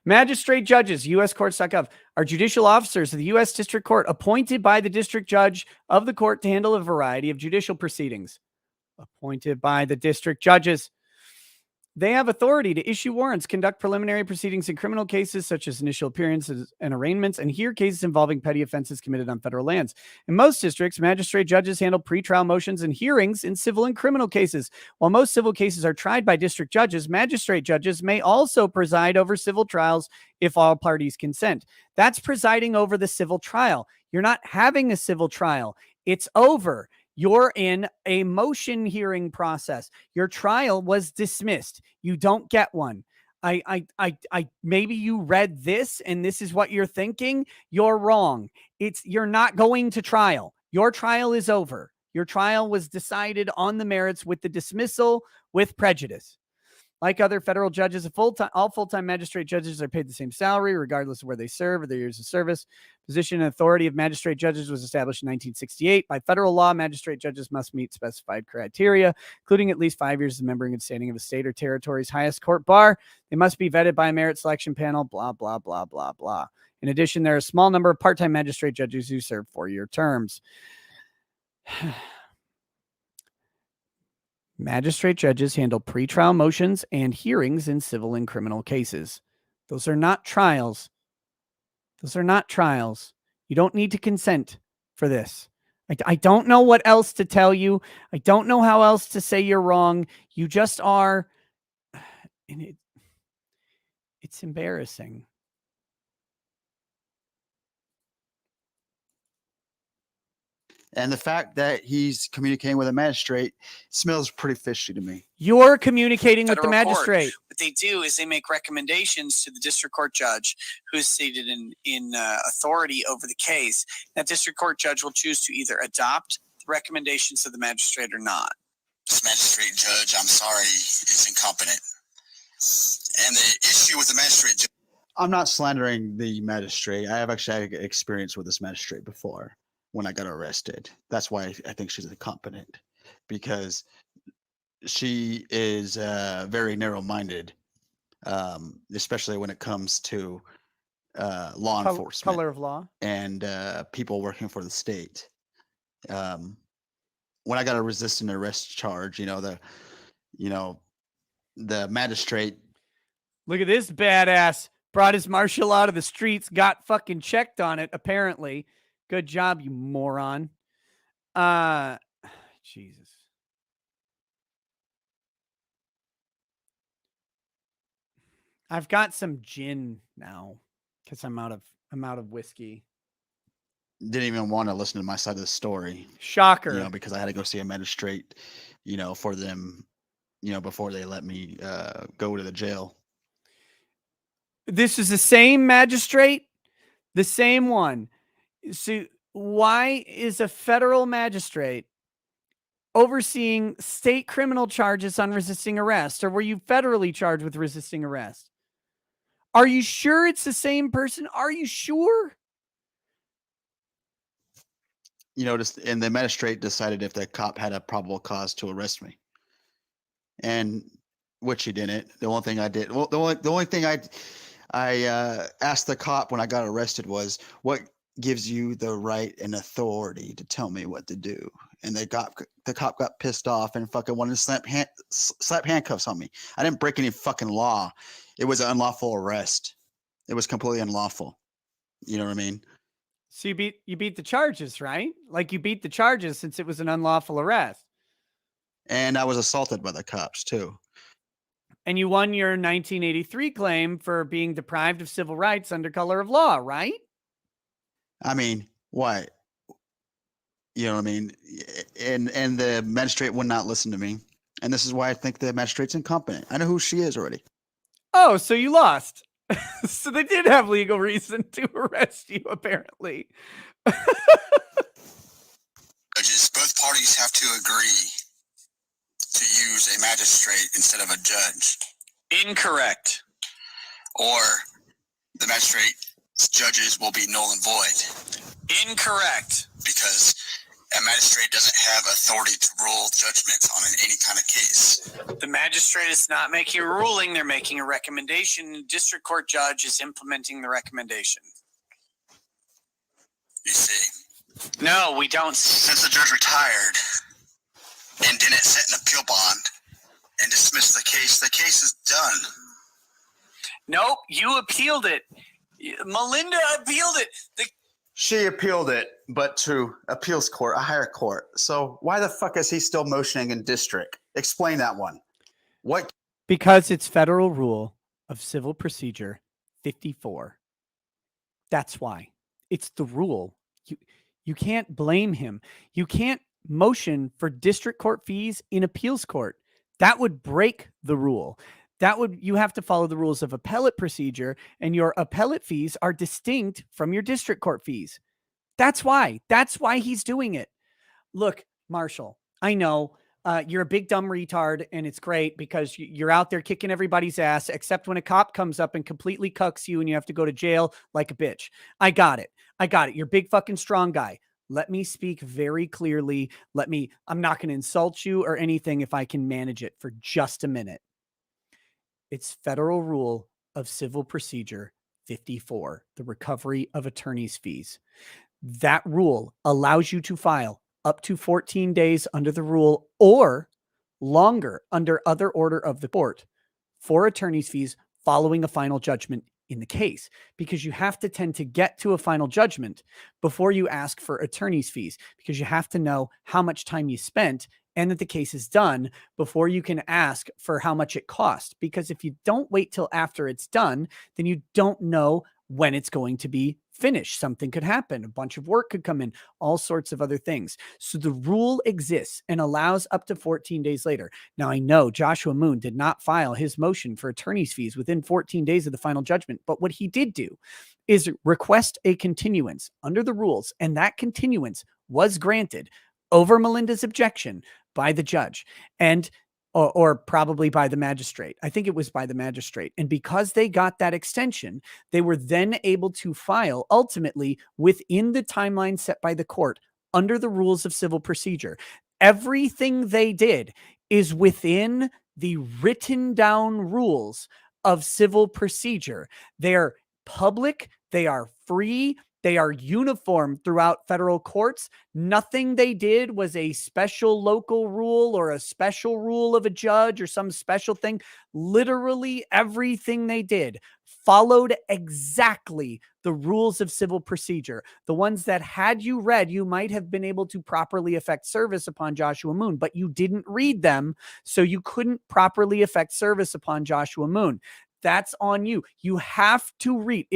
Magistrate judges, uscourts.gov, are judicial officers of the U.S. District Court appointed by the district judge of the court to handle a variety of judicial proceedings. Appointed by the district judges. They have authority to issue warrants, conduct preliminary proceedings in criminal cases such as initial appearances and arraignments, and hear cases involving petty offenses committed on federal lands. In most districts, magistrate judges handle pretrial motions and hearings in civil and criminal cases. While most civil cases are tried by district judges, magistrate judges may also preside over civil trials if all parties consent. That's presiding over the civil trial. You're not having a civil trial. It's over. You're in a motion hearing process. Your trial was dismissed. You don't get one. Maybe you read this and this is what you're thinking. You're wrong. You're not going to trial. Your trial is over. Your trial was decided on the merits with the dismissal with prejudice. Like other federal judges, all full-time magistrate judges are paid the same salary, regardless of where they serve or their years of service. Position and authority of magistrate judges was established in 1968. By federal law, magistrate judges must meet specified criteria, including at least 5 years of membering and standing of a state or territory's highest court bar. They must be vetted by a merit selection panel, blah, blah, blah, blah, blah. In addition, there are a small number of part-time magistrate judges who serve 4-year terms. Magistrate judges handle pretrial motions and hearings in civil and criminal cases. Those are not trials. Those are not trials. You don't need to consent for this. I don't know what else to tell you. I don't know how else to say you're wrong. You just are. And it's embarrassing. And the fact that he's communicating with a magistrate smells pretty fishy to me. You're communicating with the Federal court. magistrate. What they do is they make recommendations to the district court judge who's seated in authority over the case. That district court judge will choose to either adopt the recommendations of the magistrate or not. This magistrate judge, I'm sorry, is incompetent. And the issue with the magistrate judge. I'm not slandering the magistrate. I have actually had experience with this magistrate before when I got arrested. That's why I think she's incompetent, because she is very narrow-minded, especially when it comes to law enforcement. Color of law. And people working for the state. When I got a resisting arrest charge, the magistrate. Look at this badass. Brought his marshal out of the streets, got fucking checked on it, apparently. Good job, you moron. Jesus. I've got some gin now because I'm out of whiskey. Didn't even want to listen to my side of the story. Shocker. Because I had to go see a magistrate, for them, before they let me go to the jail. This is the same magistrate, the same one. So why is a federal magistrate overseeing state criminal charges on resisting arrest? Or were you federally charged with resisting arrest? Are you sure it's the same person? Are you sure? And the magistrate decided if the cop had a probable cause to arrest me, and which he didn't. The only thing I did, the only thing I asked the cop when I got arrested was, what gives you the right and authority to tell me what to do? And the cop got pissed off and fucking wanted to slap handcuffs on me. I didn't break any fucking law. It was an unlawful arrest. It was completely unlawful. You know what I mean? So you beat the charges, right? Like, you beat the charges since it was an unlawful arrest. And I was assaulted by the cops too. And you won your 1983 claim for being deprived of civil rights under color of law, right? I mean, what? You know what I mean? And the magistrate would not listen to me. And this is why I think the magistrate's incompetent. I know who she is already. Oh, so you lost. So they did have legal reason to arrest you, apparently. Judges, both parties have to agree to use a magistrate instead of a judge. Incorrect. Or the magistrate judges will be null and void. Incorrect. Because a magistrate doesn't have authority to rule judgments on any kind of case. The magistrate is not making a ruling, they're making a recommendation. The district court judge is implementing the recommendation. You see, No, we don't. since the judge retired and didn't set an appeal bond and dismissed the case is done. Nope, you appealed it. Melinda appealed it. She appealed it, but to appeals court, a higher court. So why the fuck is he still motioning in district? Explain that one. What? Because it's Federal Rule of Civil Procedure 54. That's why. It's the rule. You can't blame him. You can't motion for district court fees in appeals court. That would break the rule. You have to follow the rules of appellate procedure, and your appellate fees are distinct from your district court fees. That's why he's doing it. Look, Marshall, I know you're a big dumb retard, and it's great because you're out there kicking everybody's ass, except when a cop comes up and completely cucks you and you have to go to jail like a bitch. I got it. You're a big fucking strong guy. Let me speak very clearly. I'm not going to insult you or anything if I can manage it for just a minute. It's Federal Rule of Civil Procedure 54, the recovery of attorney's fees. That rule allows you to file up to 14 days under the rule or longer under other order of the court for attorney's fees following a final judgment in the case, because you have to tend to get to a final judgment before you ask for attorney's fees, because you have to know how much time you spent and that the case is done before you can ask for how much it cost. Because if you don't wait till after it's done, then you don't know when it's going to be finished. Something could happen. A bunch of work could come in, all sorts of other things. So the rule exists and allows up to 14 days later. Now, I know Joshua Moon did not file his motion for attorney's fees within 14 days of the final judgment, but what he did do is request a continuance under the rules, and that continuance was granted over Melinda's objection by the judge and or probably by the magistrate. I think it was by the magistrate. And because they got that extension, they were then able to file ultimately within the timeline set by the court under the rules of civil procedure. Everything they did is within the written down rules of civil procedure. They're public, they are free, they are uniform throughout federal courts. Nothing they did was a special local rule or a special rule of a judge or some special thing. Literally everything they did followed exactly the rules of civil procedure. The ones that, had you read, you might have been able to properly effect service upon Joshua Moon, but you didn't read them, so you couldn't properly effect service upon Joshua Moon. That's on you. You have to read.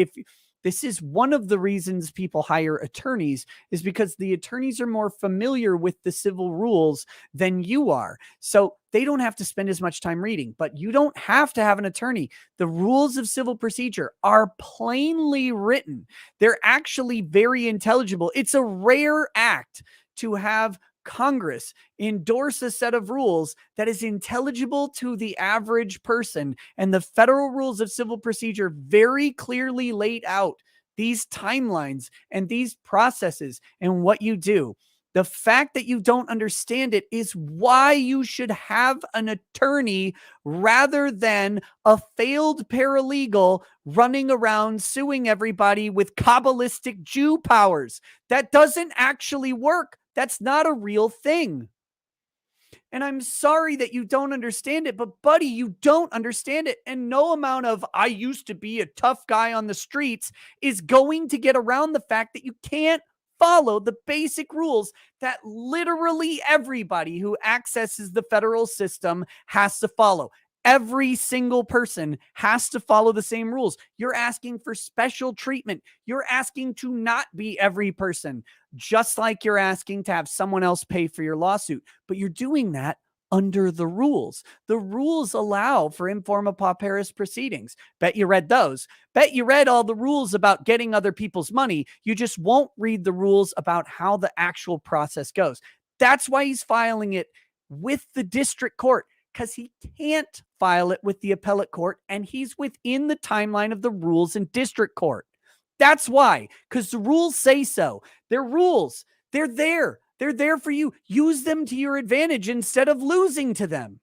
This is one of the reasons people hire attorneys, is because the attorneys are more familiar with the civil rules than you are. So they don't have to spend as much time reading, but you don't have to have an attorney. The rules of civil procedure are plainly written. They're actually very intelligible. It's a rare act to have Congress endorse a set of rules that is intelligible to the average person. And the federal rules of civil procedure very clearly laid out these timelines and these processes and what you do. The fact that you don't understand it is why you should have an attorney rather than a failed paralegal running around suing everybody with Kabbalistic Jew powers. That doesn't actually work. That's not a real thing. And I'm sorry that you don't understand it, but buddy, you don't understand it. And no amount of "I used to be a tough guy on the streets" is going to get around the fact that you can't follow the basic rules that literally everybody who accesses the federal system has to follow. Every single person has to follow the same rules. You're asking for special treatment. You're asking to not be every person, just like you're asking to have someone else pay for your lawsuit. But you're doing that under the rules. The rules allow for informa pauperis proceedings. Bet you read those. Bet you read all the rules about getting other people's money. You just won't read the rules about how the actual process goes. That's why he's filing it with the district court, because he can't file it with the appellate court, and he's within the timeline of the rules in district court. That's why, because the rules say so. They're rules. They're there. They're there for you. Use them to your advantage instead of losing to them.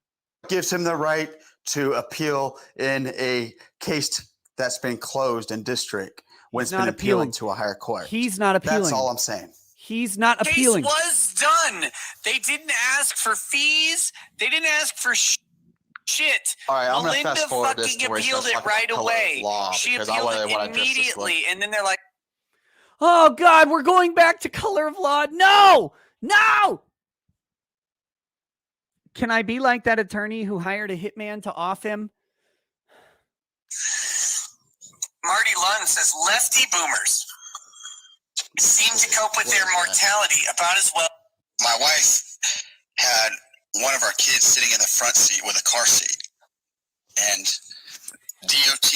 Gives him the right to appeal in a case that's been closed in district when He's it's been not appealing appealing. to a higher court. He's not appealing. That's all I'm saying. He's not Case appealing. was done. They didn't ask for fees. They didn't ask for shit. All right, I'm Melinda gonna fast forward this fucking to where he appealed starts it talking about right color of away. law, She because I appealed wanna it address this immediately, and then they're like, Oh God, we're going back to color of law. No, no. Can I be like that attorney who hired a hitman to off him? Marty Lund says lefty boomers seem to cope with their mortality about as well. My wife had one of our kids sitting in the front seat with a car seat, and DOT.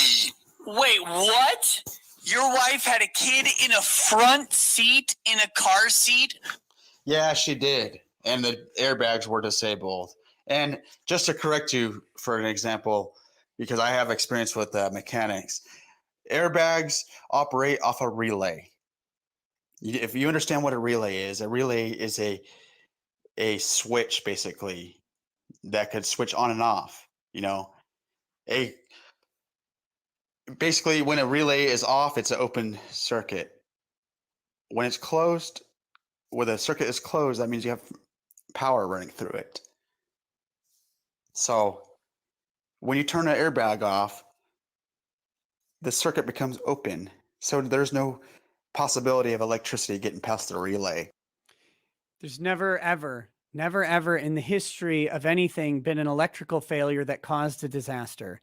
Wait, what? Your wife had a kid in a front seat in a car seat? Yeah, she did. And the airbags were disabled. And just to correct you for an example, because I have experience with mechanics, airbags operate off a relay. If you understand what a relay is a switch basically that could switch on and off. Basically when a relay is off, it's an open circuit. When it's closed, where the circuit is closed, that means you have power running through it. So when you turn an airbag off, the circuit becomes open. So there's no possibility of electricity getting past the relay. There's never, ever in the history of anything been an electrical failure that caused a disaster.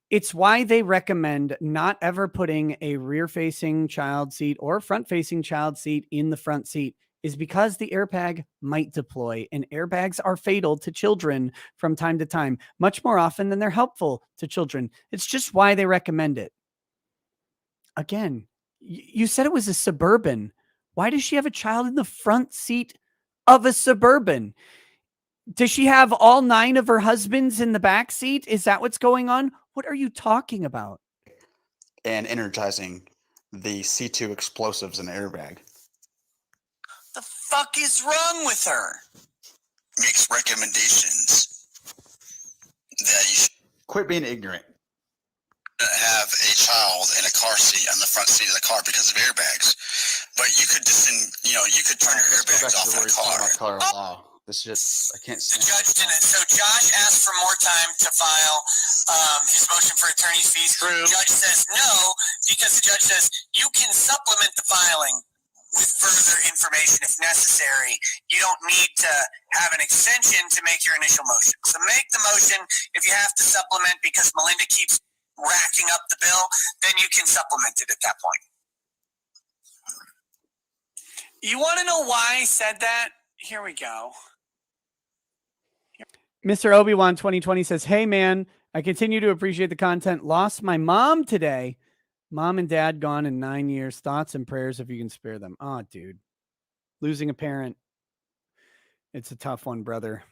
It's why they recommend not ever putting a rear-facing child seat or front-facing child seat in the front seat, is because the airbag might deploy, and airbags are fatal to children from time to time, much more often than they're helpful to children. It's just why they recommend it. Again, you said it was a Suburban. Why does she have a child in the front seat of a Suburban? Does she have all 9 of her husbands in the back seat? Is that what's going on? What are you talking about? And energizing the C2 explosives in the airbag. The fuck is wrong with her? Makes recommendations that you should Quit being ignorant. have a child in a car seat on the front seat of the car because of airbags. But you could you could turn your airbags off in a car. Wow. This just, I can't The stand judge it. didn't. So Josh asked for more time to file his motion for attorney's fees. True. The judge says no, because the judge says you can supplement the filing with further information if necessary. You don't need to have an extension to make your initial motion. So make the motion. If you have to supplement because Melinda keeps racking up the bill, then you can supplement it at that point. You want to know why I said that? Here we go. Mr. Obi-Wan 2020 says, hey, man, I continue to appreciate the content. Lost my mom today. Mom and dad gone in 9 years. Thoughts and prayers if you can spare them. Oh, dude. Losing a parent. It's a tough one, brother.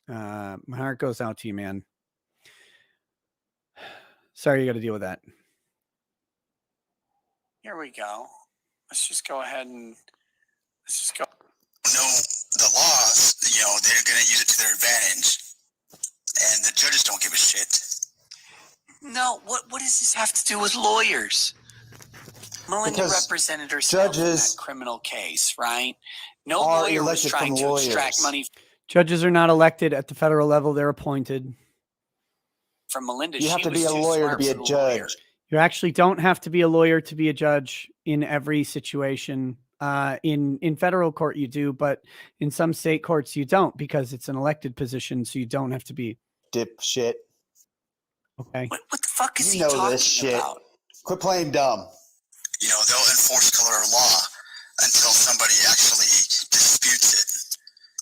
My heart goes out to you, man. Sorry you got to deal with that. Here we go. Let's just go ahead and let's just go. know the laws, they're going to use it to their advantage. And the judges don't give a shit. No, what does this have to do with lawyers? Melinda Because represented herself in judges that criminal case, right? No are lawyer was elected trying from to extract lawyers. money Judges are not elected at the federal level. They're appointed. from Melinda. You have She to be was a too lawyer to smart be for a the lawyer. judge. You actually don't have to be a lawyer to be a judge in every situation. In federal court, you do, but in some state courts, you don't, because it's an elected position. So you don't have to be. Dipshit. Okay. What the fuck is You he know talking this shit. about? Quit playing dumb. They'll enforce color of law until somebody actually disputes it.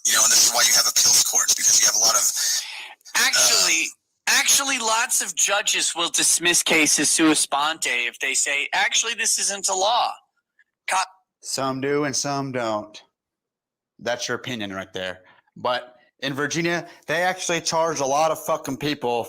And this is why you have appeals courts, because you have a lot of... Actually, lots of judges will dismiss cases sua sponte if they say, actually, this isn't a law. Some do and some don't. That's your opinion right there. But in Virginia, they actually charged a lot of fucking people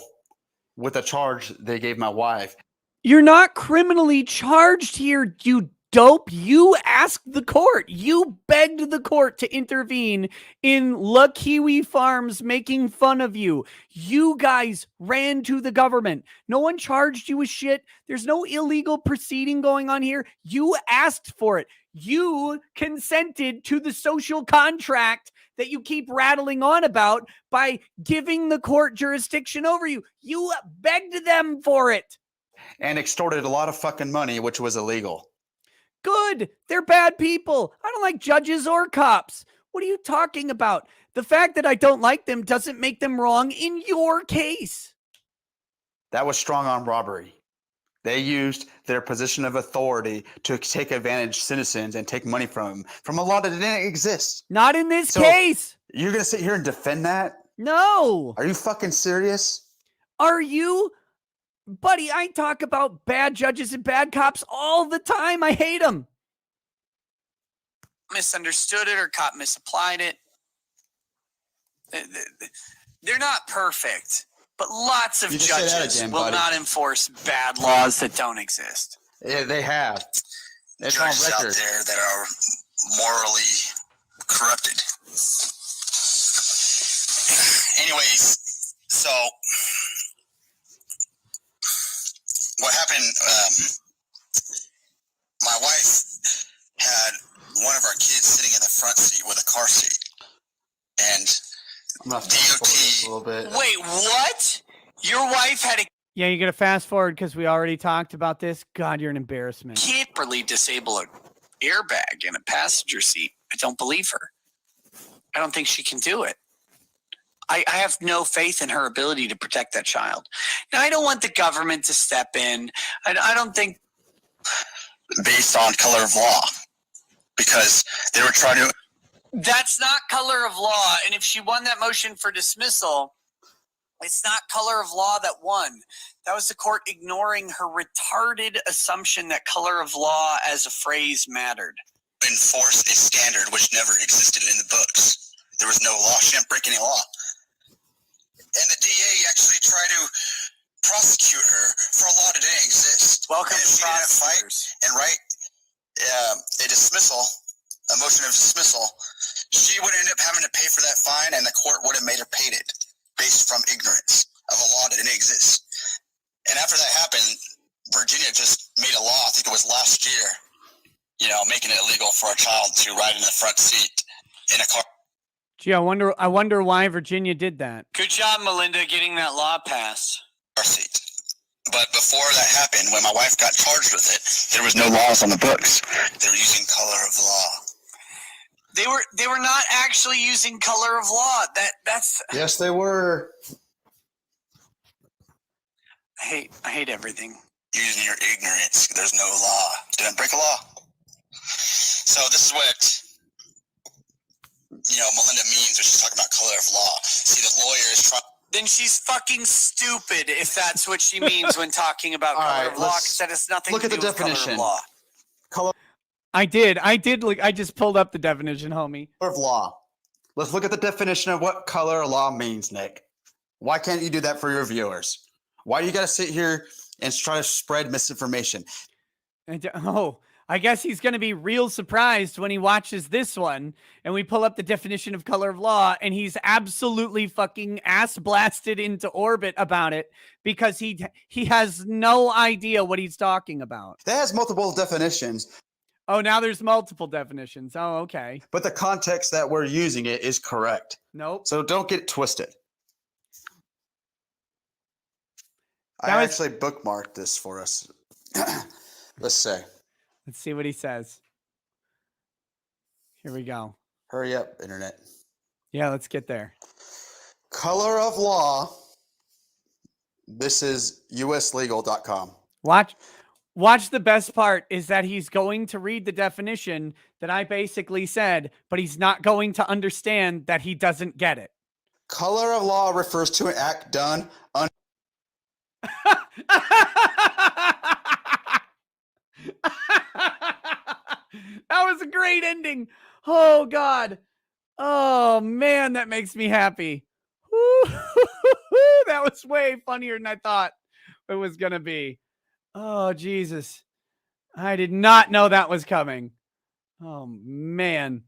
with a charge they gave my wife. You're not criminally charged here, you dope. You asked the court. You begged the court to intervene in La Kiwi Farms making fun of you. You guys ran to the government. No one charged you with shit. There's no illegal proceeding going on here. You asked for it. You consented to the social contract that you keep rattling on about by giving the court jurisdiction over you. You begged them for it. And extorted a lot of fucking money, which was illegal. Good. They're bad people. I don't like judges or cops. What are you talking about? The fact that I don't like them doesn't make them wrong in your case. That was strong arm robbery. They used their position of authority to take advantage of citizens and take money from a law that didn't exist. Not in this So- case. You're going to sit here and defend that? No. Are you fucking serious? Are you? Buddy, I talk about bad judges and bad cops all the time. I hate them. Misunderstood it or cop misapplied it. They're not perfect, but lots of You just say that judges again, will buddy. not enforce bad laws that don't exist. Yeah, they have. It's on Judges out record. there that are morally corrupted. Anyways, so what happened? My wife had one of our kids sitting in the front seat with a car seat, and I'm going to fast forward this a little bit. Wait, what? Your wife had a Yeah, you got to fast forward because we already talked about this. God, you're an embarrassment. kid properly disable an airbag in a passenger seat. I don't believe her. I don't think she can do it. I have no faith in her ability to protect that child. Now, I don't want the government to step in. I don't think based on color of law, because they were trying to. that's not color of law. And if she won that motion for dismissal, it's not color of law that won. That was the court ignoring her retarded assumption that color of law as a phrase mattered. Enforce a standard which never existed in the books. There was no law. She didn't break any law. And the DA actually tried to prosecute her for a law that didn't exist. Welcome And if to she didn't fight prosecutors. and write a dismissal, a motion of dismissal, she would end up having to pay for that fine, and the court would have made her pay it based from ignorance of a law that didn't exist. And after that happened, Virginia just made a law, I think it was last year, making it illegal for a child to ride in the front seat in a car. Gee, I wonder why Virginia did that. Good job, Melinda, getting that law passed. Seat. But before that happened, when my wife got charged with it, there was no laws on the books. They were using color of law. They were not actually using color of law. That's Yes, they were. I hate everything. Using your ignorance. There's no law. Didn't break a law. So this is what Melinda means when she's talking about color of law. See, the lawyer is trying. Then she's fucking stupid if that's what she means when talking about All color right, of law, let's because that has nothing look to at do the with color definition. of law. Color I did. Look, I just pulled up the definition, homie. of law. Let's look at the definition of what color of law means, Nick. Why can't you do that for your viewers? Why do you got to sit here and try to spread misinformation? I guess he's going to be real surprised when he watches this one and we pull up the definition of color of law and he's absolutely fucking ass blasted into orbit about it because he has no idea what he's talking about. That has multiple definitions, Oh, now there's multiple definitions. Oh, okay. but the context that we're using it is correct. Nope. So don't get twisted. I That was- actually bookmarked this for us. Let's say, Let's see what he says. Here we go. hurry up, internet. Yeah, let's get there. Color of law. This is uslegal.com. Watch the best part is that he's going to read the definition that I basically said, but he's not going to understand that he doesn't get it. Color of law refers to an act done That was a great ending. Oh, God. Oh, man, that makes me happy. That was way funnier than I thought it was going to be. Oh, Jesus. I did not know that was coming. Oh man.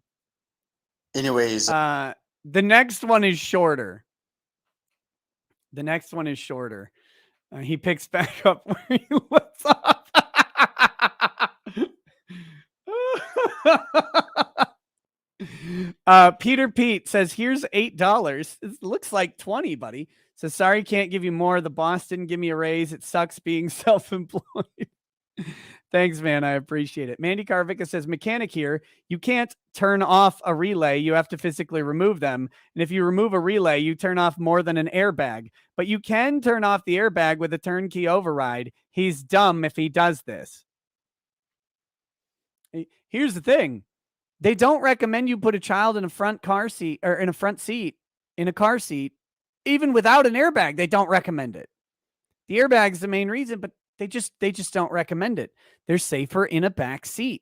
Anyways, The next one is shorter. He picks back up where he left off. Peter Pete says, here's $8. It looks like 20, buddy. So sorry, can't give you more. The boss didn't give me a raise. It sucks being self-employed. Thanks, man. I appreciate it. Mandy Carvica says, mechanic here. You can't turn off a relay. You have to physically remove them. And if you remove a relay, you turn off more than an airbag. But you can turn off the airbag with a turnkey override. He's dumb if he does this. Here's the thing. They don't recommend you put a child in a front car seat or in a front seat in a car seat. Even without an airbag, they don't recommend it. The airbag's the main reason, but they just don't recommend it. They're safer in a back seat.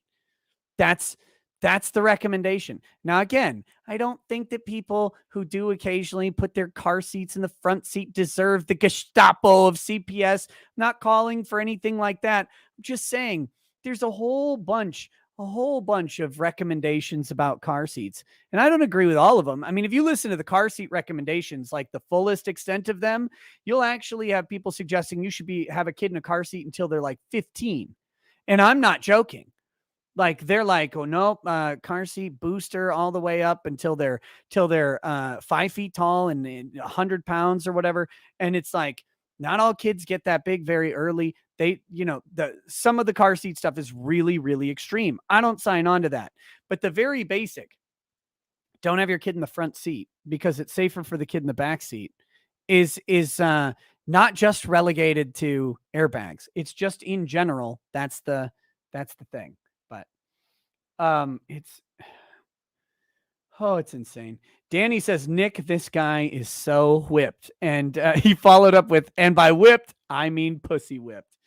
That's the recommendation. Now, again, I don't think that people who do occasionally put their car seats in the front seat deserve the Gestapo of CPS. I'm not calling for anything like that. I'm just saying there's a whole bunch of recommendations about car seats. And I don't agree with all of them. I mean, if you listen to the car seat recommendations, like the fullest extent of them, you'll actually have people suggesting you should have a kid in a car seat until they're like 15. And I'm not joking. Like they're like, oh no, car seat booster all the way up until they're 5 feet tall and 100 pounds or whatever. And it's like, not all kids get that big very early. Some of the car seat stuff is really, really extreme. I don't sign on to that. But the very basic, don't have your kid in the front seat because it's safer for the kid in the back seat is not just relegated to airbags. It's just in general. That's the thing. But it's insane. Danny says, Nick, this guy is so whipped. And he followed up with, and by whipped, I mean pussy whipped.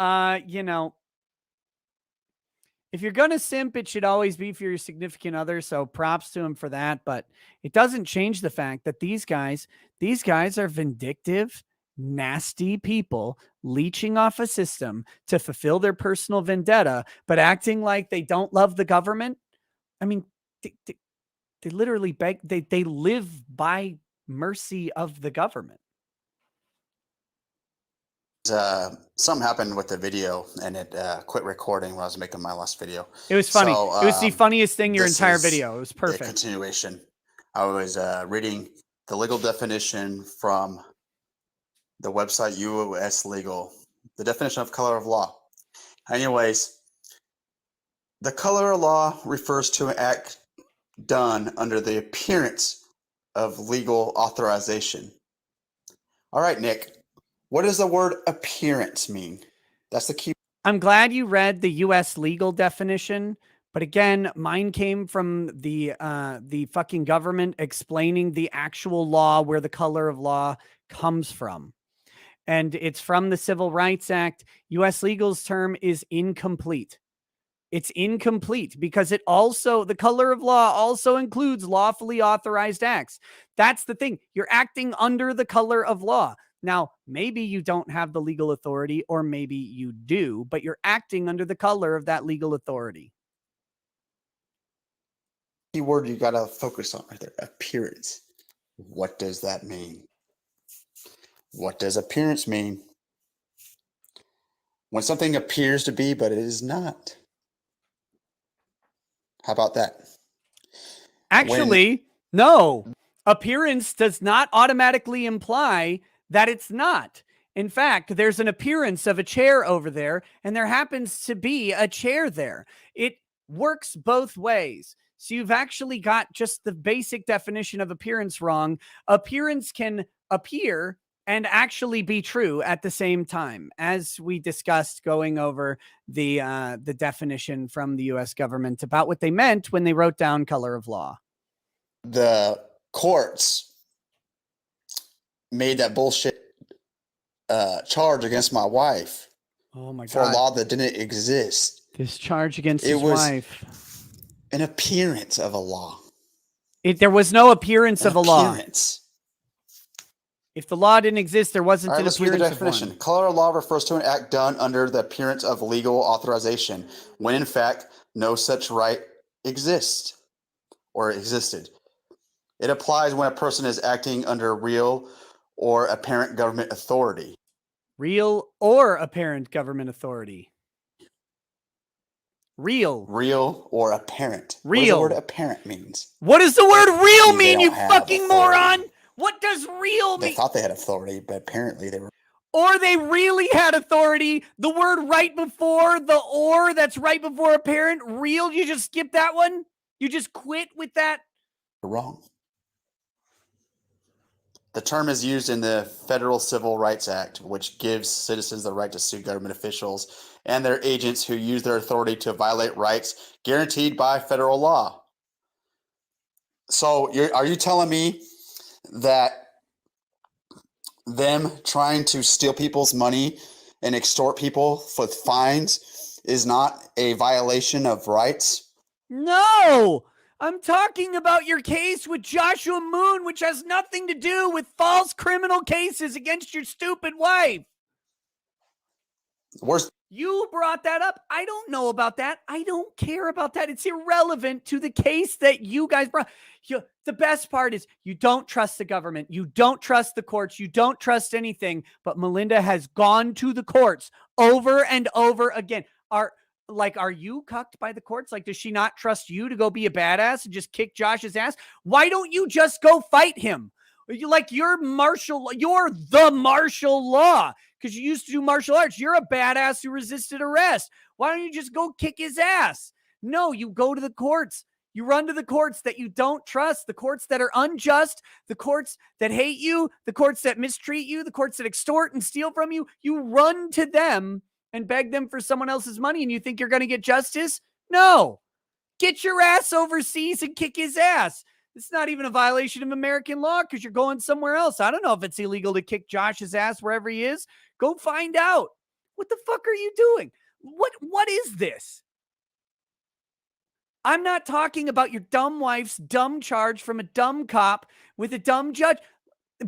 If you're going to simp, it should always be for your significant other. So props to him for that. But it doesn't change the fact that these guys are vindictive, nasty people leeching off a system to fulfill their personal vendetta, but acting like they don't love the government. I mean, they literally they live by mercy of the government. Something happened with the video and it quit recording when I was making my last video. It was funny. So, it was the funniest thing your this entire is video. It was perfect. A continuation. I was reading the legal definition from the website US Legal, the definition of color of law. Anyways, the color of law refers to an act done under the appearance of legal authorization. All right, Nick, what does the word appearance mean? That's the key. I'm glad you read the U.S. legal definition, but again, mine came from the fucking government explaining the actual law, where the color of law comes from. And it's from the Civil Rights Act. U.S. legal's term is incomplete. It's incomplete because the color of law also includes lawfully authorized acts. That's the thing. You're acting under the color of law. Now, maybe you don't have the legal authority, or maybe you do, but you're acting under the color of that legal authority. Key word you got to focus on right there, appearance. What does that mean? What does appearance mean? When something appears to be, but it is not. How about that? Actually, no. Appearance does not automatically imply that it's not. In fact, there's an appearance of a chair over there, and there happens to be a chair there. It works both ways. So you've actually got just the basic definition of appearance wrong. Appearance can appear and actually be true at the same time, as we discussed going over the definition from the U.S. government about what they meant when they wrote down color of law. The courts made that bullshit charge against my wife. Oh my God. For a law that didn't exist. This charge against his wife. An appearance of a law. There was no appearance of a law. If the law didn't exist, there wasn't All right, an let's read the appearance of definition. one. Color of law refers to an act done under the appearance of legal authorization, when in fact no such right exists or existed. It applies when a person is acting under real or apparent government authority. Real or apparent government authority. Real. Real or apparent. What does Real. the word apparent means? What does the word real Means they mean, you don't have fucking authority. moron? What does real They mean? thought they had authority, but apparently they were. Or they really had authority. The word right before the or that's right before apparent, real, you just skip that one? You just quit with that? Wrong. The term is used in the Federal Civil Rights Act, which gives citizens the right to sue government officials and their agents who use their authority to violate rights guaranteed by federal law. So are you telling me that them trying to steal people's money and extort people with fines is not a violation of rights? No! I'm talking about your case with Joshua Moon, which has nothing to do with false criminal cases against your stupid wife. Where's You brought that up. I don't know about that. I don't care about that. It's irrelevant to the case that you guys brought. The best part is you don't trust the government. You don't trust the courts. You don't trust anything. But Melinda has gone to the courts over and over again. Are you cucked by the courts? Like, does she not trust you to go be a badass and just kick Josh's ass? Why don't you just go fight him? You're the martial law because you used to do martial arts. You're a badass who resisted arrest. Why don't you just go kick his ass? No, you go to the courts. You run to the courts that you don't trust, the courts that are unjust, the courts that hate you, the courts that mistreat you, the courts that extort and steal from you. You run to them and beg them for someone else's money, and you think you're going to get justice? No. Get your ass overseas and kick his ass. It's not even a violation of American law because you're going somewhere else. I don't know if it's illegal to kick Josh's ass wherever he is. Go find out. What the fuck are you doing? What is this? I'm not talking about your dumb wife's dumb charge from a dumb cop with a dumb judge.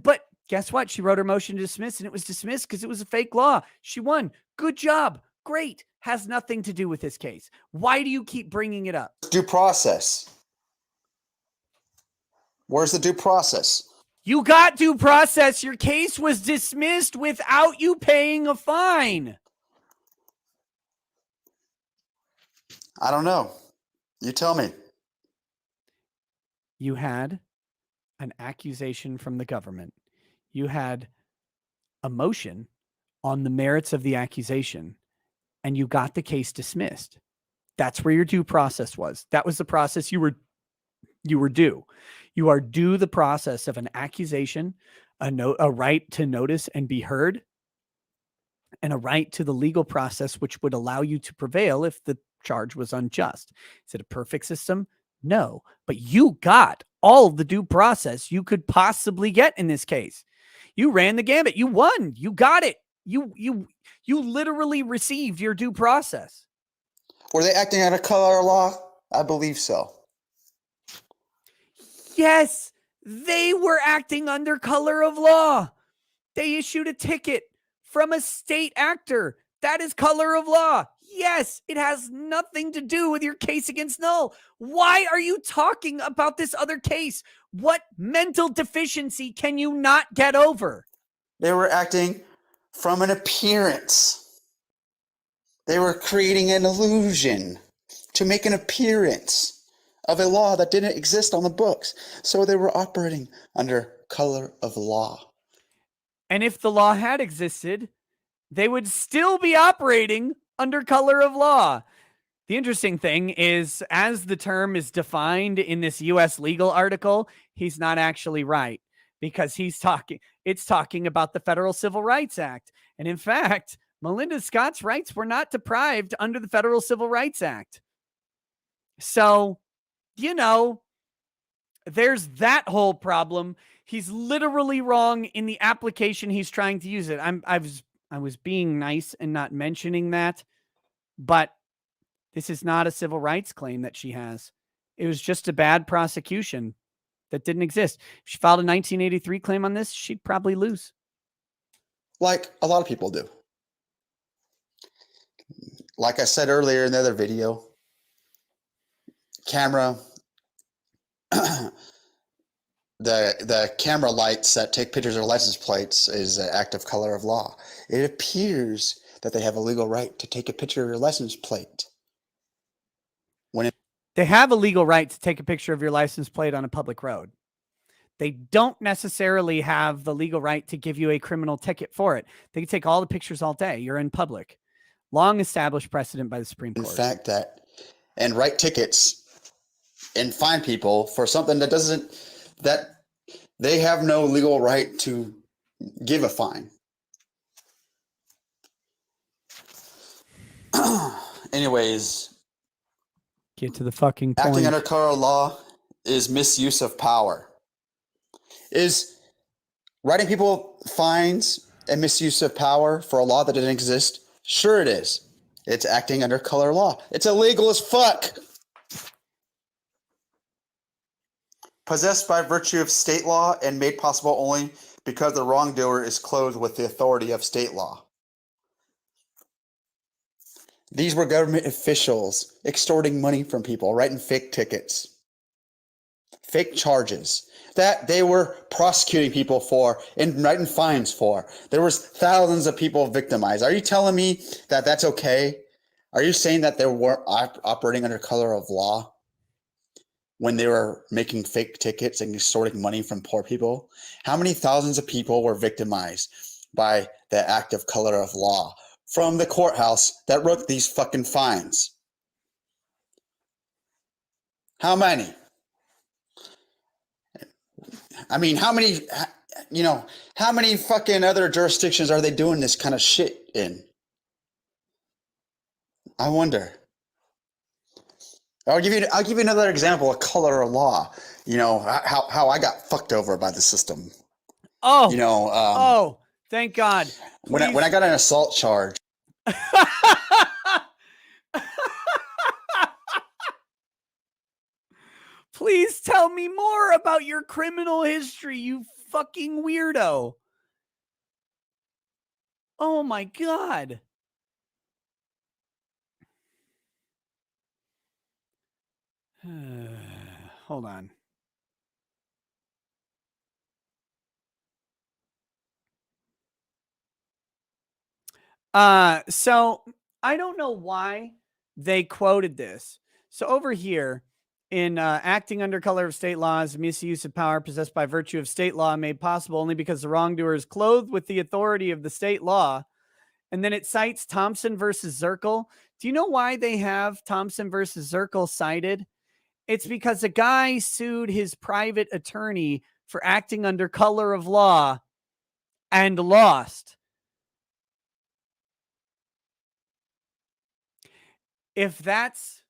But guess what? She wrote her motion to dismiss, and it was dismissed because it was a fake law. She won. Good job. Great. Has nothing to do with this case. Why do you keep bringing it up? due process? Where's the due process? You got due process. Your case was dismissed without you paying a fine. I don't know. You tell me. You had an accusation from the government. You had a motion on the merits of the accusation, and you got the case dismissed. That's where your due process was. That was the process you were due. You are due the process of an accusation, a right to notice and be heard, and a right to the legal process, which would allow you to prevail if the charge was unjust. Is it a perfect system? No, but you got all the due process you could possibly get in this case. You ran the gambit. You won. You got it. You literally received your due process. Were they acting out of color law? I believe so. Yes, they were acting under color of law. They issued a ticket from a state actor. That is color of law. Yes, it has nothing to do with your case against Null. Why are you talking about this other case? What mental deficiency can you not get over? They were acting from an appearance. They were creating an illusion to make an appearance of a law that didn't exist on the books. So they were operating under color of law. And if the law had existed, they would still be operating under color of law. The interesting thing is, as the term is defined in this U.S. legal article, he's not actually right because it's talking about the Federal Civil Rights Act. And in fact, Melinda Scott's rights were not deprived under the Federal Civil Rights Act. So, there's that whole problem. He's literally wrong in the application he's trying to use it. I was being nice and not mentioning that, but this is not a civil rights claim that she has. It was just a bad prosecution. that didn't exist. If she filed a 1983 claim on this, she'd probably lose. Like a lot of people do. Like I said earlier in the other video, camera, the camera lights that take pictures of license plates is an act of color of law. It appears that they have a legal right to take a picture of your license plate. They have a legal right to take a picture of your license plate on a public road. They don't necessarily have the legal right to give you a criminal ticket for it. They can take all the pictures all day. You're in public. Long established precedent by the Supreme Court. In fact, and write tickets and fine people for something that they have no legal right to give a fine. Anyways, get to the fucking point. Acting under color of law is misuse of power. Is writing people fines and misuse of power for a law that didn't exist? Sure it is. It's acting under color of law. It's illegal as fuck. Possessed by virtue of state law and made possible only because the wrongdoer is clothed with the authority of state law. These were government officials extorting money from people, writing fake tickets, fake charges that they were prosecuting people for and writing fines for. There was thousands of people victimized. Are you telling me that that's okay? Are you saying that they weren't operating under color of law when they were making fake tickets and extorting money from poor people? How many thousands of people were victimized by the act of color of law from the courthouse that wrote these fucking fines? How many? I mean, how many fucking other jurisdictions are they doing this kind of shit in? I wonder. I'll give you another example of color of law. You know, how I got fucked over by the system. Oh, you know, oh, thank God. When I got an assault charge. Please tell me more about your criminal history, you fucking weirdo. Oh my God. Hold on. So I don't know why they quoted this. So over here in acting under color of state laws, misuse of power possessed by virtue of state law made possible only because the wrongdoer is clothed with the authority of the state law. And then it cites Thompson versus Zirkle. Do you know why they have Thompson versus Zirkle cited? It's because a guy sued his private attorney for acting under color of law and lost. If that's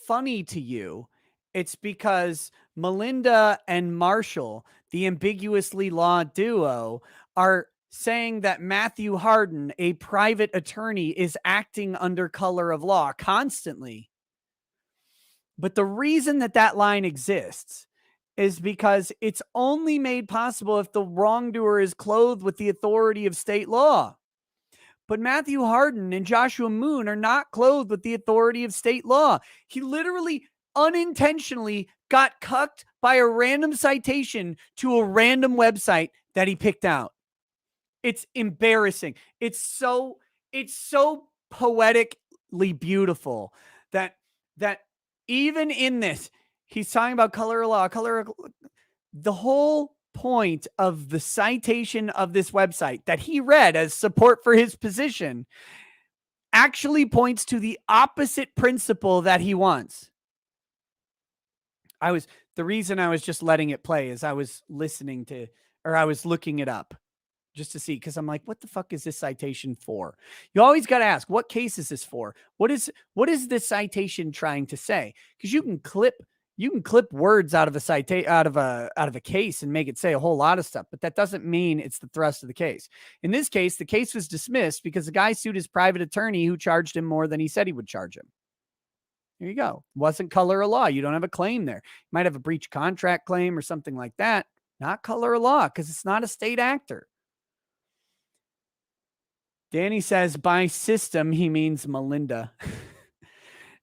funny to you, it's because Melinda and Marshall, the ambiguously law duo, are saying that Matthew Harden, a private attorney, is acting under color of law constantly. But the reason that line exists is because it's only made possible if the wrongdoer is clothed with the authority of state law. But Matthew Harden and Joshua Moon are not clothed with the authority of state law. He literally unintentionally got cucked by a random citation to a random website that he picked out. It's embarrassing. It's so poetically beautiful that even in this, he's talking about color of law, the whole point of the citation of this website that he read as support for his position actually points to the opposite principle that he wants. The reason I was just letting it play is I was looking it up just to see, because I'm like, what the fuck is this citation for? You always got to ask, what case is this for? What is this citation trying to say? Because you can clip words out of a case and make it say a whole lot of stuff, but that doesn't mean it's the thrust of the case. In this case, the case was dismissed because the guy sued his private attorney who charged him more than he said he would charge him. Here you go. Wasn't color of law. You don't have a claim there. You might have a breach of contract claim or something like that. Not color of law because it's not a state actor. Danny says by system, he means Melinda.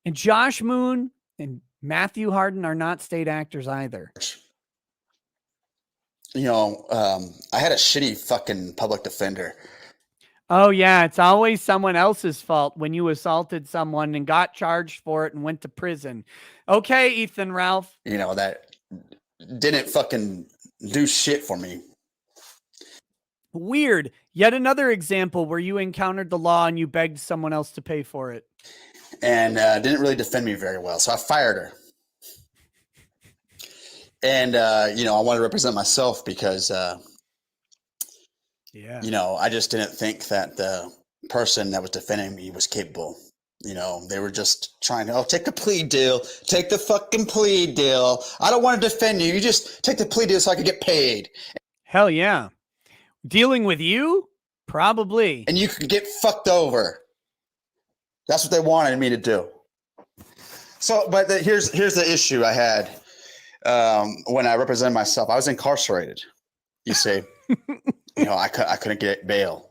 And Josh Moon and Matthew Harden are not state actors either. You know, I had a shitty fucking public defender. Oh, yeah. It's always someone else's fault when you assaulted someone and got charged for it and went to prison. Okay, Ethan Ralph. You know, that didn't fucking do shit for me. Weird. Yet another example where you encountered the law and you begged someone else to pay for it. And didn't really defend me very well. So I fired her. And, you know, I wanted to represent myself because, you know, I just didn't think that the person that was defending me was capable. You know, they were just trying to, take a plea deal. Take the fucking plea deal. I don't want to defend you. You just take the plea deal so I can get paid. Hell yeah. Dealing with you? Probably. And you can get fucked over. That's what they wanted me to do. So, but here's the issue I had when I represented myself. I was incarcerated. You see, you know, I couldn't get bail.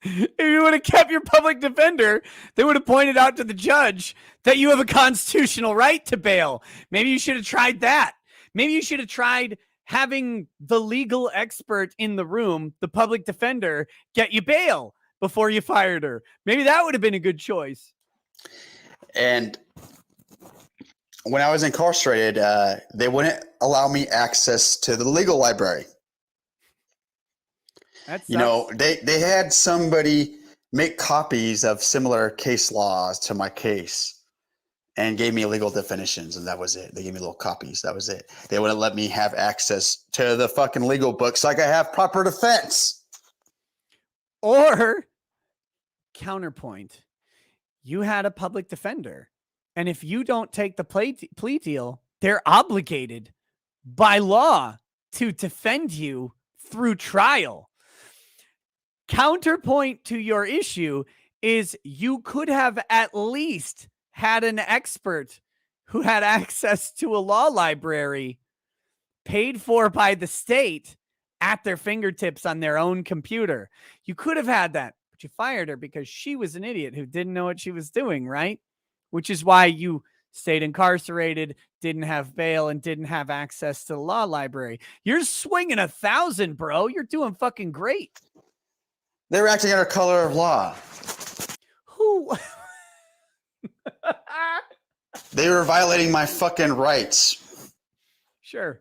If you would have kept your public defender, they would have pointed out to the judge that you have a constitutional right to bail. Maybe you should have tried that. Maybe you should have tried having the legal expert in the room, the public defender, get you bail before you fired her. Maybe that would have been a good choice. And when I was incarcerated, they wouldn't allow me access to the legal library. You know, they had somebody make copies of similar case laws to my case and gave me legal definitions, and that was it. They gave me little copies. That was it. They wouldn't let me have access to the fucking legal books like I have proper defense. Or counterpoint, you had a public defender, and if you don't take the plea deal, they're obligated by law to defend you through trial. Counterpoint to your issue is you could have at least had an expert who had access to a law library paid for by the state at their fingertips on their own computer. You could have had that, but you fired her because she was an idiot who didn't know what she was doing, right? Which is why you stayed incarcerated, didn't have bail, and didn't have access to the law library. You're swinging 1,000, bro. You're doing fucking great. They were acting under color of law. Who? They were violating my fucking rights. Sure.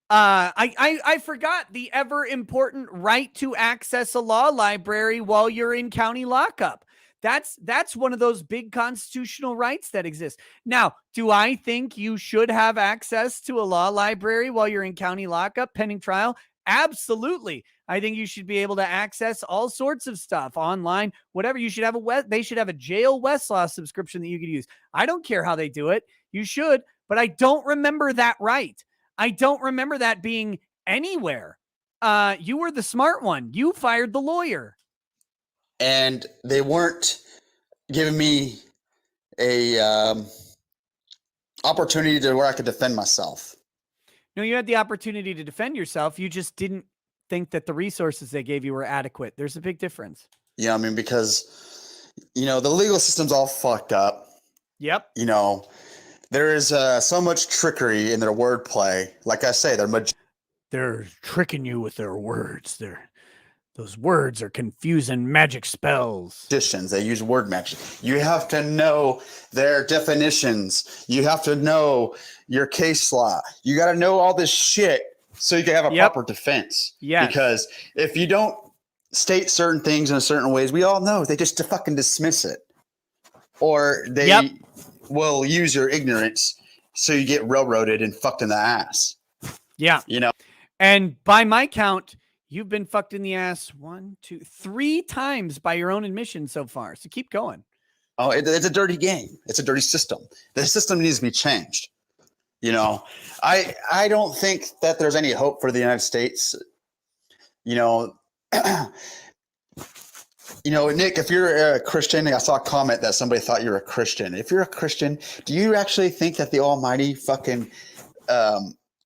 I forgot the ever important right to access a law library while you're in county lockup. That's one of those big constitutional rights that exist. Now, do I think you should have access to a law library while you're in county lockup pending trial? Absolutely. I think you should be able to access all sorts of stuff online, whatever. You should have they should have a jail Westlaw subscription that you could use. I don't care how they do it. You should, but I don't remember that right. I don't remember that being anywhere. You were the smart one. You fired the lawyer. And they weren't giving me a opportunity to where I could defend myself. No, you had the opportunity to defend yourself. You just didn't think that the resources they gave you were adequate. There's a big difference. Yeah, I mean, because, you know, the legal system's all fucked up. Yep. You know, there is so much trickery in their wordplay. Like I say, they're tricking you with their words. Those words are confusing magic spells. Magicians, they use word magic. You have to know their definitions. You have to know your case law. You got to know all this shit so you can have a proper defense. Yeah. Because if you don't state certain things in certain ways, we all know they just fucking dismiss it. Or they will use your ignorance so you get railroaded and fucked in the ass. Yeah. You know? And by my count, you've been fucked in the ass 1, 2, 3 times by your own admission so far. So keep going. Oh, it's a dirty game. It's a dirty system. The system needs to be changed. You know, I don't think that there's any hope for the United States. You know, You know, Nick, if you're a Christian, I saw a comment that somebody thought you were a Christian. If you're a Christian, do you actually think that the Almighty fucking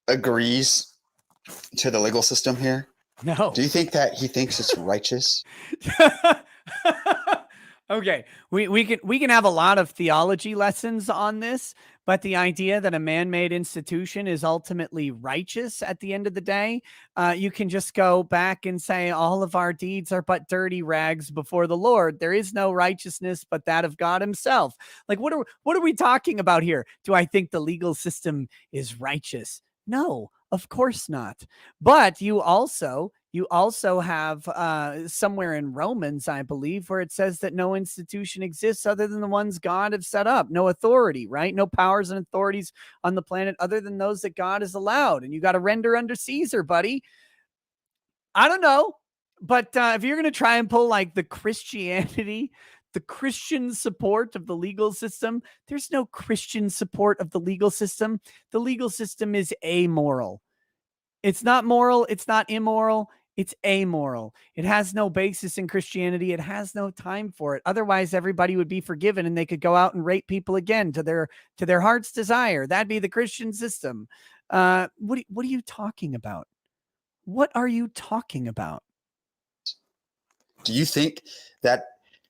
agrees to the legal system here? No. Do you think that he thinks it's righteous? Okay, we can have a lot of theology lessons on this, but the idea that a man-made institution is ultimately righteous at the end of the day, you can just go back and say all of our deeds are but dirty rags before the Lord. There is no righteousness but that of God himself. Like, what are we talking about here? Do I think the legal system is righteous? No, of course not. But you also have somewhere in Romans, I believe, where it says that no institution exists other than the ones God have set up. No authority, right? No powers and authorities on the planet other than those that God has allowed. And you got to render under Caesar, buddy. I don't know. But if you're going to try and pull like the Christianity, the Christian support of the legal system, there's no Christian support of the legal system. The legal system is amoral. It's not moral. It's not immoral. It's amoral. It has no basis in Christianity. It has no time for it. Otherwise, everybody would be forgiven and they could go out and rape people again to their heart's desire. That'd be the Christian system. What are you talking about? What are you talking about? Do you think that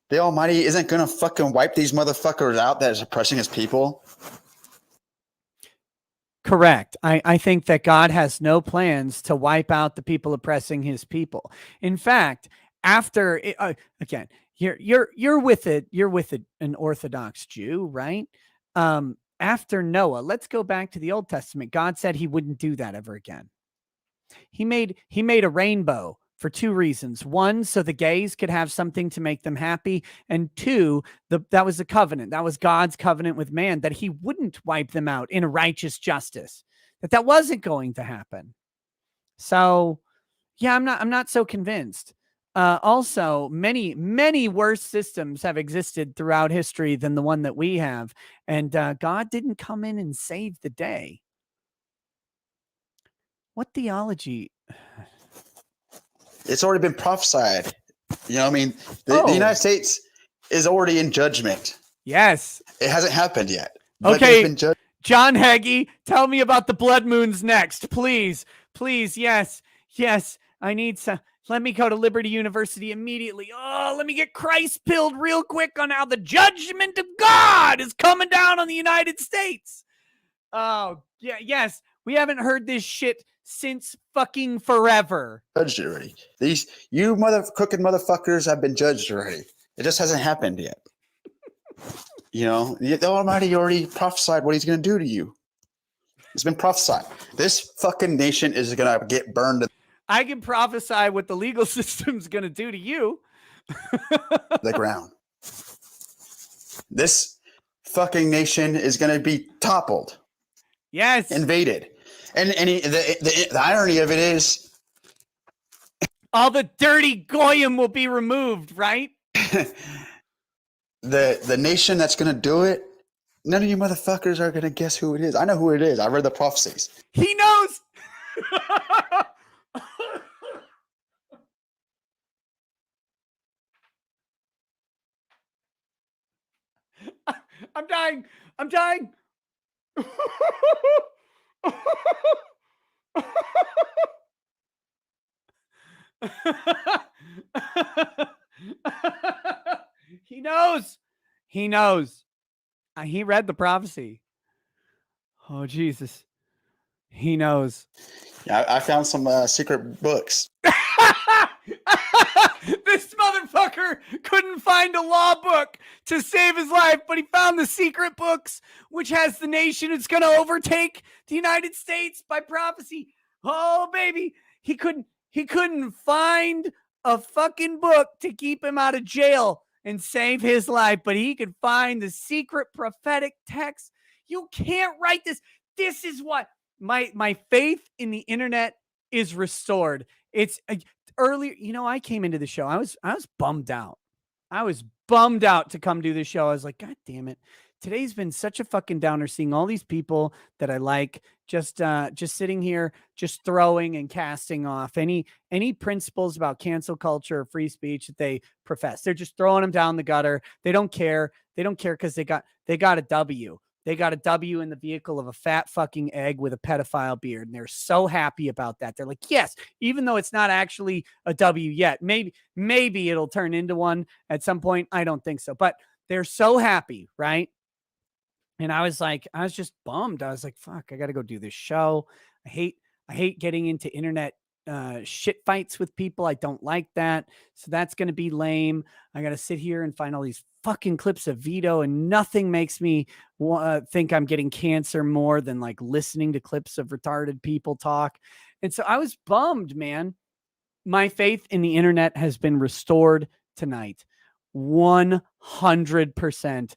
the Almighty isn't going to fucking wipe these motherfuckers out that is oppressing his people? Correct. I think that God has no plans to wipe out the people oppressing his people. In fact, after again, you're with it. You're with an Orthodox Jew, right? After Noah, let's go back to the Old Testament. God said he wouldn't do that ever again. He made a rainbow for two reasons. One, so the gays could have something to make them happy. And two, that was a covenant. That was God's covenant with man, that he wouldn't wipe them out in a righteous justice, that wasn't going to happen. So yeah, I'm not so convinced. Also, many worse systems have existed throughout history than the one that we have. And God didn't come in and save the day. What theology? It's already been prophesied. You know what I mean? The United States is already in judgment. Yes. It hasn't happened yet. But Okay. it's been John Hagee, tell me about the blood moons next. Please. Yes. I need some. Let me go to Liberty University immediately. Oh, let me get Christ pilled real quick on how the judgment of God is coming down on the United States. Oh, yeah. Yes. We haven't heard this shit since fucking forever. Judged already. You cooking motherfuckers have been judged already. It just hasn't happened yet. You know, the Almighty already prophesied what he's going to do to you. It's been prophesied. This fucking nation is going to get burned to I can prophesy what the legal system's going to do to you. the ground. This fucking nation is going to be toppled. Yes. Invaded. And the irony of it is all the dirty goyim will be removed, right? the nation that's going to do it, none of you motherfuckers are going to guess who it is. I know who it is. I read the prophecies. He knows. I'm dying. He knows. He read the prophecy. Oh, Jesus. He knows. Yeah, I found some secret books. This motherfucker couldn't find a law book to save his life, but he found the secret books, which has the nation it's going to overtake the United States by prophecy. Oh, baby. He couldn't find a fucking book to keep him out of jail and save his life, but he could find the secret prophetic text. You can't write this. This is what my faith in the internet is restored. It's earlier, I came into the show. I was bummed out. I was bummed out to come do the show. I was like, God damn it. today's been such a fucking downer, seeing all these people that I like just sitting here, just throwing and casting off any principles about cancel culture or free speech that they profess. They're just throwing them down the gutter. They don't care. They don't care because they got a W. They got a W in the vehicle of a fat fucking egg with a pedophile beard. And they're so happy about that. They're like, yes, even though it's not actually a W yet, maybe it'll turn into one at some point. I don't think so, but they're so happy. Right. And I was just bummed. I was like, fuck, I got to go do this show. I hate getting into internet shit fights with people. I don't like that. So that's going to be lame. I got to sit here and find all these fucking clips of Vito, and nothing makes me think I'm getting cancer more than like listening to clips of retarded people talk. And so I was bummed, man. My faith in the internet has been restored tonight. 100%.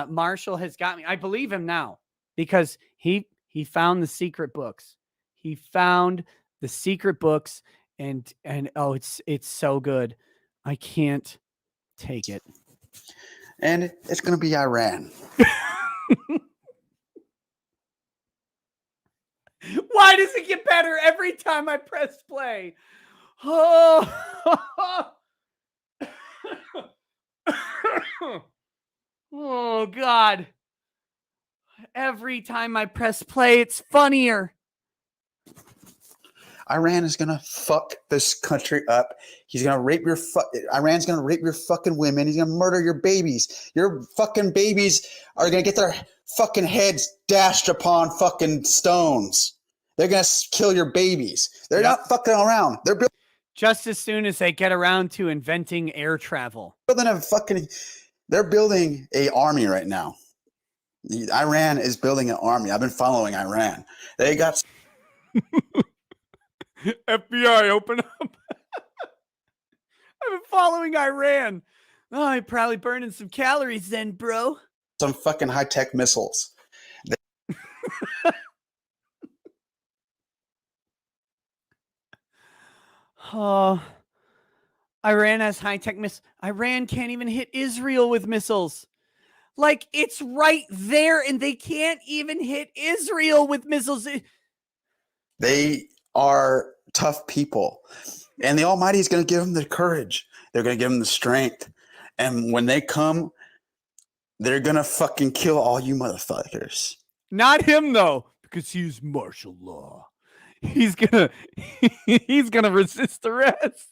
Marshall has got me. I believe him now because he found the secret books. He found the secret books and oh, it's so good. I can't take it. And it's going to be Iran. Why does it get better every time I press play? Oh, oh God. Every time I press play, it's funnier. Iran is gonna fuck this country up. He's gonna rape your Iran's gonna rape your fucking women. He's gonna murder your babies. Your fucking babies are gonna get their fucking heads dashed upon fucking stones. They're gonna kill your babies. They're not fucking around. They're building just as soon as they get around to inventing air travel. They're building a army right now. Iran is building an army. I've been following Iran. They got FBI, open up. I've been following Iran. Oh, I'm probably burning some calories then, bro. some fucking high-tech missiles. Oh, Iran has high-tech missiles. Iran can't even hit Israel with missiles. Like, it's right there, and they can't even hit Israel with missiles. They are tough people. And the Almighty is going to give them the courage. They're going to give them the strength. And when they come, they're going to fucking kill all you motherfuckers. Not him, though, because he's martial law. He's gonna resist arrest.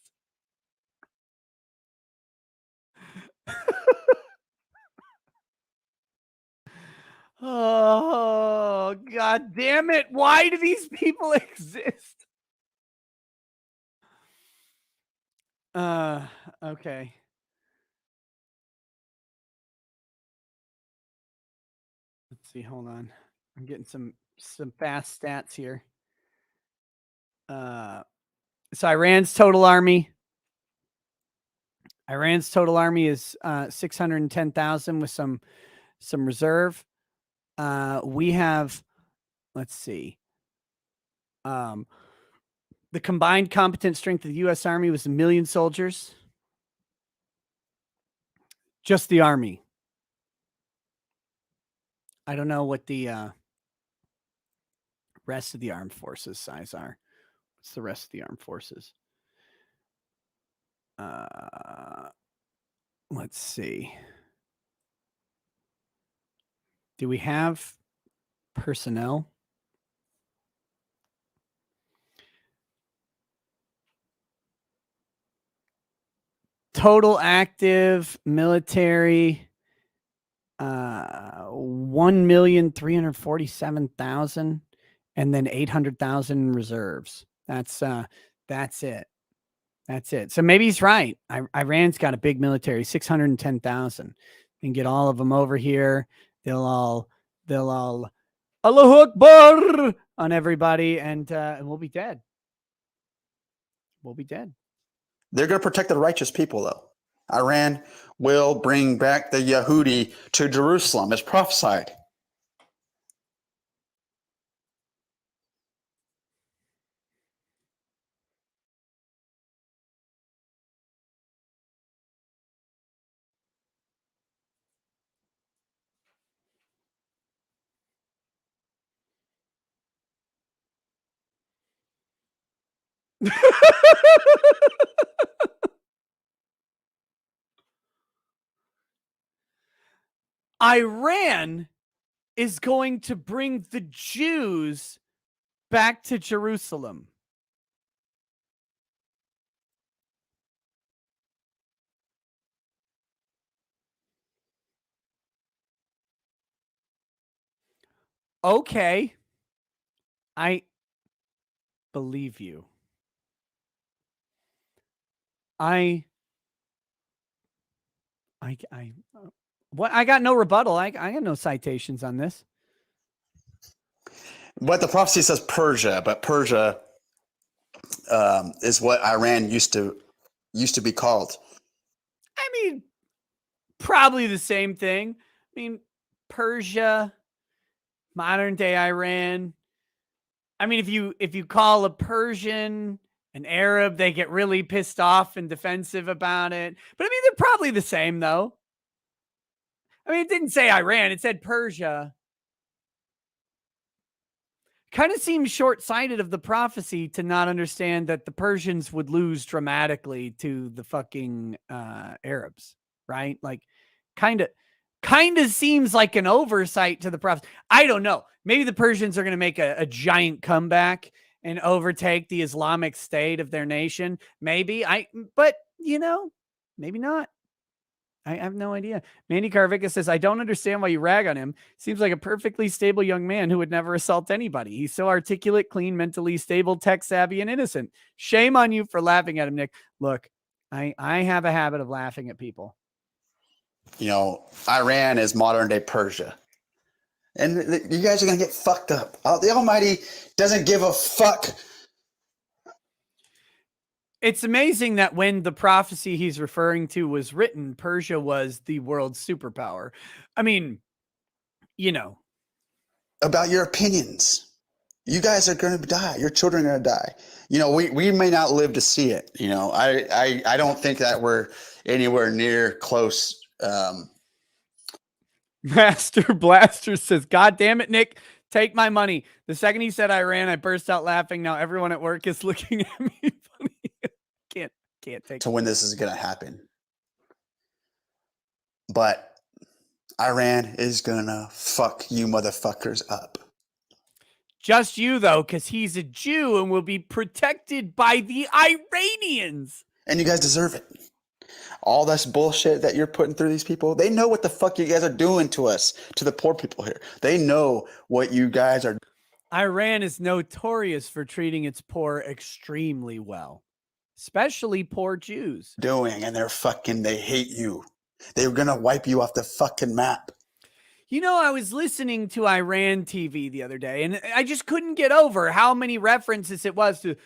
Oh, God damn it. Why do these people exist? Okay. Let's see. Hold on. I'm getting some fast stats here. So Iran's total army is 610,000 with some reserve. We have, let's see. The combined competent strength of the U.S. Army was 1 million soldiers. Just the Army. I don't know what the rest of the armed forces size are. What's the rest of the armed forces? Let's see. Do we have personnel? Total active military, 1,347,000, and then 800,000 reserves. That's it. That's it. So maybe he's right. Iran's got a big military, 610,000. And get all of them over here. They'll all Allahu Akbar on everybody, and we'll be dead. We'll be dead. They're going to protect the righteous people, though. Iran will bring back the Yehudi to Jerusalem, as prophesied. Iran is going to bring the Jews back to Jerusalem. Okay. I believe you. What? I got no rebuttal. I got no citations on this. But the prophecy says Persia, but Persia is what Iran used to be called. I mean, probably the same thing. I mean, Persia, modern day Iran. I mean, if you call a Persian an Arab, they get really pissed off and defensive about it. But I mean, they're probably the same, though. I mean, it didn't say Iran; it said Persia. Kind of seems short-sighted of the prophecy to not understand that the Persians would lose dramatically to the fucking Arabs, right? Like, kind of seems like an oversight to the prophecy. I don't know. Maybe the Persians are going to make a giant comeback and overtake the Islamic State of their nation. Maybe. But, maybe not. I have no idea. Mandy Carvicka says, I don't understand why you rag on him. Seems like a perfectly stable young man who would never assault anybody. He's so articulate, clean, mentally stable, tech savvy, and innocent. Shame on you for laughing at him, Nick. Look, I have a habit of laughing at people. Iran is modern day Persia. And you guys are going to get fucked up. The Almighty doesn't give a fuck. It's amazing that when the prophecy he's referring to was written, Persia was the world's superpower. I mean, About your opinions. You guys are going to die. Your children are going to die. We may not live to see it. I don't think that we're anywhere near close. Master Blaster says, God damn it, Nick, take my money. The second he said Iran, I burst out laughing. Now everyone at work is looking at me funny. Can't take to when this is going to happen. But Iran is going to fuck you motherfuckers up. Just you, though, because he's a Jew and will be protected by the Iranians. And you guys deserve it. All this bullshit that you're putting through these people, they know what the fuck you guys are doing to us, to the poor people here. They know what you guys are. Iran is notorious for treating its poor extremely well, especially poor Jews. Doing, and they hate you. They're going to wipe you off the fucking map. I was listening to Iran TV the other day, and I just couldn't get over how many references it was to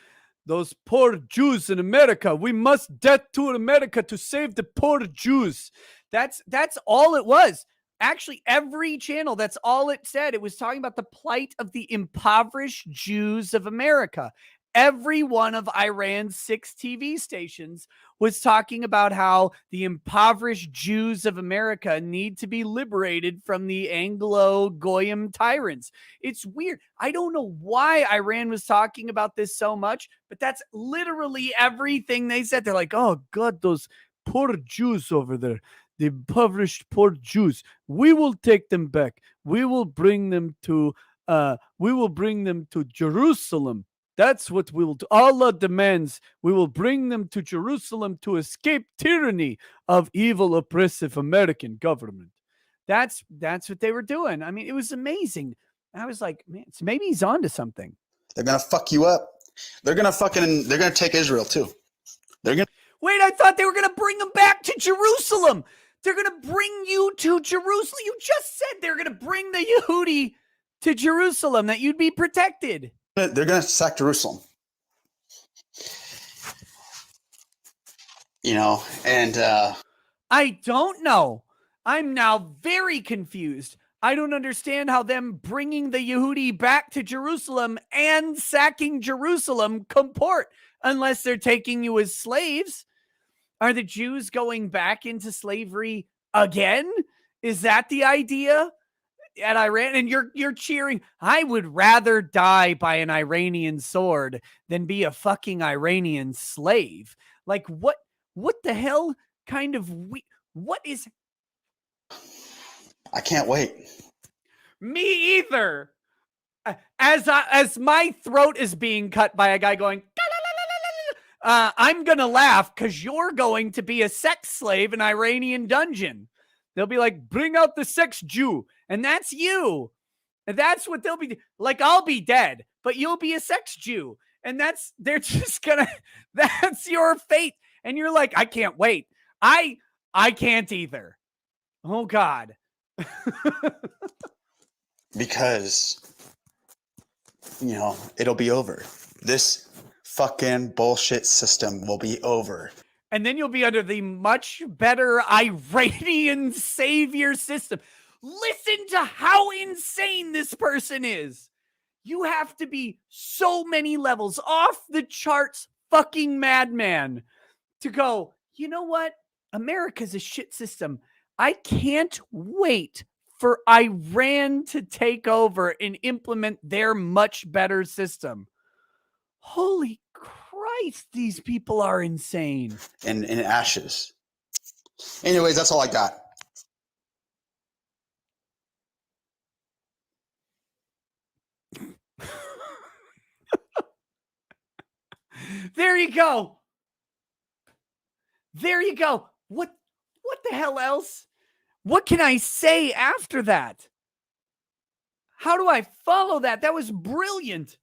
those poor Jews in America. We must debt to America to save the poor Jews. That's all it was. Actually, every channel, that's all it said. It was talking about the plight of the impoverished Jews of America. Every one of Iran's 6 TV stations was talking about how the impoverished Jews of America need to be liberated from the Anglo-Goyim tyrants. It's weird. I don't know why Iran was talking about this so much, but that's literally everything they said. They're like, oh God, those poor Jews over there, the impoverished poor Jews. We will take them back. We will bring them to Jerusalem. That's what we will do. Allah demands we will bring them to Jerusalem to escape tyranny of evil, oppressive American government. That's what they were doing. I mean, it was amazing. I was like, man, so maybe he's on to something. They're going to fuck you up. They're going to take Israel too. Wait, I thought they were going to bring them back to Jerusalem. They're going to bring you to Jerusalem. You just said they're going to bring the Yehudi to Jerusalem, that you'd be protected. They're going to sack Jerusalem. And I don't know. I'm now very confused. I don't understand how them bringing the Yehudi back to Jerusalem and sacking Jerusalem comport, unless they're taking you as slaves. Are the Jews going back into slavery again? Is that the idea? at Iran, and you're cheering. I would rather die by an Iranian sword than be a fucking Iranian slave. Like what the hell kind of what is I can't wait. me either? As my throat is being cut by a guy going, I'm gonna laugh because you're going to be a sex slave in Iranian dungeon. They'll be like, bring out the sex Jew, and that's you. And that's what they'll be like. I'll be dead, but you'll be a sex Jew, and they're just gonna. That's your fate, and you're like, I can't wait. I can't either. Oh God. Because, it'll be over. This fucking bullshit system will be over. And then you'll be under the much better Iranian savior system. Listen to how insane this person is. You have to be so many levels off the charts fucking madman to go, you know what? America's a shit system. I can't wait for Iran to take over and implement their much better system. Holy Christ, these people are insane. In ashes. Anyways, that's all I got. There you go. There you go. What the hell else? What can I say after that? How do I follow that? That was brilliant.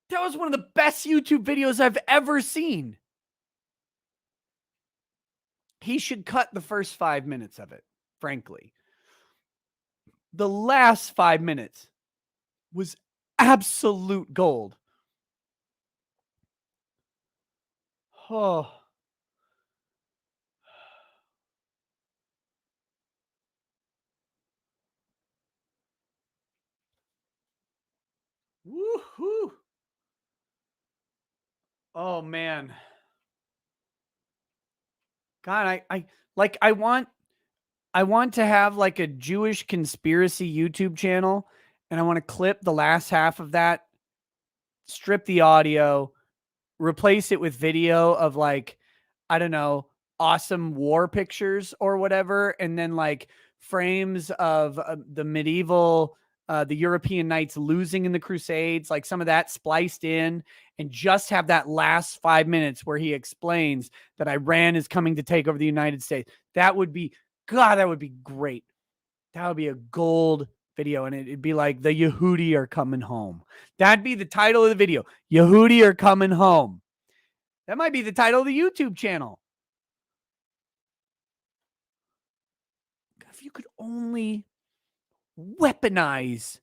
That was one of the best YouTube videos I've ever seen. He should cut the first 5 minutes of it, frankly. The last 5 minutes was absolute gold. Oh. Woohoo. Oh man. God, I want to have like a Jewish conspiracy YouTube channel, and I want to clip the last half of that, strip the audio, replace it with video of like, I don't know, awesome war pictures or whatever, and then like frames of the medieval the European knights losing in the Crusades, like some of that spliced in, and just have that last 5 minutes where he explains that Iran is coming to take over the United States. That would be, God, that would be great. That would be a gold video. And it'd be like, the Yehudi are coming home. That'd be the title of the video. Yehudi are coming home. That might be the title of the YouTube channel. If you could only weaponize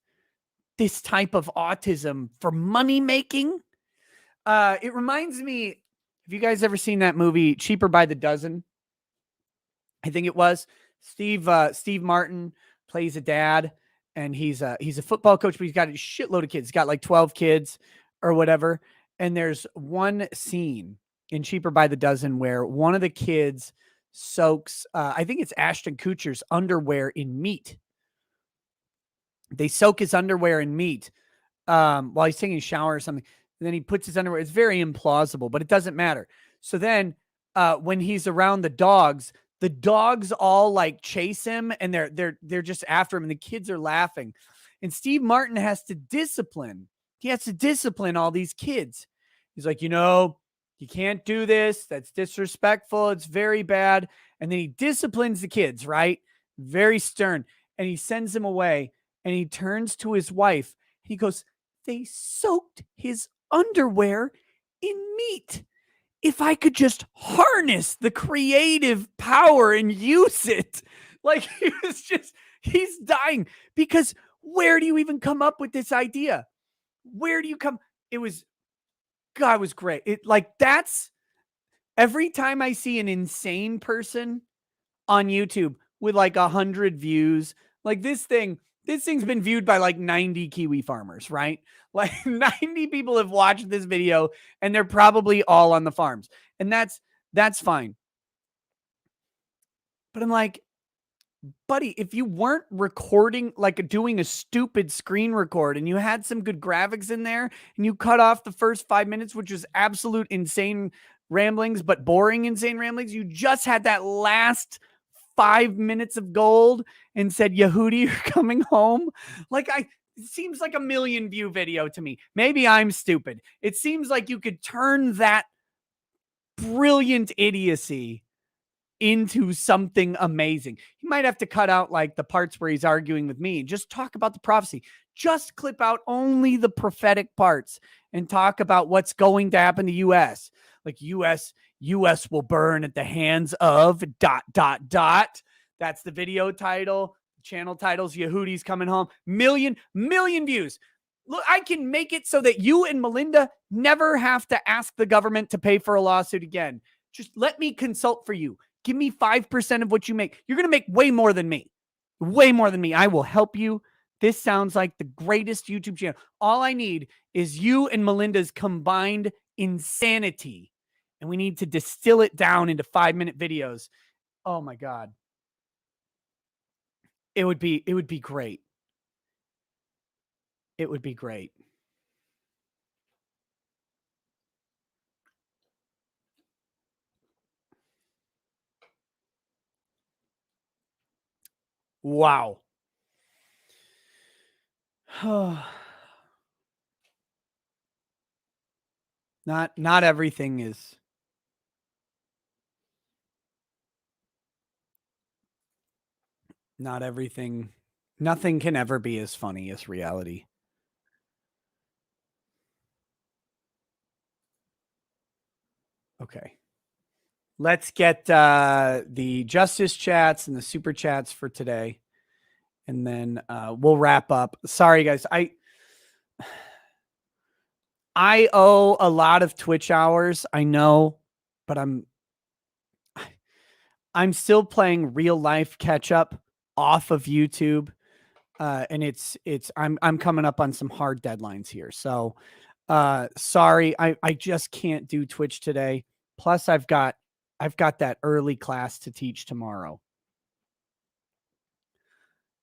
this type of autism for money making. It reminds me, have you guys ever seen that movie Cheaper by the Dozen? I think it was. Steve Martin plays a dad, and he's a football coach, but he's got a shitload of kids. He's got like 12 kids or whatever. And there's one scene in Cheaper by the Dozen where one of the kids soaks, I think it's Ashton Kutcher's underwear in meat. They soak his underwear in meat while he's taking a shower or something. And then he puts his underwear. It's very implausible, but it doesn't matter. So then when he's around the dogs all like chase him, and they're just after him, and the kids are laughing. And Steve Martin has to discipline. He has to discipline all these kids. He's like, you can't do this. That's disrespectful. It's very bad. And then he disciplines the kids, right? Very stern. And he sends them away. And he turns to his wife. He goes, they soaked his underwear in meat. If I could just harness the creative power and use it. Like, he's dying. Because where do you even come up with this idea? Where do you come? It was great. That's every time I see an insane person on YouTube with like 100 views, like this thing's been viewed by like 90 Kiwi farmers, right? Like 90 people have watched this video, and they're probably all on the farms. And that's fine. But I'm like, buddy, if you weren't recording, like doing a stupid screen record, and you had some good graphics in there, and you cut off the first 5 minutes, which was absolute insane ramblings, but boring insane ramblings, you just had that last 5 minutes of gold and said, Yehudi, you're coming home. Like, it seems like a 1 million view video to me. Maybe I'm stupid. It seems like you could turn that brilliant idiocy into something amazing. You might have to cut out like the parts where he's arguing with me and just talk about the prophecy. Just clip out only the prophetic parts and talk about what's going to happen to US. Like US will burn at the hands of ... That's the video title. Channel titles, Yehudi's coming home. Million views. Look, I can make it so that you and Melinda never have to ask the government to pay for a lawsuit again. Just let me consult for you. Give me 5% of what you make. You're going to make way more than me. Way more than me. I will help you. This sounds like the greatest YouTube channel. All I need is you and Melinda's combined insanity. And we need to distill it down into 5-minute videos. Oh my God. It would be great. It would be great. Wow. Not everything is. Not everything. Nothing can ever be as funny as reality. Okay. Let's get the justice chats and the super chats for today. And then we'll wrap up. Sorry, guys. I owe a lot of Twitch hours. I know, but I'm still playing real life catch up off of YouTube. And I'm coming up on some hard deadlines here. So sorry, I just can't do Twitch today. Plus I've got that early class to teach tomorrow.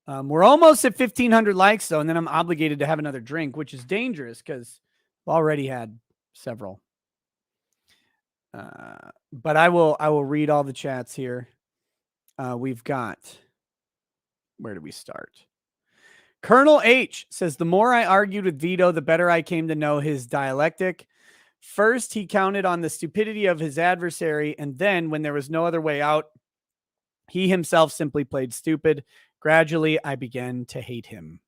We're almost at 1,500 likes though, and then I'm obligated to have another drink, which is dangerous because I've already had several. But I will read all the chats here. We've got, where do we start? Colonel H says, the more I argued with Vito, the better I came to know his dialectic. First, he counted on the stupidity of his adversary, and then, when there was no other way out, he himself simply played stupid. Gradually, I began to hate him.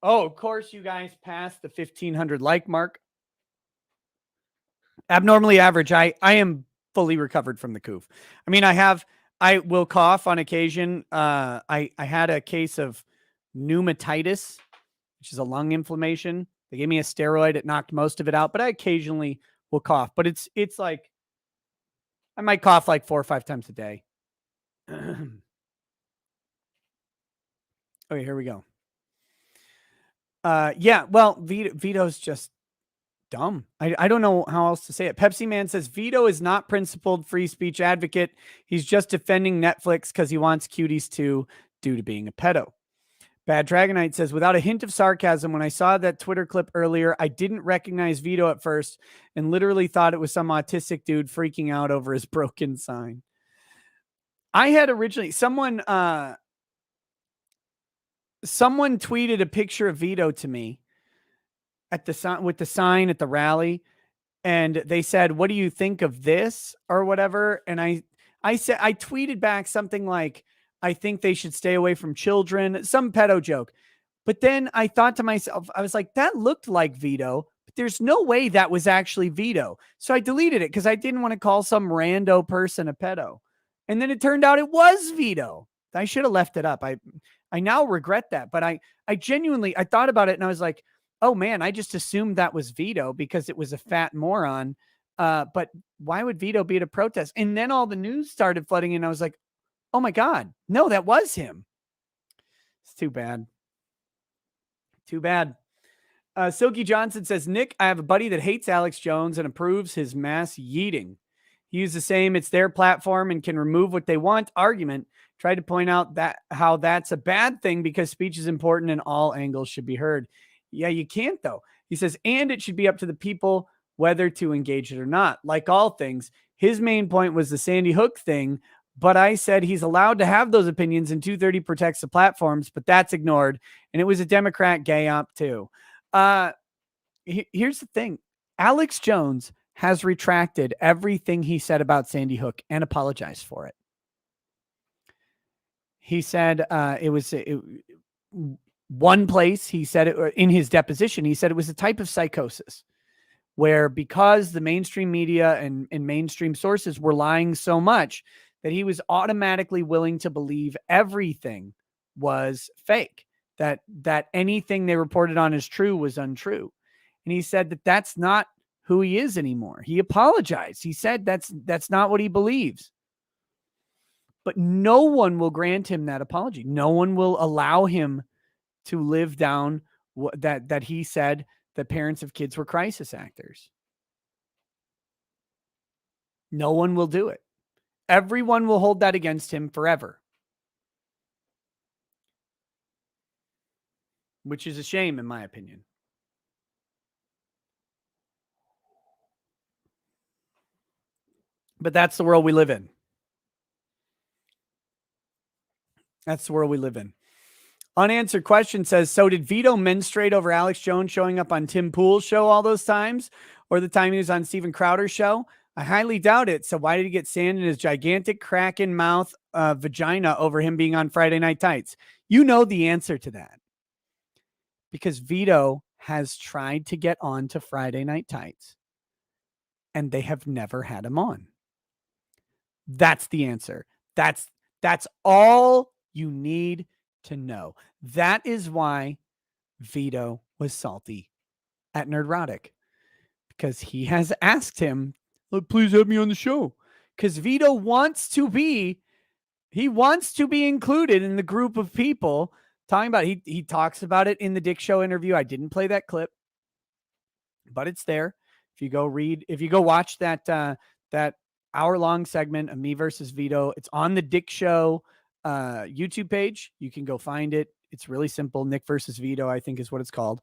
Oh, of course, you guys passed the 1,500 like mark. Abnormally average. I am fully recovered from the coof. I mean, I will cough on occasion. I had a case of pneumatitis, which is a lung inflammation. They gave me a steroid. It knocked most of it out, but I occasionally will cough. But it's like, I might cough like 4 or 5 times a day. Okay, here we go. Yeah, well, Vito's just dumb. I don't know how else to say it. Pepsi Man says, Vito is not principled free speech advocate. He's just defending Netflix because he wants cuties too, due to being a pedo. Bad Dragonite says, without a hint of sarcasm, when I saw that Twitter clip earlier, I didn't recognize Vito at first and literally thought it was some autistic dude freaking out over his broken sign. I had originally, someone tweeted a picture of Vito to me at the with the sign at the rally, and they said, what do you think of this or whatever? And I tweeted back something like, I think they should stay away from children, some pedo joke. But then I thought to myself, I was like, that looked like Vito, but there's no way that was actually Vito. So I deleted it because I didn't want to call some rando person a pedo. And then it turned out it was Vito. I should have left it up. I now regret that, but I genuinely, I thought about it and I was like, oh man, I just assumed that was Vito because it was a fat moron. But why would Vito be at a protest? And then all the news started flooding in. I was like, oh my God, no, that was him. It's too bad. Too bad. Silky Johnson says, Nick, I have a buddy that hates Alex Jones and approves his mass yeeting. He used the same "it's their platform and can remove what they want" argument, tried to point out that how that's a bad thing because speech is important and all angles should be heard. Yeah, you can't though. He says, and it should be up to the people whether to engage it or not. Like all things, his main point was the Sandy Hook thing, but I said he's allowed to have those opinions and 230 protects the platforms, but that's ignored. And it was a Democrat gay op too. Here's the thing. Alex Jones has retracted everything he said about Sandy Hook and apologized for it. He said one place, he said it in his deposition, he said it was a type of psychosis where because the mainstream media and mainstream sources were lying so much that he was automatically willing to believe everything was fake, that anything they reported on as true was untrue. And he said that that's not who he is anymore. He apologized. He said that's not what he believes. But no one will grant him that apology. No one will allow him to live down that he said that parents of kids were crisis actors. No one will do it. Everyone will hold that against him forever. Which is a shame, in my opinion. But that's the world we live in. That's the world we live in. Unanswered question says, so did Vito menstruate over Alex Jones showing up on Tim Pool's show all those times? Or the time he was on Steven Crowder's show? I highly doubt it. So why did he get sand in his gigantic Kraken mouth vagina over him being on Friday Night Tights? You know the answer to that. Because Vito has tried to get on to Friday Night Tights. And they have never had him on. That's the answer. That's all you need to know. That is why Vito was salty at Nerdrotic, because he has asked him, please have me on the show. Because Vito wants to be included in the group of people talking about it. He talks about it in the Dick Show interview. I didn't play that clip, but it's there. If you go watch that hour-long segment of me versus Vito, it's on the Dick Show YouTube page. You can go find it. It's really simple. Nick versus Vito, I think is what it's called.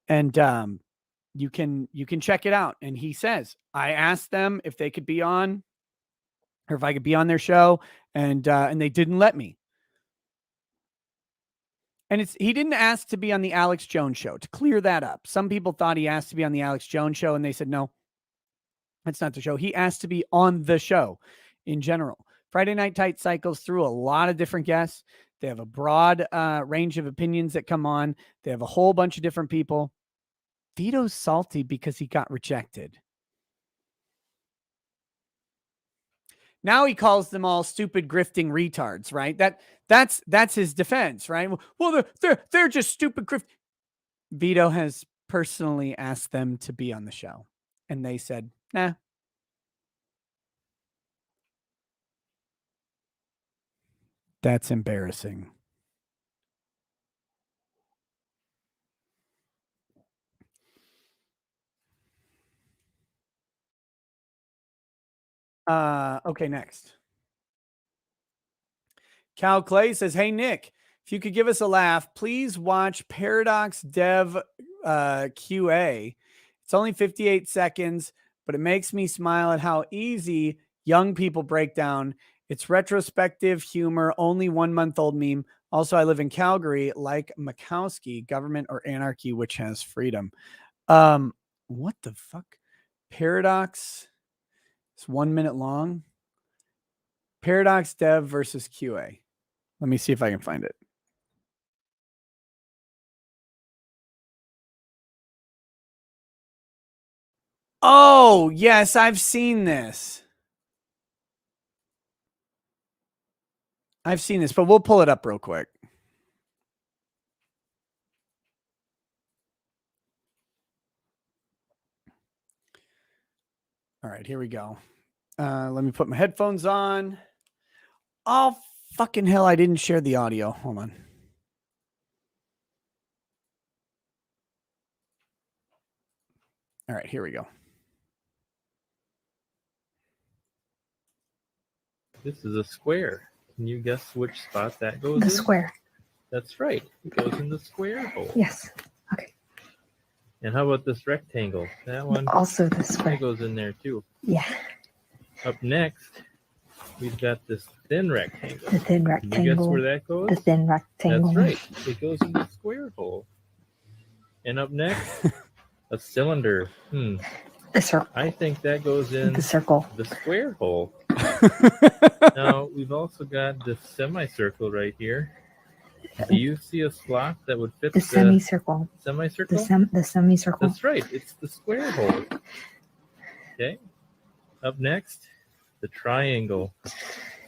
And you can check it out. And he says, I asked them if they could be on, or if I could be on their show, and they didn't let me. And he didn't ask to be on the Alex Jones show, to clear that up. Some people thought he asked to be on the Alex Jones show, and they said, no, that's not the show. He asked to be on the show in general. Friday Night Tight cycles through a lot of different guests. They have a broad range of opinions that come on. They have a whole bunch of different people. Vito's salty because he got rejected. Now he calls them all stupid, grifting retards, right? That's his defense, right? Well, they're just stupid grift. Vito has personally asked them to be on the show, and they said, nah. That's embarrassing. Okay, next. Cal Clay says, hey, Nick, if you could give us a laugh, please watch Paradox Dev QA. It's only 58 seconds, but it makes me smile at how easy young people break down. It's retrospective humor, only 1-month-old meme. Also, I live in Calgary, like Makowski, government or anarchy, which has freedom. What the fuck? Paradox. It's 1 minute long. Paradox Dev versus QA. Let me see if I can find it. Oh, yes, I've seen this. But we'll pull it up real quick. All right, here we go. Let me put my headphones on. Oh, fucking hell, I didn't share the audio. Hold on. All right, here we go. This is a square. Can you guess which spot that goes The in? square. That's right. It goes in the square hole. Yes. Okay. And how about this rectangle? That one Also the square. that goes in there too. Yeah. Up next, we've got this thin rectangle. The thin Can you guess rectangle. where that goes? The thin rectangle. That's right. It goes in the square hole. And up next, a cylinder. The circle. I think that goes in The circle. the square hole. Now, we've also got this semicircle right here. Do you see a slot that would fit The semicircle. semicircle? The semicircle. That's right. It's the square hole. Okay. Up next, the triangle.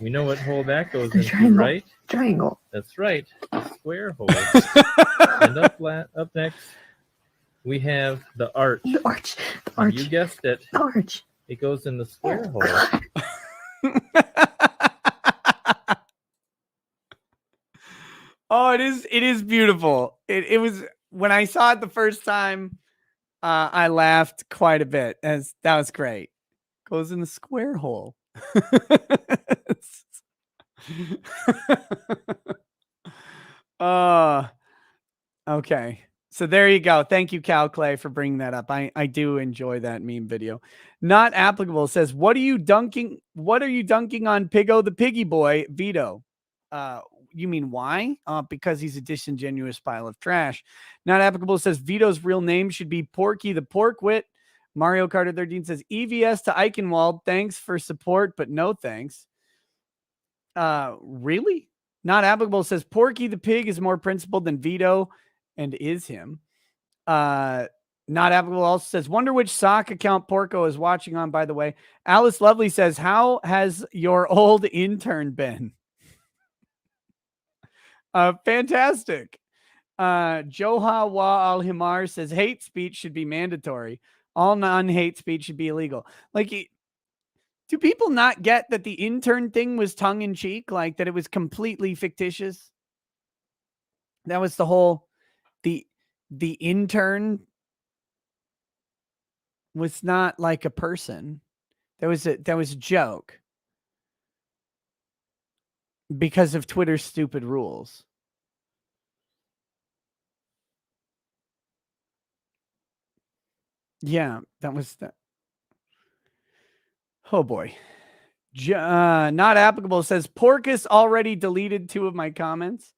We know what hole that goes The into, triangle. right? Triangle. That's right. The square hole. And up next, we have the arch. The arch. The And arch. you guessed it. The arch. It goes in the square hole. Oh, it is beautiful. It was when I saw it the first time, I laughed quite a bit. As that was great. Goes in the square hole. Okay. So there you go. Thank you, Cal Clay, for bringing that up. I do enjoy that meme video. Not applicable says, what are you dunking on Piggo the Piggy Boy, Vito? You mean why? Because he's a disingenuous pile of trash. Not applicable says Vito's real name should be Porky the Porkwit. Mario Carter 13 says EVS to Eichenwald. Thanks for support, but no thanks. Really? Not applicable says Porky the Pig is more principled than Vito and is him. Not applicable also says, wonder which sock account Porco is watching on, by the way. Alice Lovely says, how has your old intern been? Fantastic. Joha Wa Al Himar says, hate speech should be mandatory. All non-hate speech should be illegal. Like, do people not get that the intern thing was tongue-in-cheek? Like, that it was completely fictitious? That was the whole... The intern was not like a person. That was a joke because of Twitter's stupid rules. Yeah, that was that. Oh boy. Not applicable says Porcus already deleted 2 of my comments.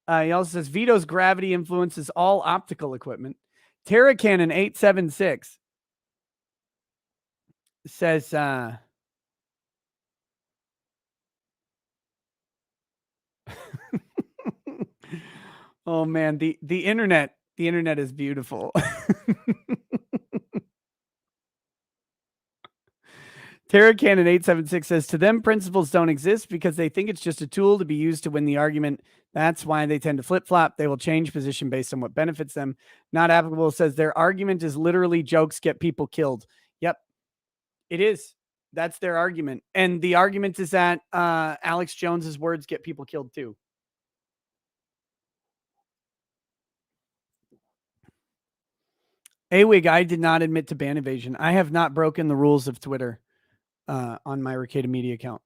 He also says Vito's gravity influences all optical equipment. Terra Cannon 876 says oh man, the internet is beautiful. Terra Cannon 876 says, to them, principles don't exist because they think it's just a tool to be used to win the argument. That's why they tend to flip-flop. They will change position based on what benefits them. Not applicable says their argument is literally jokes get people killed. Yep, it is. That's their argument. And the argument is that Alex Jones's words get people killed too. Awig, I did not admit to ban evasion. I have not broken the rules of Twitter. On my Ricada Media account.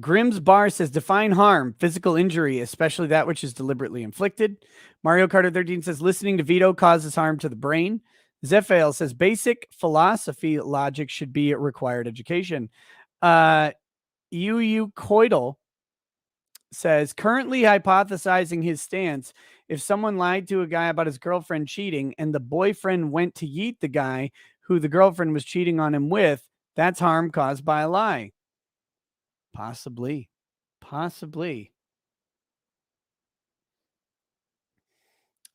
Grimm's Bar says, define harm, physical injury, especially that which is deliberately inflicted. Mario Carter 13 says, listening to Vito causes harm to the brain. Zephael says, basic philosophy logic should be required education. Yu Coidal says, currently hypothesizing his stance. If someone lied to a guy about his girlfriend cheating and the boyfriend went to yeet the guy who the girlfriend was cheating on him with, that's harm caused by a lie. Possibly.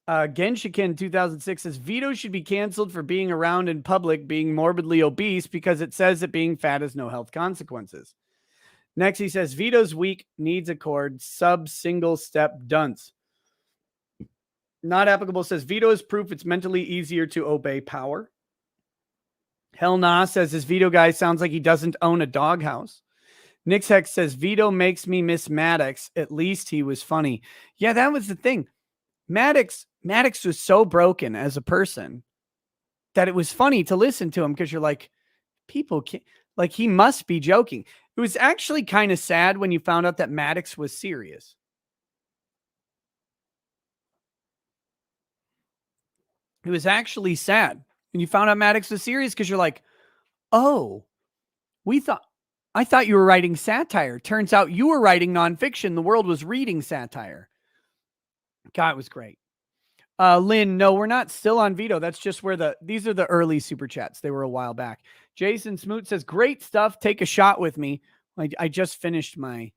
Genshiken 2006 says, Vito should be canceled for being around in public, being morbidly obese because it says that being fat has no health consequences. Next, he says, Vito's weak, needs a cord, single step dunce. Not applicable says, Vito is proof it's mentally easier to obey power. Hell nah says, this Vito guy sounds like he doesn't own a doghouse. Nix Hex says, Vito makes me miss Maddox. At least he was funny. Yeah, that was the thing. Maddox was so broken as a person that it was funny to listen to him because you're like, people can't, like, he must be joking. It was actually kind of sad when you found out that Maddox was serious. It was actually sad when you found out Maddox was serious because you're like, oh, I thought you were writing satire. Turns out you were writing nonfiction. The world was reading satire. God, it was great. Lynn, no, we're not still on Vito. That's just where these are the early super chats. They were a while back. Jason Smoot says, great stuff. Take a shot with me. I just finished my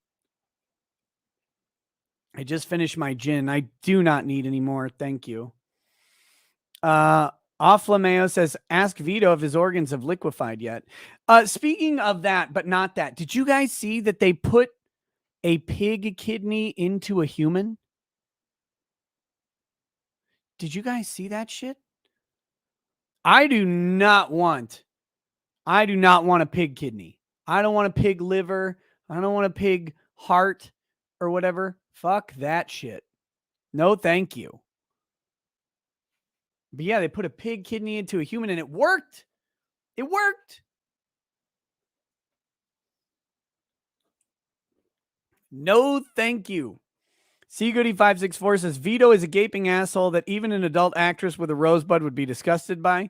gin. I do not need any more. Thank you. Offlameo says, ask Vito if his organs have liquefied yet. Speaking of that, but not that, did you guys see that they put a pig kidney into a human? Did you guys see that shit? I do not want a pig kidney. I don't want a pig liver. I don't want a pig heart or whatever. Fuck that shit. No, thank you. But yeah, they put a pig kidney into a human and it worked. It worked. No, thank you. Goody564 says, Vito is a gaping asshole that even an adult actress with a rosebud would be disgusted by.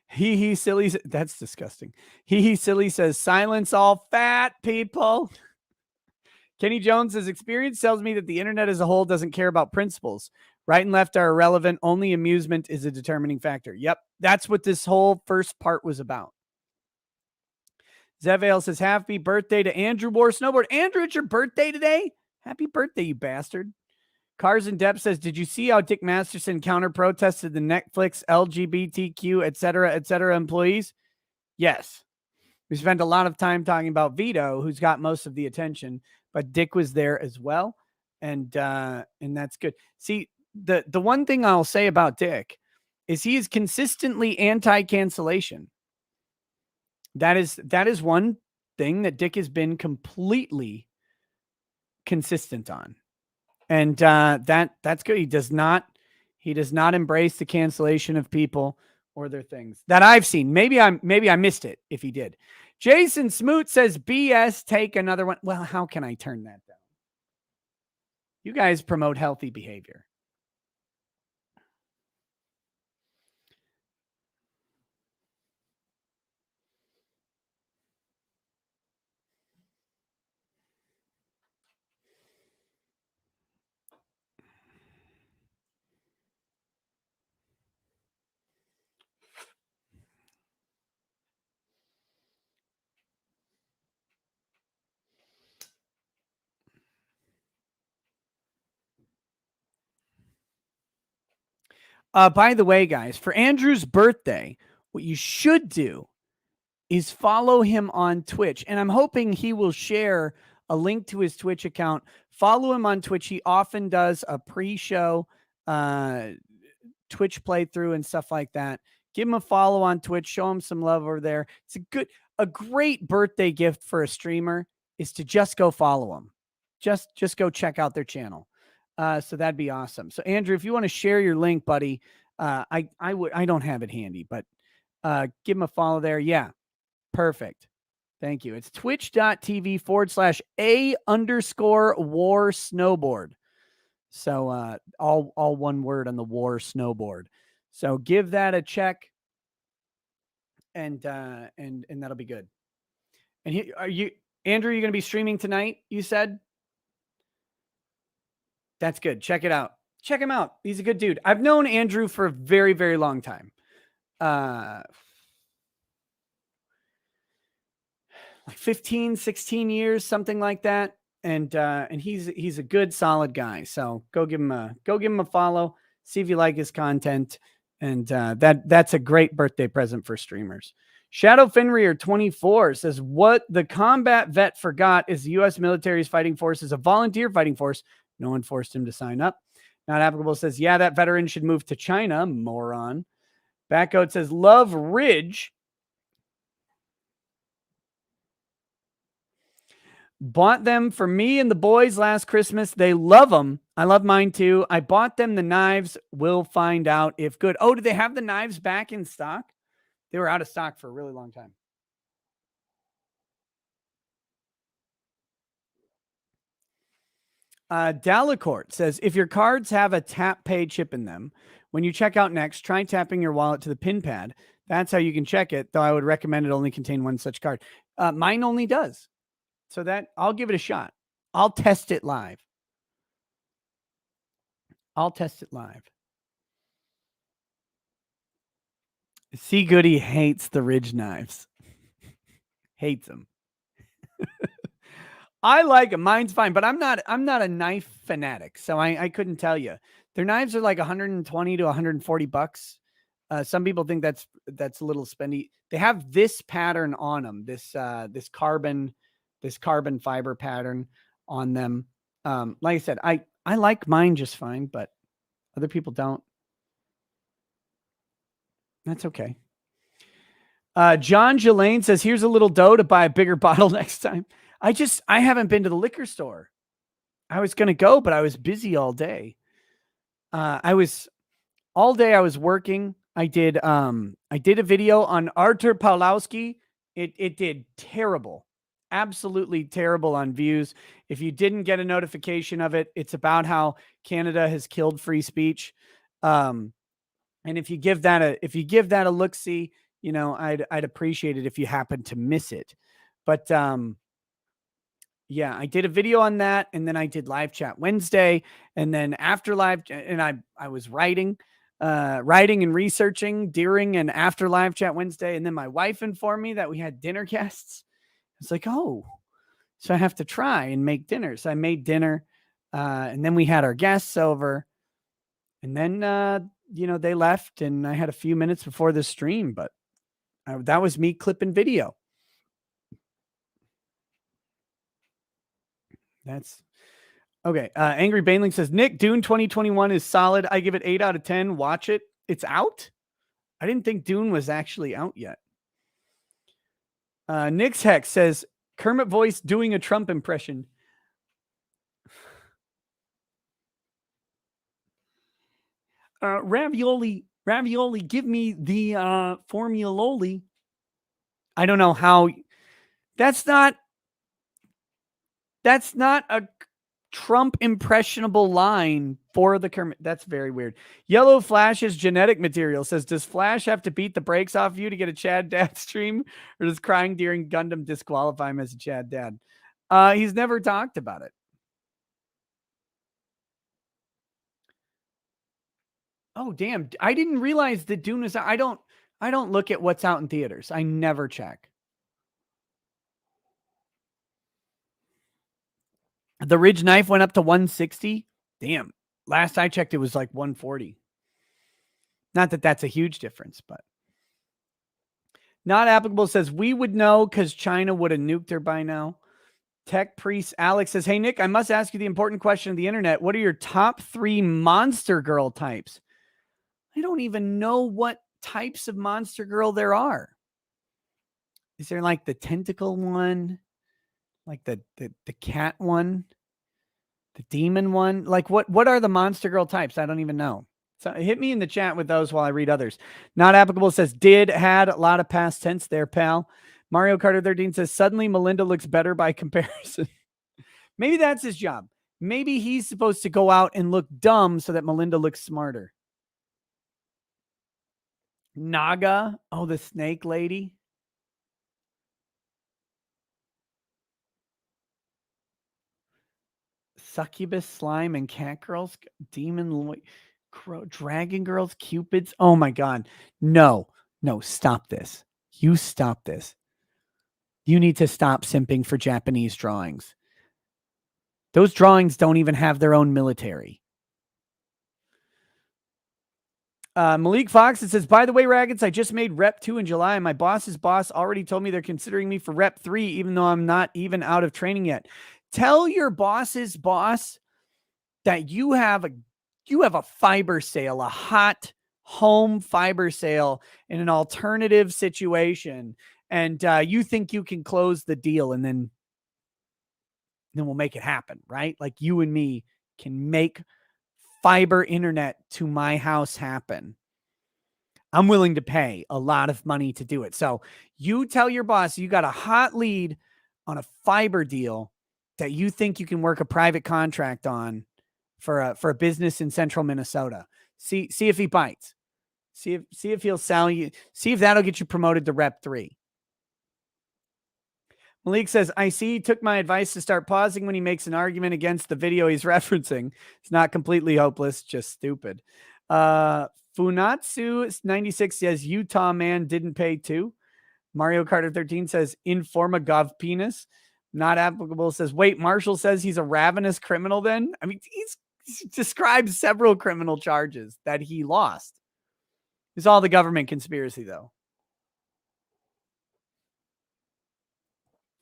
Hee silly. That's disgusting. Hee silly says, silence all fat people. Kenny Jones says, experience tells me that the internet as a whole doesn't care about principles. Right and left are irrelevant. Only amusement is a determining factor. Yep. That's what this whole first part was about. Zevale says, happy birthday to Andrew War Snowboard. Andrew, it's your birthday today? Happy birthday, you bastard. Cars in Depth says, did you see how Dick Masterson counter-protested the Netflix, LGBTQ, et cetera, employees? Yes. We spent a lot of time talking about Vito, who's got most of the attention, but Dick was there as well, and that's good. See, the one thing I'll say about Dick is he is consistently anti-cancellation. That is one thing that Dick has been completely consistent on. And that's good. He does not embrace the cancellation of people or their things that I've seen. Maybe I missed it if he did. Jason Smoot says, BS, take another one. Well, how can I turn that down? You guys promote healthy behavior. By the way, guys, for Andrew's birthday, what you should do is follow him on Twitch. And I'm hoping he will share a link to his Twitch account. Follow him on Twitch. He often does a pre-show Twitch playthrough and stuff like that. Give him a follow on Twitch. Show him some love over there. It's a great birthday gift for a streamer is to just go follow him. Just go check out their channel. So that'd be awesome. So Andrew, if you want to share your link, buddy, I don't have it handy, but give him a follow there. Yeah, perfect. Thank you. It's twitch.tv/A_war snowboard. So all one word on the war snowboard. So give that a check, and that'll be good. And Andrew, you're going to be streaming tonight, you said? That's good. Check it out. Check him out. He's a good dude. I've known Andrew for a very, very long time. Like 15, 16 years, something like that. And he's a good, solid guy. So go give him a follow. See if you like his content. And that's a great birthday present for streamers. Shadow Fenrir 24 says, what the combat vet forgot is the U.S. military's fighting force is a volunteer fighting force. No one forced him to sign up. Not Applicable says, yeah, that veteran should move to China, moron. Backgoat says, love Ridge. Bought them for me and the boys last Christmas. They love them. I love mine too. I bought them the knives. We'll find out if good. Oh, do they have the knives back in stock? They were out of stock for a really long time. Delacourt says, if your cards have a tap pay chip in them, when you check out next, try tapping your wallet to the pin pad. That's how you can check it, though I would recommend it only contain one such card. Mine only does. So that I'll give it a shot. I'll test it live. C. Goody hates the ridge knives. Hates them. I like them. Mine's fine, but I'm not a knife fanatic, so I couldn't tell you. Their knives are like 120 to 140 bucks. Some people think that's a little spendy. They have this pattern on them, this carbon fiber pattern on them. Like I said, I like mine just fine, but other people don't. That's okay. John Gillane says, here's a little dough to buy a bigger bottle next time. I haven't been to the liquor store. I was going to go, but I was busy all day. I was working. I did a video on Artur Pawlowski. It did terrible, absolutely terrible on views. If you didn't get a notification of it, it's about how Canada has killed free speech. And if you give that a look-see, you know, I'd appreciate it if you happen to miss it. But yeah, I did a video on that, and then I did live chat Wednesday, and then after live, and I was writing and researching during and after live chat Wednesday, and then my wife informed me that we had dinner guests. It's like, oh, so I have to try and make dinner. So I made dinner, and then we had our guests over, and then you know, they left, and I had a few minutes before the stream, but that was me clipping video. That's okay. Angry Baneling says, Nick, Dune 2021 is solid. I give it 8 out of 10. Watch it. It's out? I didn't think Dune was actually out yet. Nick's Hex says, Kermit voice doing a Trump impression. Ravioli, give me the formuloli. I don't know how. That's not a Trump impressionable line for the Kermit. That's very weird. Yellow Flash's genetic material says, does Flash have to beat the brakes off you to get a Chad Dad stream, or does crying during Gundam disqualify him as a Chad Dad? He's never talked about it. Oh, damn. I didn't realize that Dune is out. I don't look at what's out in theaters. I never check. The Ridge knife went up to 160. Damn. Last I checked, it was like 140. Not that that's a huge difference, but not applicable says we would know because China would have nuked her by now. Tech Priest Alex says, hey, Nick, I must ask you the important question of the internet. What are your top 3 monster girl types? I don't even know what types of monster girl there are. Is there like the tentacle one? Like the cat one, the demon one. Like what are the monster girl types? I don't even know. So hit me in the chat with those while I read others. Not applicable says had a lot of past tense there, pal. Mario Carter 13 says suddenly Melinda looks better by comparison. Maybe that's his job. Maybe he's supposed to go out and look dumb so that Melinda looks smarter. Naga. Oh, the snake lady. Succubus, slime, and cat girls, demon, dragon girls, cupids. Oh my God. No, stop this. You stop this. You need to stop simping for Japanese drawings. Those drawings don't even have their own military. Malik Fox, it says, by the way, Raggeds, I just made Rep 2 in July, and my boss's boss already told me they're considering me for Rep 3, even though I'm not even out of training yet. Tell your boss's boss that you have a fiber sale, a hot home fiber sale in an alternative situation, and you think you can close the deal, and then we'll make it happen, right? Like you and me can make fiber internet to my house happen. I'm willing to pay a lot of money to do it. So you tell your boss you got a hot lead on a fiber deal that you think you can work a private contract on for a business in central Minnesota. See if he bites. See if he'll sell you. See if that'll get you promoted to Rep 3. Malik says, I see he took my advice to start pausing when he makes an argument against the video he's referencing. It's not completely hopeless, just stupid. Funatsu 96 says, Utah man didn't pay too. Mario Carter 13 says, Informa Gov penis. Not applicable says, wait, Marshall says he's a ravenous criminal then? I mean, he describes several criminal charges that he lost. It's all the government conspiracy, though.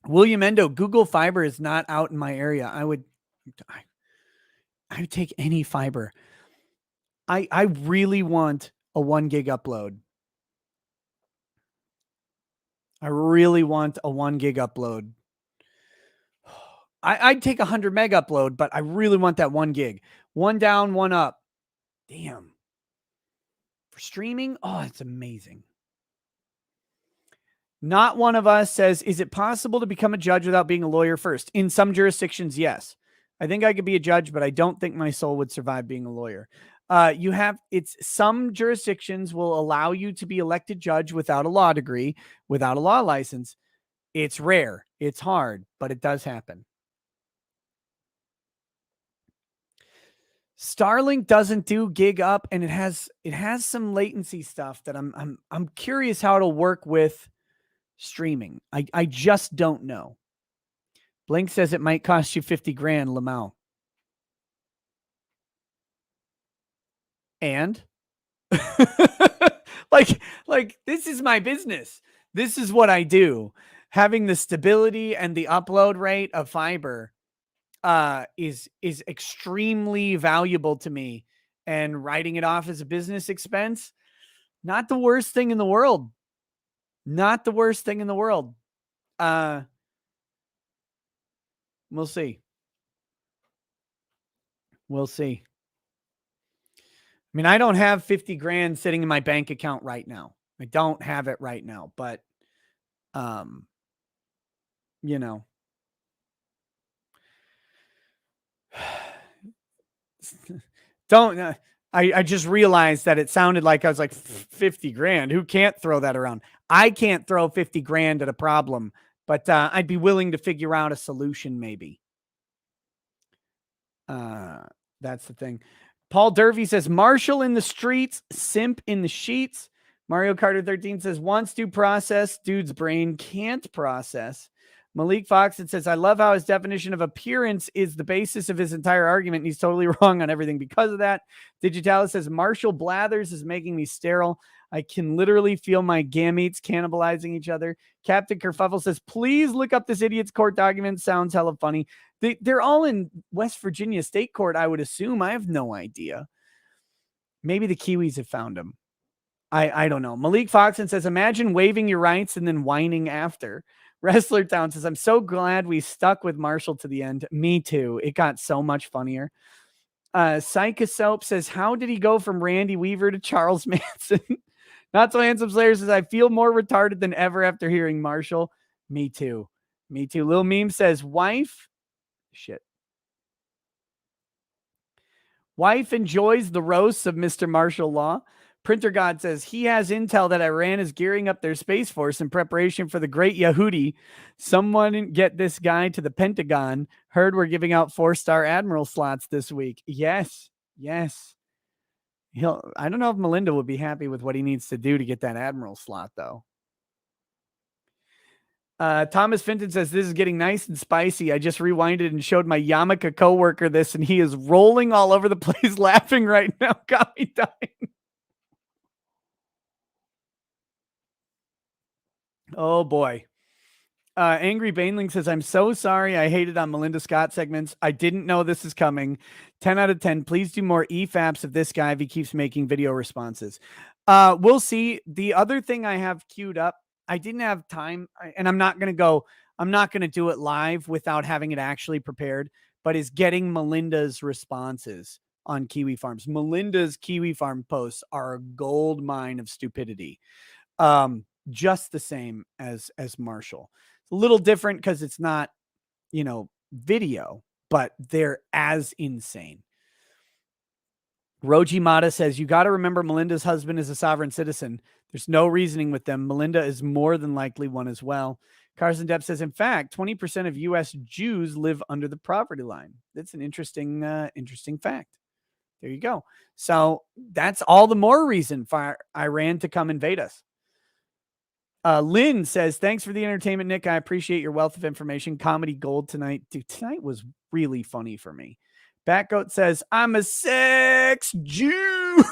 William Endo, Google Fiber is not out in my area. I would take any fiber. I really want a 1 gig upload. I really want a 1 gig upload. I'd take 100 meg upload, but I really want that 1 gig. One down, one up. Damn. For streaming, oh, it's amazing. Not one of us says, is it possible to become a judge without being a lawyer first? In some jurisdictions, yes. I think I could be a judge, but I don't think my soul would survive being a lawyer. Some jurisdictions will allow you to be elected judge without a law degree, without a law license. It's rare. It's hard, but it does happen. Starlink doesn't do gig up, and it has some latency stuff that I'm curious how it'll work with streaming. I just don't know. Blink says it might cost you 50 grand, Lamau. And like this is my business. This is what I do. Having the stability and the upload rate of fiber is extremely valuable to me, and writing it off as a business expense, not the worst thing in the world. Not the worst thing in the world. We'll see. We'll see. I mean, I don't have 50 grand sitting in my bank account right now. I don't have it right now, but you know, don't I just realized that it sounded like I was like 50 grand. Who can't throw that around? I can't throw 50 grand at a problem, but I'd be willing to figure out a solution maybe. That's the thing. Paul Durfee says, Marshall in the streets, simp in the sheets. Mario Carter 13 says, wants to process, dude's brain can't process. Malik Fox, it says, I love how his definition of appearance is the basis of his entire argument, and he's totally wrong on everything because of that. Digitalis says, Marshall Blathers is making me sterile. I can literally feel my gametes cannibalizing each other. Captain Kerfuffle says, please look up this idiot's court document. Sounds hella funny. They're all in West Virginia State Court, I would assume. I have no idea. Maybe the Kiwis have found him. I don't know. Malik Foxon says, imagine waiving your rights and then whining after. Wrestler Town says, I'm so glad we stuck with Marshall to the end. Me too. It got so much funnier. Psycha Soap says, how did he go from Randy Weaver to Charles Manson? Not So Handsome Slayer says, I feel more retarded than ever after hearing Marshall. Me too. Me too. Lil Meme says, wife enjoys the roasts of Mr. Martial Law. Printer God says he has intel that Iran is gearing up their Space Force in preparation for the Great Yehudi. Someone get this guy to the Pentagon. Heard we're giving out 4-star admiral slots this week. Yes. I don't know if Melinda would be happy with what he needs to do to get that admiral slot, though. Thomas Fenton says, this is getting nice and spicy. I just rewinded and showed my Yamaka coworker this, and he is rolling all over the place laughing right now. Got me dying. Oh, boy. Angry Baneling says, I'm so sorry I hated on Melinda Scott segments. I didn't know this is coming. 10 out of 10. Please do more EFAPs of this guy if he keeps making video responses. We'll see. The other thing I have queued up, I didn't have time, and I'm not going to do it live without having it actually prepared, but is getting Melinda's responses on kiwi farms. Melinda's kiwi farm posts are a gold mine of stupidity. Just the same as Marshall. It's a little different because it's not, video, but they're as insane. Roji Mata says, you got to remember Melinda's husband is a sovereign citizen. There's no reasoning with them. Melinda is more than likely one as well. Carson Depp says, in fact, 20% of U.S. Jews live under the poverty line. That's an interesting fact. There you go. So that's all the more reason for Iran to come invade us. Lynn says, thanks for the entertainment, Nick. I appreciate your wealth of information. Comedy gold tonight. Dude, tonight was really funny for me. Batgoat says, I'm a sex Jew.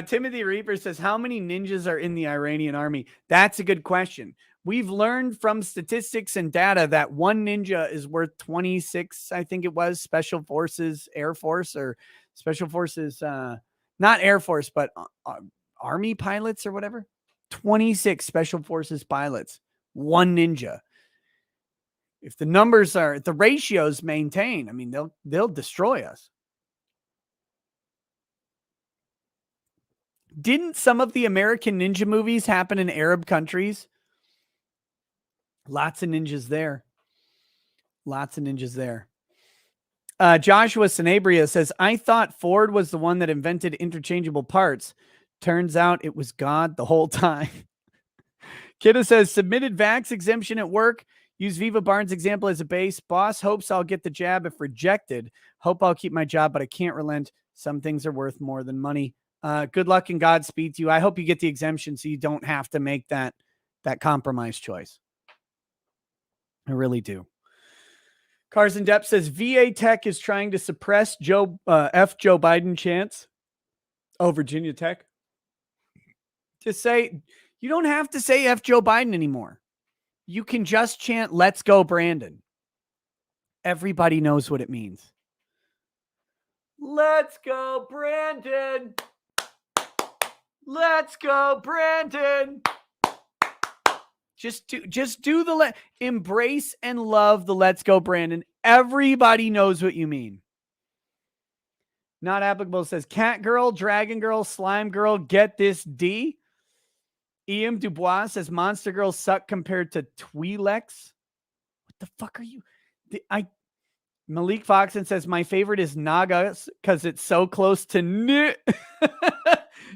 Timothy Reaper says, how many ninjas are in the Iranian army? That's a good question. We've learned from statistics and data that one ninja is worth 26, I think it was, Special Forces, Air Force, or Special Forces, not Air Force, but Army pilots or whatever. 26 Special Forces pilots, one ninja. If the ratios maintain, I mean, they'll destroy us. Didn't some of the American ninja movies happen in Arab countries? Lots of ninjas there. Joshua Sanabria says, I thought Ford was the one that invented interchangeable parts. Turns out it was God the whole time. Kiddo says, submitted vax exemption at work. Use Viva Barnes' example as a base. Boss hopes I'll get the jab if rejected. Hope I'll keep my job, but I can't relent. Some things are worth more than money. Good luck and Godspeed to you. I hope you get the exemption so you don't have to make that compromise choice. I really do. Carson Depp says VA Tech is trying to suppress Joe Biden chants. Oh, Virginia Tech. Just say, you don't have to say F Joe Biden anymore. You can just chant, let's go, Brandon. Everybody knows what it means. Let's go, Brandon. Let's go, Brandon. Just do the embrace and love the let's go, Brandon. Everybody knows what you mean. Not applicable says cat girl, dragon girl, slime girl, get this D. E.M. Dubois says monster girls suck compared to Twi'leks. What the fuck are you? Malik Foxon says my favorite is Nagas because it's so close to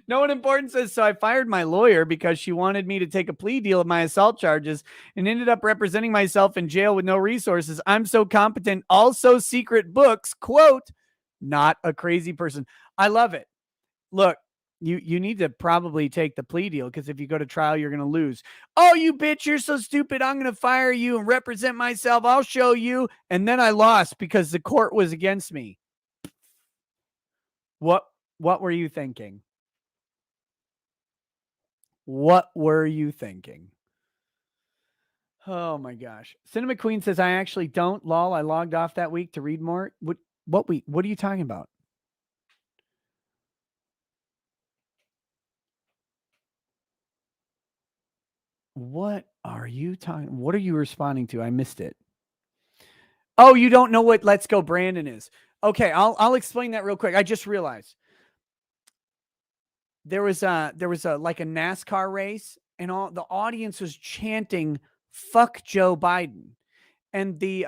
No one important says, so I fired my lawyer because she wanted me to take a plea deal of my assault charges and ended up representing myself in jail with no resources. I'm so competent. Also secret books, quote, not a crazy person. I love it. Look, you need to probably take the plea deal because if you go to trial, you're going to lose. Oh, you bitch, you're so stupid. I'm going to fire you and represent myself. I'll show you. And then I lost because the court was against me. What were you thinking? What were you thinking? Oh my gosh. Cinema Queen says, I actually don't. Lol, I logged off that week to read more. What are you talking about? What are you talking? What are you responding to? I missed it. Oh, you don't know what Let's Go Brandon is. Okay, I'll explain that real quick. I just realized. There was a like a NASCAR race and all the audience was chanting fuck Joe Biden. And the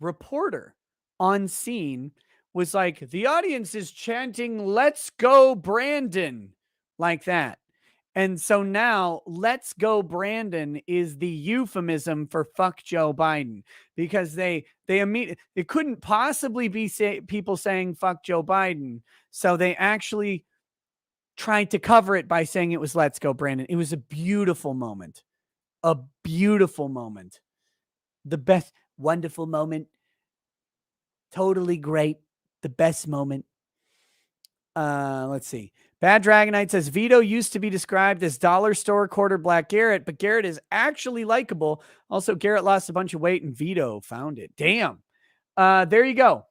reporter on scene was like, the audience is chanting, let's go Brandon, like that. And so now let's go Brandon is the euphemism for fuck Joe Biden because they immediately, it couldn't possibly be people saying fuck Joe Biden. So they actually tried to cover it by saying it was let's go Brandon. It was a beautiful moment. A beautiful moment. The best, wonderful moment. Totally great. The best moment. Let's see. Bad Dragonite says Vito used to be described as dollar store quarter black Garrett, but Garrett is actually likable. Also, Garrett lost a bunch of weight and Vito found it. Damn. There you go.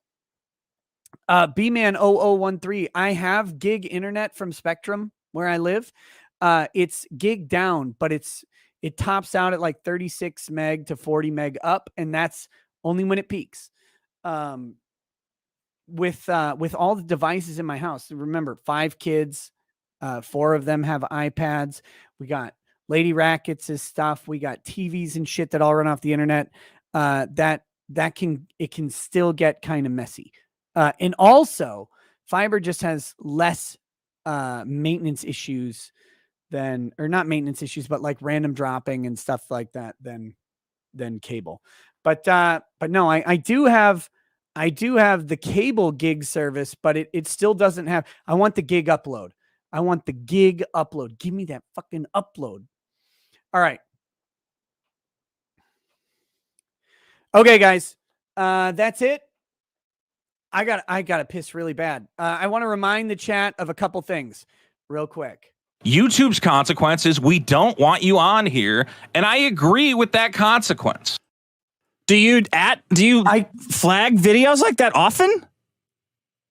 B-Man 0013. I have gig internet from Spectrum where I live. it's gig down, but it tops out at like 36 meg to 40 meg up, and that's only when it peaks. With all the devices in my house, remember 5 kids, 4 of them have iPads. We got Lady Rackets' stuff. We got TVs and shit that all run off the internet. It can still get kind of messy. And also, fiber just has less maintenance issues or not maintenance issues, but like random dropping and stuff like that than cable. But no, I do have the cable gig service, but it still doesn't have. I want the gig upload. Give me that fucking upload. All right. Okay, guys. That's it. I gotta piss really bad. I want to remind the chat of a couple things real quick. YouTube's consequence is we don't want you on here, and I agree with that consequence. Do you flag videos like that often?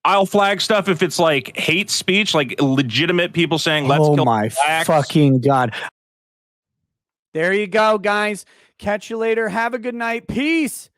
I'll flag stuff if it's like hate speech, like legitimate people saying let's kill blacks. Fucking God. There you go, guys. Catch you later. Have a good night. Peace.